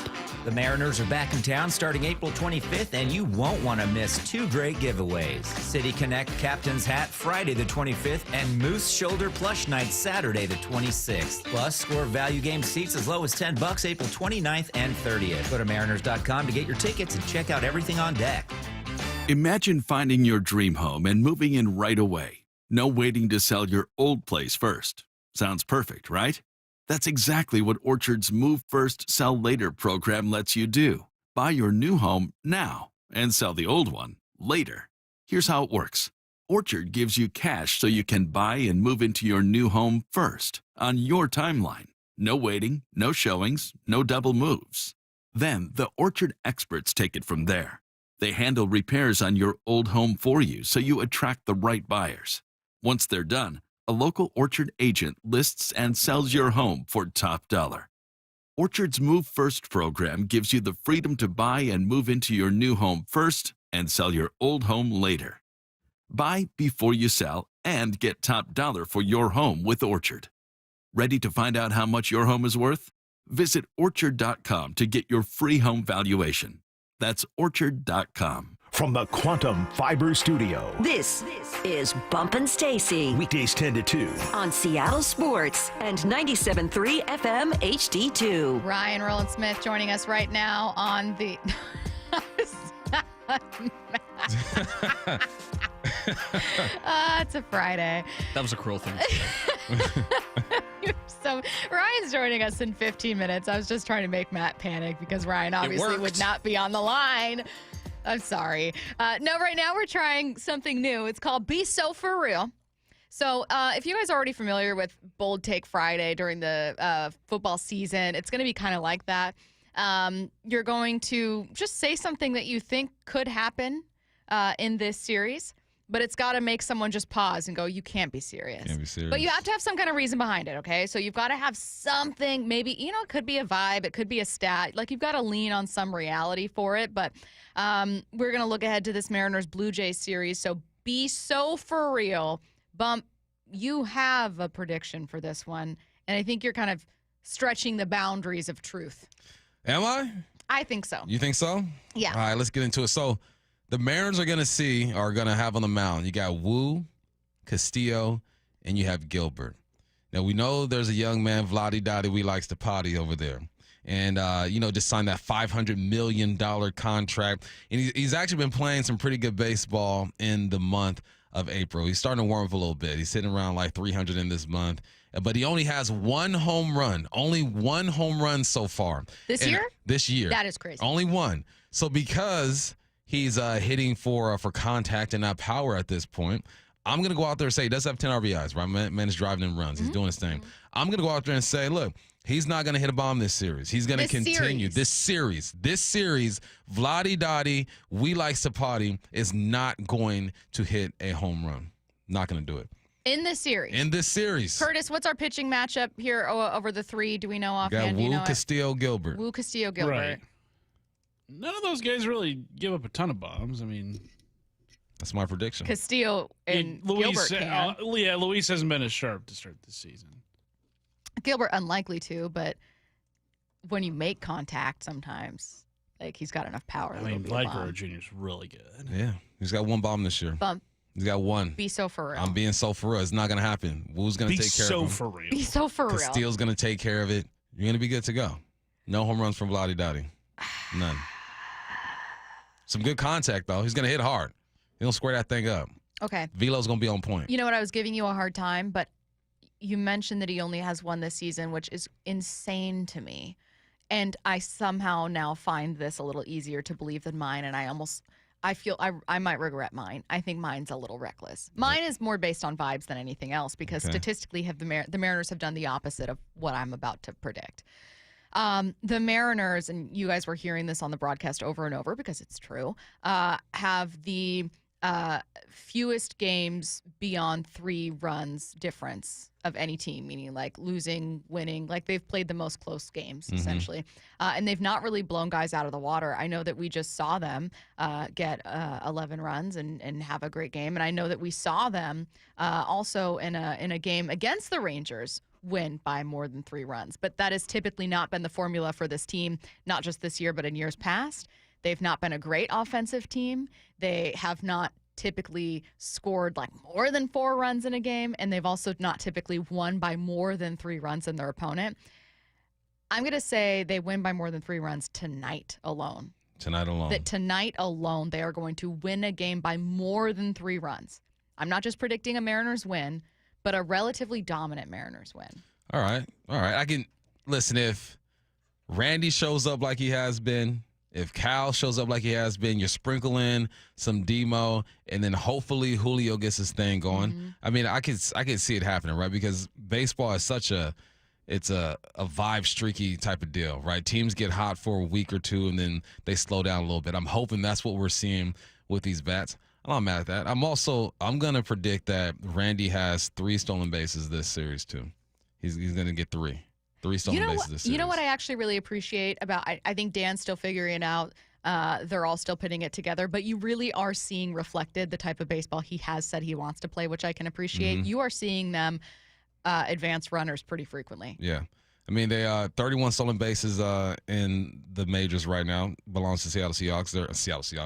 The Mariners are back in town starting April 25th, and you won't want to miss 2 great giveaways. City Connect Captain's Hat Friday the 25th and Moose Shoulder Plush Night Saturday the 26th. Plus, score value game seats as low as $10 April 29th and 30th. Go to mariners.com to get your tickets and check out everything on deck. Imagine finding your dream home and moving in right away. No waiting to sell your old place first. Sounds perfect, right? That's exactly what Orchard's Move First, Sell Later program lets you do. Buy your new home now and sell the old one later. Here's how it works. Orchard gives you cash so you can buy and move into your new home first on your timeline. No waiting, no showings, no double moves. Then the Orchard experts take it from there. They handle repairs on your old home for you so you attract the right buyers. Once they're done, a local Orchard agent lists and sells your home for top dollar. Orchard's Move First program gives you the freedom to buy and move into your new home first and sell your old home later. Buy before you sell and get top dollar for your home with Orchard. Ready to find out how much your home is worth? Visit Orchard.com to get your free home valuation. That's Orchard.com. From the Quantum Fiber Studio. This is Bumpin' Stacy. Weekdays 10 to 2. On Seattle Sports and 97.3 FM HD2. Ryan Rowland-Smith joining us right now on the... It's a Friday. That was a cruel thing. So Ryan's joining us in 15 minutes. I was just trying to make Matt panic because Ryan obviously would not be on the line. I'm sorry. No, right now we're trying something new. It's called Be So For Real. So if you guys are already familiar with Bold Take Friday during the football season, it's going to be kind of like that. You're going to just say something that you think could happen in this series, but it's got to make someone just pause and go, you can't be serious. Can't be serious. But you have to have some kind of reason behind it, okay? So you've got to have something, maybe, it could be a vibe, it could be a stat. Like, you've got to lean on some reality for it. But we're going to look ahead to this Mariners-Blue Jays series. So be so for real. Bump, you have a prediction for this one, and I think you're kind of stretching the boundaries of truth. Am I? I think so. You think so? Yeah. All right, let's get into it. So the Mariners are going to have on the mound. You got Wu, Castillo, and you have Gilbert. Now, we know there's a young man, Vladdy Dottie, we likes to potty over there. And, just signed that $500 million contract. And he's actually been playing some pretty good baseball in the month of April. He's starting to warm up a little bit. He's sitting around like 300 in this month. But he only has one home run. Only one home run so far. This year? This year. That is crazy. Only one. So because he's hitting for contact and not power at this point, I'm going to go out there and say he does have 10 RBIs, right? Man is driving in runs. He's doing his thing. I'm going to go out there and say, look, he's not going to hit a bomb this series. He's going to continue. This series, Vladdy Dottie, we like Sapati, is not going to hit a home run. Not going to do it. In this series. Curtis, what's our pitching matchup here over the 3? Do we know offhand? Wu, Castillo-Gilbert. Wu, Castillo-Gilbert. Right. None of those guys really give up a ton of bombs. I mean, that's my prediction. Castillo and Gilbert can. Luis hasn't been as sharp to start this season. Gilbert unlikely to, but when you make contact sometimes, like, he's got enough power. I mean, Vladimir Jr. is really good. Yeah. He's got 1 bomb this year. He's got 1. Be so for real. I'm being so for real. It's not going to happen. Wu's going to take care of him. Be so for real. Be so for real. Castillo's going to take care of it. You're going to be good to go. No home runs from Vladdy Dottie. None. Some good contact, though. He's going to hit hard. He'll square that thing up. Okay. Velo's going to be on point. You know what? I was giving you a hard time, but you mentioned that he only has 1 this season, which is insane to me. And I somehow now find this a little easier to believe than mine, and I feel I might regret mine. I think mine's a little reckless. Mine is more based on vibes than anything else because statistically the Mariners have done the opposite of what I'm about to predict. The Mariners, and you guys were hearing this on the broadcast over and over because it's true, have the fewest games beyond 3 runs difference of any team, meaning like losing, winning, like they've played the most close games essentially. And they've not really blown guys out of the water. I know that we just saw them get 11 runs and have a great game. And I know that we saw them also in a game against the Rangers win by more than 3 runs. But that has typically not been the formula for this team, not just this year, but in years past. They've not been a great offensive team. They have not typically scored like more than 4 runs in a game, and they've also not typically won by more than 3 runs in their opponent. I'm going to say they win by more than 3 runs tonight alone. That tonight alone, they are going to win a game by more than 3 runs. I'm not just predicting a Mariners win, but a relatively dominant Mariners win. All right. I can listen. If Randy shows up like he has been, if Cal shows up like he has been, you sprinkle in some Demo, and then hopefully Julio gets his thing going. I mean, I could see it happening, right? Because baseball is such a vibe streaky type of deal, right? Teams get hot for a week or 2, and then they slow down a little bit. I'm hoping that's what we're seeing with these bats. I'm not mad at that. I'm going to predict that Randy has 3 stolen bases this series, too. He's going to get 3. 3 stolen bases this series. You know what I actually really appreciate about, I think Dan's still figuring it out. They're all still putting it together, but you really are seeing reflected the type of baseball he has said he wants to play, which I can appreciate. You are seeing them advance runners pretty frequently. Yeah. I mean, they 31 stolen bases in the majors right now. Belongs to Seattle Seahawks. They're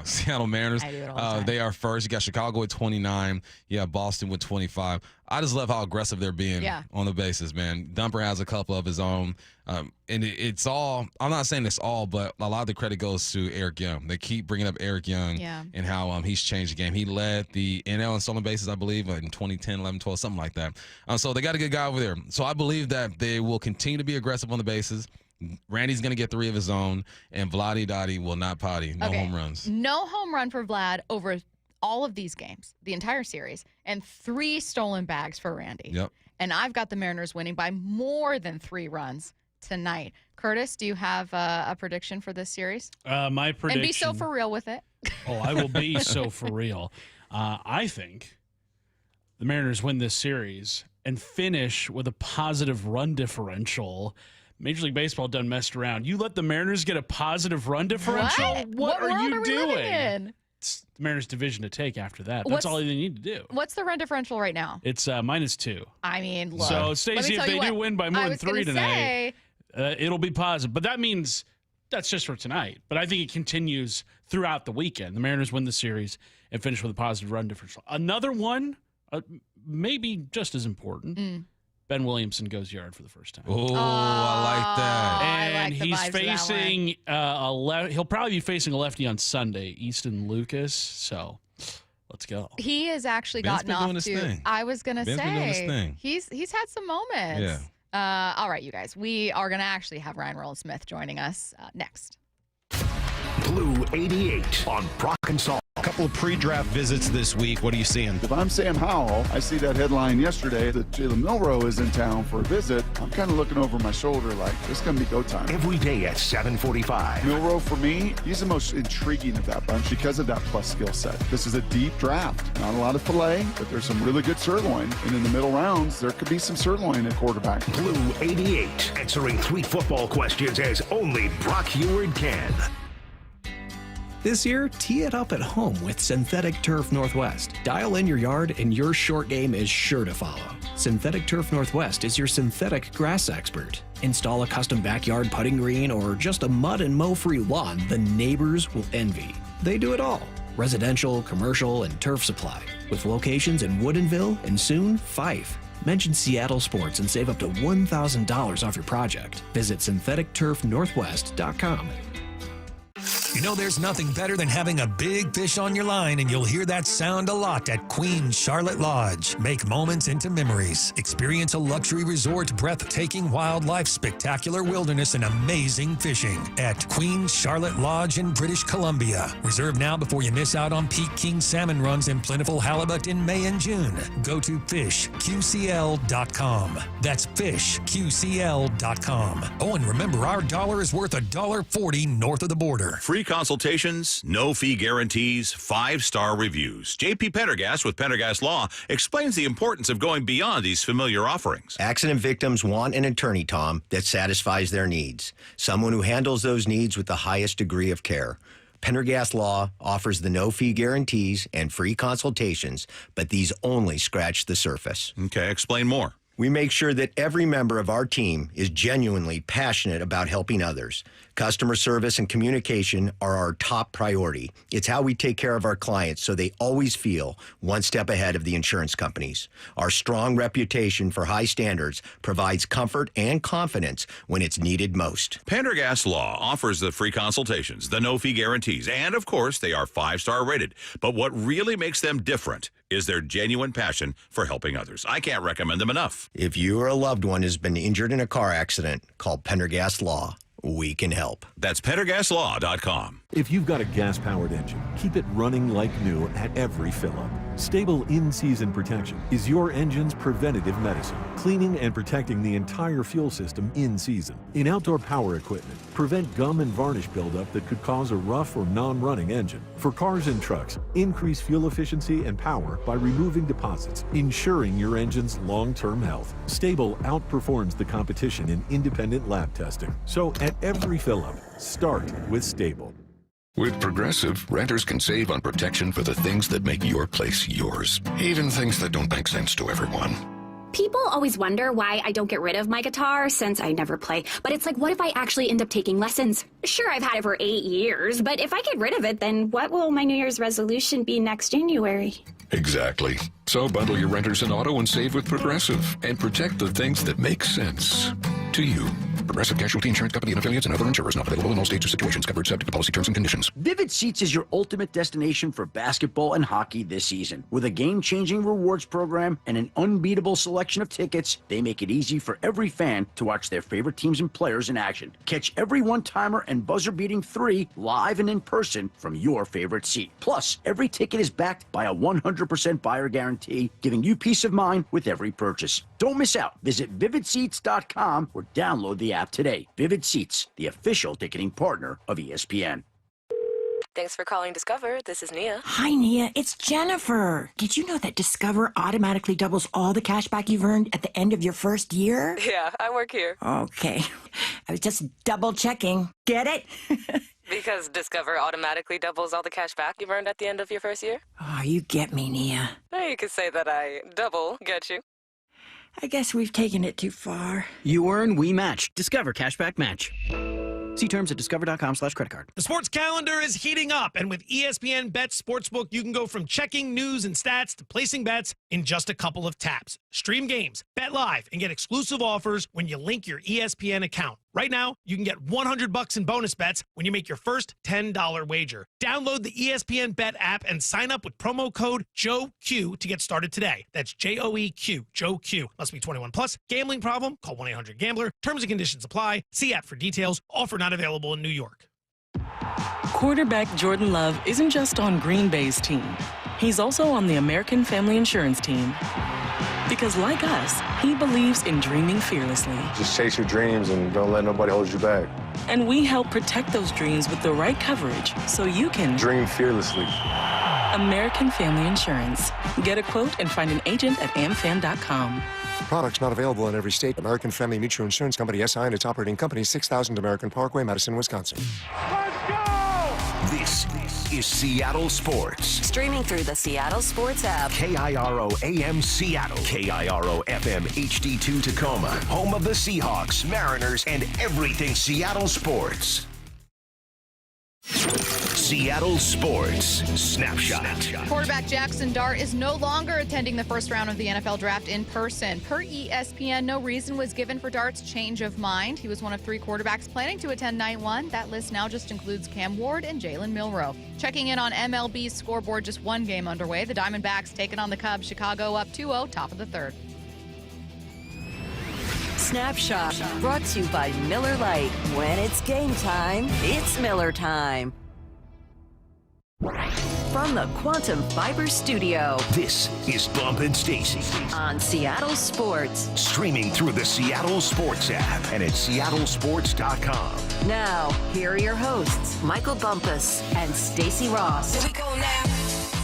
Seattle Mariners. I do it all the time. They are first. You got Chicago with 29. You have Boston with 25. I just love how aggressive they're being on the bases, man. Dumper has a couple of his own. And it's all, I'm not saying it's all, but a lot of the credit goes to Eric Young. They keep bringing up Eric Young and how he's changed the game. He led the NL in stolen bases, I believe, in 2010, 11, 12, something like that. So they got a good guy over there. So I believe that they will continue to be aggressive on the bases. Randy's going to get 3 of his own, and Vladdy Dottie will not potty. No home runs. No home run for Vlad over all of these games, the entire series, and 3 stolen bags for Randy. Yep. And I've got the Mariners winning by more than 3 runs tonight. Curtis, do you have a prediction for this series? My prediction. And be so for real with it. Oh, I will be so for real. I think the Mariners win this series and finish with a positive run differential. Major League Baseball done messed around. You let the Mariners get a positive run differential? What are you doing? It's the Mariners division to take after that. That's all they need to do. What's the run differential right now? It's -2. I mean, look. So, Stacy, if they do win by more than 3 tonight, it'll be positive. But that means that's just for tonight. But I think it continues throughout the weekend. The Mariners win the series and finish with a positive run differential. Another one, maybe just as important, Ben Williamson goes yard for the first time. Oh, I like that. And he's facing he'll probably be facing a lefty on Sunday, Easton Lucas. So let's go. He has actually gotten off to. I was gonna say he's had some moments. Yeah. All right, you guys. We are gonna actually have Ryan Rowland-Smith joining us next. Blue 88 on Brock and Salt. A couple of pre-draft visits this week. What are you seeing? If I'm Sam Howell, I see that headline yesterday that Jalen Milroe is in town for a visit. I'm kind of looking over my shoulder like, this is going to be go time. Every day at 7:45. Milroe, for me, he's the most intriguing of that bunch because of that plus skill set. This is a deep draft. Not a lot of filet, but there's some really good sirloin. And in the middle rounds, there could be some sirloin at quarterback. Blue 88, answering 3 football questions as only Brock Heward can. This year, tee it up at home with Synthetic Turf Northwest. Dial in your yard and your short game is sure to follow. Synthetic Turf Northwest is your synthetic grass expert. Install a custom backyard putting green or just a mud and mow-free lawn the neighbors will envy. They do it all. Residential, commercial, and turf supply. With locations in Woodinville and soon Fife. Mention Seattle Sports and save up to $1,000 off your project. Visit syntheticturfnorthwest.com. You know, there's nothing better than having a big fish on your line, and you'll hear that sound a lot at Queen Charlotte Lodge. Make moments into memories. Experience a luxury resort, breathtaking wildlife, spectacular wilderness, and amazing fishing at Queen Charlotte Lodge in British Columbia. Reserve now before you miss out on peak king salmon runs and plentiful halibut in May and June. Go to fishqcl.com. That's fishqcl.com. Oh, and remember, our dollar is worth $1.40 north of the border. Free consultations, no fee guarantees, 5-star reviews. J.P. Pendergast with Pendergast Law explains the importance of going beyond these familiar offerings. Accident victims want an attorney, Tom, that satisfies their needs. Someone who handles those needs with the highest degree of care. Pendergast Law offers the no-fee guarantees and free consultations, but these only scratch the surface. Okay, explain more. We make sure that every member of our team is genuinely passionate about helping others. Customer service and communication are our top priority. It's how we take care of our clients so they always feel one step ahead of the insurance companies. Our strong reputation for high standards provides comfort and confidence when it's needed most. Pendergast Law offers the free consultations, the no-fee guarantees, and of course, they are 5-star rated. But what really makes them different is their genuine passion for helping others. I can't recommend them enough. If you or a loved one has been injured in a car accident, call Pendergast Law. We can help. That's PendergastLaw.com. If you've got a gas-powered engine, keep it running like new at every fill-up. Stable in-season protection is your engine's preventative medicine, cleaning and protecting the entire fuel system in season. In outdoor power equipment, prevent gum and varnish buildup that could cause a rough or non-running engine. For cars and trucks, increase fuel efficiency and power by removing deposits, ensuring your engine's long-term health. Stable outperforms the competition in independent lab testing. So at every fill-up, start with Stable. With Progressive, renters can save on protection for the things that make your place yours, even things that don't make sense to everyone. People always wonder why I don't get rid of my guitar since I never play. But it's like, what if I actually end up taking lessons? Sure, I've had it for 8 years, but if I get rid of it, then what will my New Year's resolution be next January? Exactly. So bundle your renters and auto and save with Progressive and protect the things that make sense to you. Progressive Casualty Insurance Company and affiliates and other insurers not available in all states or situations. Covered subject to policy terms and conditions. Vivid Seats is your ultimate destination for basketball and hockey this season. With a game-changing rewards program and an unbeatable selection of tickets, they make it easy for every fan to watch their favorite teams and players in action. Catch every one-timer and buzzer-beating 3 live and in person from your favorite seat. Plus, every ticket is backed by a 100% buyer guarantee, giving you peace of mind with every purchase. Don't miss out. Visit vividseats.com or download the app today. Vivid Seats, the official ticketing partner of ESPN. Thanks for calling Discover. This is Nia. Hi, Nia. It's Jennifer. Did you know that Discover automatically doubles all the cash back you've earned at the end of your first year? Yeah, I work here. Okay. I was just double checking. Get it? Because Discover automatically doubles all the cash back you've earned at the end of your first year? Oh, you get me, Nia. You could say that I double get you. I guess we've taken it too far. You earn, we match. Discover Cashback Match. See terms at discover.com/creditcard. The sports calendar is heating up, and with ESPN Bet Sportsbook, you can go from checking news and stats to placing bets in just a couple of taps. Stream games, bet live, and get exclusive offers when you link your ESPN account. Right now, you can get $100 in bonus bets when you make your first $10 wager. Download the ESPN Bet app and sign up with promo code JOEQ to get started today. That's JOEQ, Joe Q. Must be 21 plus. Gambling problem? Call 1-800-GAMBLER. Terms and conditions apply. See app for details. Offer not available in New York. Quarterback Jordan Love isn't just on Green Bay's team. He's also on the American Family Insurance team. Because like us, he believes in dreaming fearlessly. Just chase your dreams and don't let nobody hold you back. And we help protect those dreams with the right coverage so you can dream fearlessly. American Family Insurance. Get a quote and find an agent at amfam.com. Products not available in every state. American Family Mutual Insurance Company, SI, and its operating company, 6000 American Parkway, Madison, Wisconsin. This is Seattle Sports. Streaming through the Seattle Sports app. KIRO AM Seattle. KIRO FM HD2 Tacoma. Home of the Seahawks, Mariners, and everything Seattle sports. Seattle Sports Snapshot. Quarterback Jackson Dart is no longer attending the first round of the NFL draft in person. Per ESPN, no reason was given for Dart's change of mind. He was one of 3 quarterbacks planning to attend night 1. That list now just includes Cam Ward and Jalen Milroe. Checking in on MLB's scoreboard, just one game underway. The Diamondbacks taking on the Cubs. Chicago up 2-0, top of the 3rd. Snapshot brought to you by Miller Lite. When it's game time, it's Miller time. From the Quantum Fiber Studio. This is Bump and Stacy on Seattle Sports. Streaming through the Seattle Sports app and at seattlesports.com. Now, here are your hosts, Michael Bumpus and Stacy Ross. Here we go now.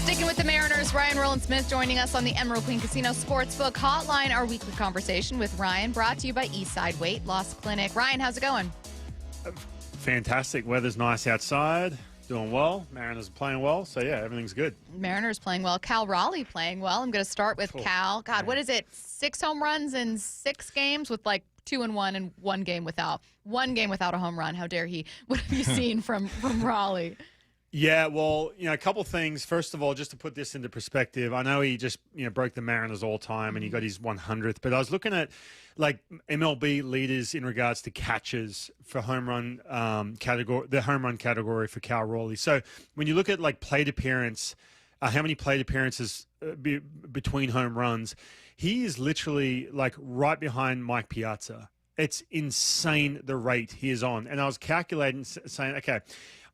Sticking with the Mariners, Rowland-Smith joining us on the Emerald Queen Casino Sportsbook Hotline. Our weekly conversation with Ryan, brought to you by Eastside Weight Loss Clinic. Ryan, how's it going? Fantastic. Weather's nice outside. Doing well. Mariners are playing well. So, yeah, everything's good. Mariners playing well. Cal Raleigh playing well. I'm going to start with Cal. God, what is it? 6 home runs in 6 games with like 2-1 and 1 game without a home run. How dare he? What have you seen from Raleigh? Yeah, well, a couple things. First of all, just to put this into perspective, I know he just, broke the Mariners all-time and he got his 100th, but I was looking at, like, MLB leaders in regards to catches for home run category, the home run category for Cal Raleigh. So when you look at, like, plate appearance, how many plate appearances between home runs, he is literally, like, right behind Mike Piazza. It's insane the rate he is on. And I was calculating, saying, okay,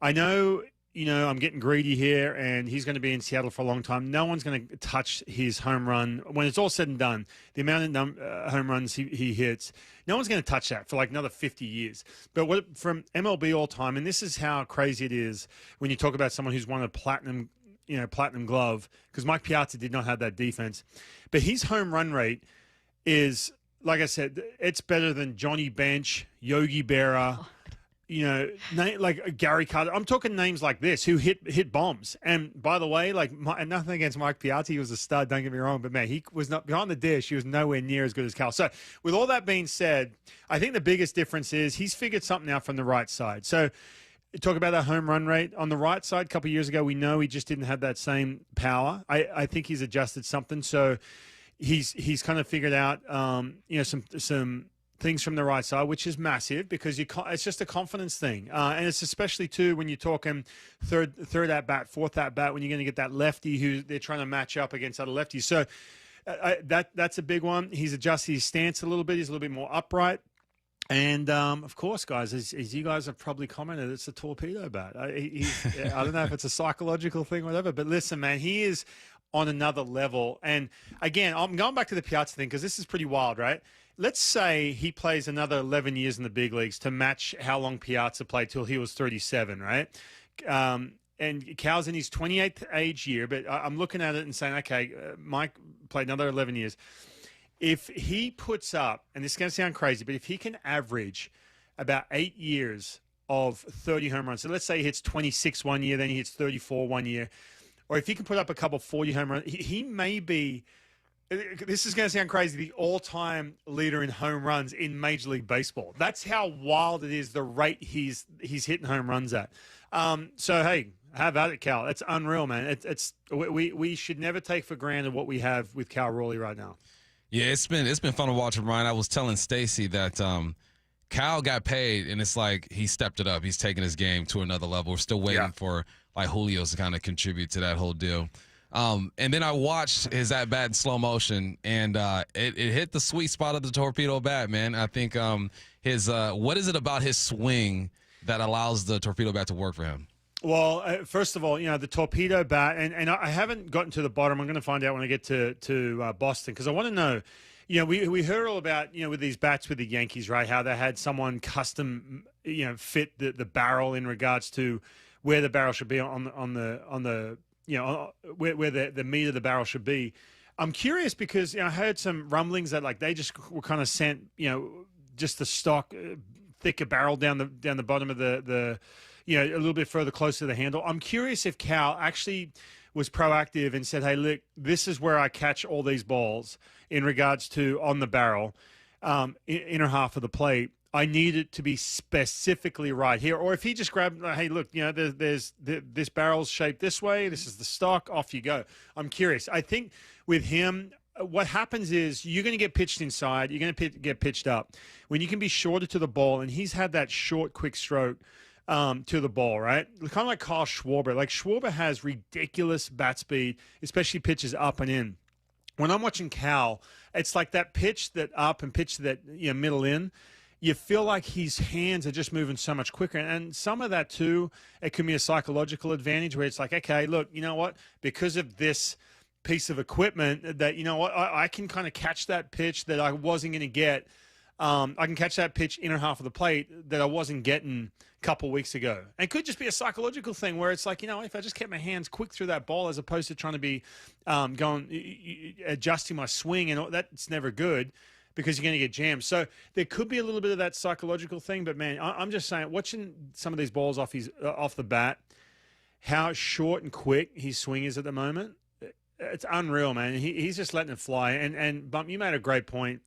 I know – I'm getting greedy here, and he's going to be in Seattle for a long time. No one's going to touch his home run. When it's all said and done, the amount of home runs he hits, no one's going to touch that for like another 50 years. But from MLB all time, and this is how crazy it is when you talk about someone who's won a platinum glove, because Mike Piazza did not have that defense. But his home run rate is, like I said, it's better than Johnny Bench, Yogi Berra, like Gary Carter. I'm talking names like this who hit bombs. And by the way, nothing against Mike Piazza. He was a stud, don't get me wrong. But, man, he was not behind the dish. He was nowhere near as good as Cal. So with all that being said, I think the biggest difference is he's figured something out from the right side. So talk about that home run rate. On the right side, a couple of years ago, we know he just didn't have that same power. I think he's adjusted something. So he's kind of figured out, some things from the right side, which is massive because it's just a confidence thing. And it's especially, too, when you're talking third at-bat, fourth at-bat, when you're going to get that lefty who they're trying to match up against other lefties. So that's a big one. He's adjusted his stance a little bit. He's a little bit more upright. And, of course, guys, as you guys have probably commented, it's a torpedo bat. I don't know if it's a psychological thing or whatever, but listen, man, he is on another level. And, again, I'm going back to the Piazza thing because this is pretty wild, right? Let's say he plays another 11 years in the big leagues to match how long Piazza played till he was 37, right? And Cal's in his 28th age year, but I'm looking at it and saying, okay, Mike played another 11 years. If he puts up, and this is going to sound crazy, but if he can average about 8 years of 30 home runs, so let's say he hits 26 one year, then he hits 34 one year, or if he can put up a couple 40 home runs, he may be, this is going to sound crazy, the all-time leader in home runs in Major League Baseball. That's how wild it is, the rate he's hitting home runs at. So, hey, how about it, Cal? It's unreal, man. We should never take for granted what we have with Cal Raleigh right now. Yeah, it's been fun to watch him, Ryan. I was telling Stacy that Cal got paid, and it's like he stepped it up. He's taking his game to another level. We're still waiting for like Julio's to kind of contribute to that whole deal. And then I watched his at-bat in slow motion, and it hit the sweet spot of the torpedo bat, man. I think his what is it about his swing that allows the torpedo bat to work for him? Well, first of all, the torpedo bat, and I haven't gotten to the bottom. I'm going to find out when I get to Boston, because I want to know. We heard all about, with these bats with the Yankees, right? How they had someone custom, fit the barrel in regards to where the barrel should be on the where the meat of the barrel should be. I'm curious because I heard some rumblings that they just were kind of sent, just the stock thicker barrel down the bottom of the a little bit further closer to the handle. I'm curious if Cal actually was proactive and said, hey, look, this is where I catch all these balls in regards to on the barrel, inner half of the plate. I need it to be specifically right here. Or if he just grabbed, hey, look, there's this barrel's shaped this way. This is the stock. Off you go. I'm curious. I think with him, what happens is you're going to get pitched inside. You're going to get pitched up. When you can be shorter to the ball, and he's had that short, quick stroke to the ball, right? Kind of like Kyle Schwarber. Schwarber has ridiculous bat speed, especially pitches up and in. When I'm watching Cal, it's like that pitch that up and pitch that middle in. You feel like his hands are just moving so much quicker. And some of that, too, it can be a psychological advantage where it's like, okay, look, you know what? Because of this piece of equipment that, I can kind of catch that pitch that I wasn't going to get. I can catch that pitch inner half of the plate that I wasn't getting a couple weeks ago. And it could just be a psychological thing where it's like, if I just kept my hands quick through that ball as opposed to trying to be adjusting my swing, and that's never good, because you're going to get jammed. So there could be a little bit of that psychological thing. But, man, I'm just saying, watching some of these balls off the bat, how short and quick his swing is at the moment, it's unreal, man. He's just letting it fly. And Bump, you made a great point.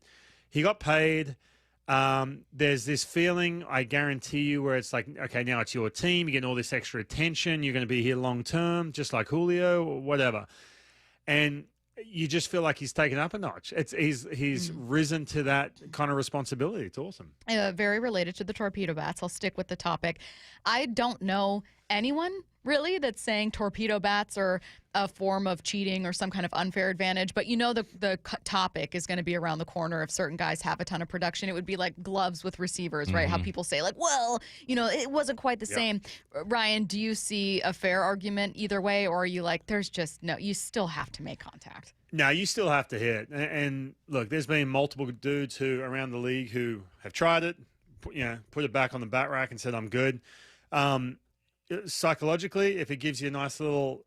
He got paid. There's this feeling, I guarantee you, where it's like, okay, now it's your team. You're getting all this extra attention. You're going to be here long term, just like Julio or whatever. And you just feel like he's taken up a notch. He's risen to that kind of responsibility. It's awesome. Very related to the torpedo bats. I'll stick with the topic. I don't know anyone really that's saying torpedo bats are a form of cheating or some kind of unfair advantage. But the topic is going to be around the corner. If certain guys have a ton of production, it would be like gloves with receivers, right? How people say it wasn't quite the same. Ryan, do you see a fair argument either way, or are you like, there's just no, you still have to make contact? No, you still have to hit. And look, there's been multiple dudes around the league who have tried it, put it back on the bat rack and said, I'm good. Psychologically, if it gives you a nice little,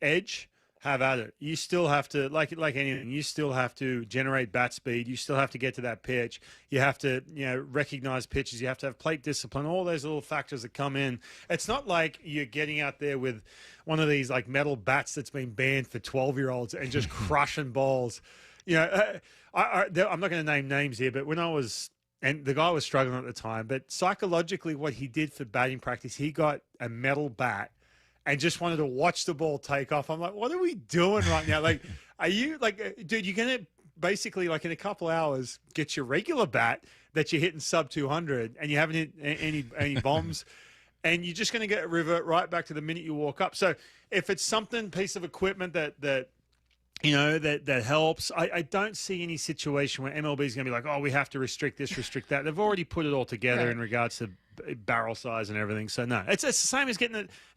edge, have at it. You still have to, like anything, you still have to generate bat speed. You still have to get to that pitch. You have to, recognize pitches. You have to have plate discipline, all those little factors that come in. It's not like you're getting out there with one of these metal bats that's been banned for 12-year-olds and just crushing balls. I'm not going to name names here, but when I was, and the guy was struggling at the time, but psychologically what he did for batting practice, he got a metal bat and just wanted to watch the ball take off. I'm like, what are we doing right now? Are you dude, you're going to basically in a couple hours get your regular bat that you're hitting sub 200 and you haven't hit any bombs and you're just going to revert right back to the minute you walk up. So if it's piece of equipment that helps. I don't see any situation where MLB is going to be like, oh, we have to restrict this, restrict that. They've already put it all together in regards to barrel size and everything. So, no, it's the same as getting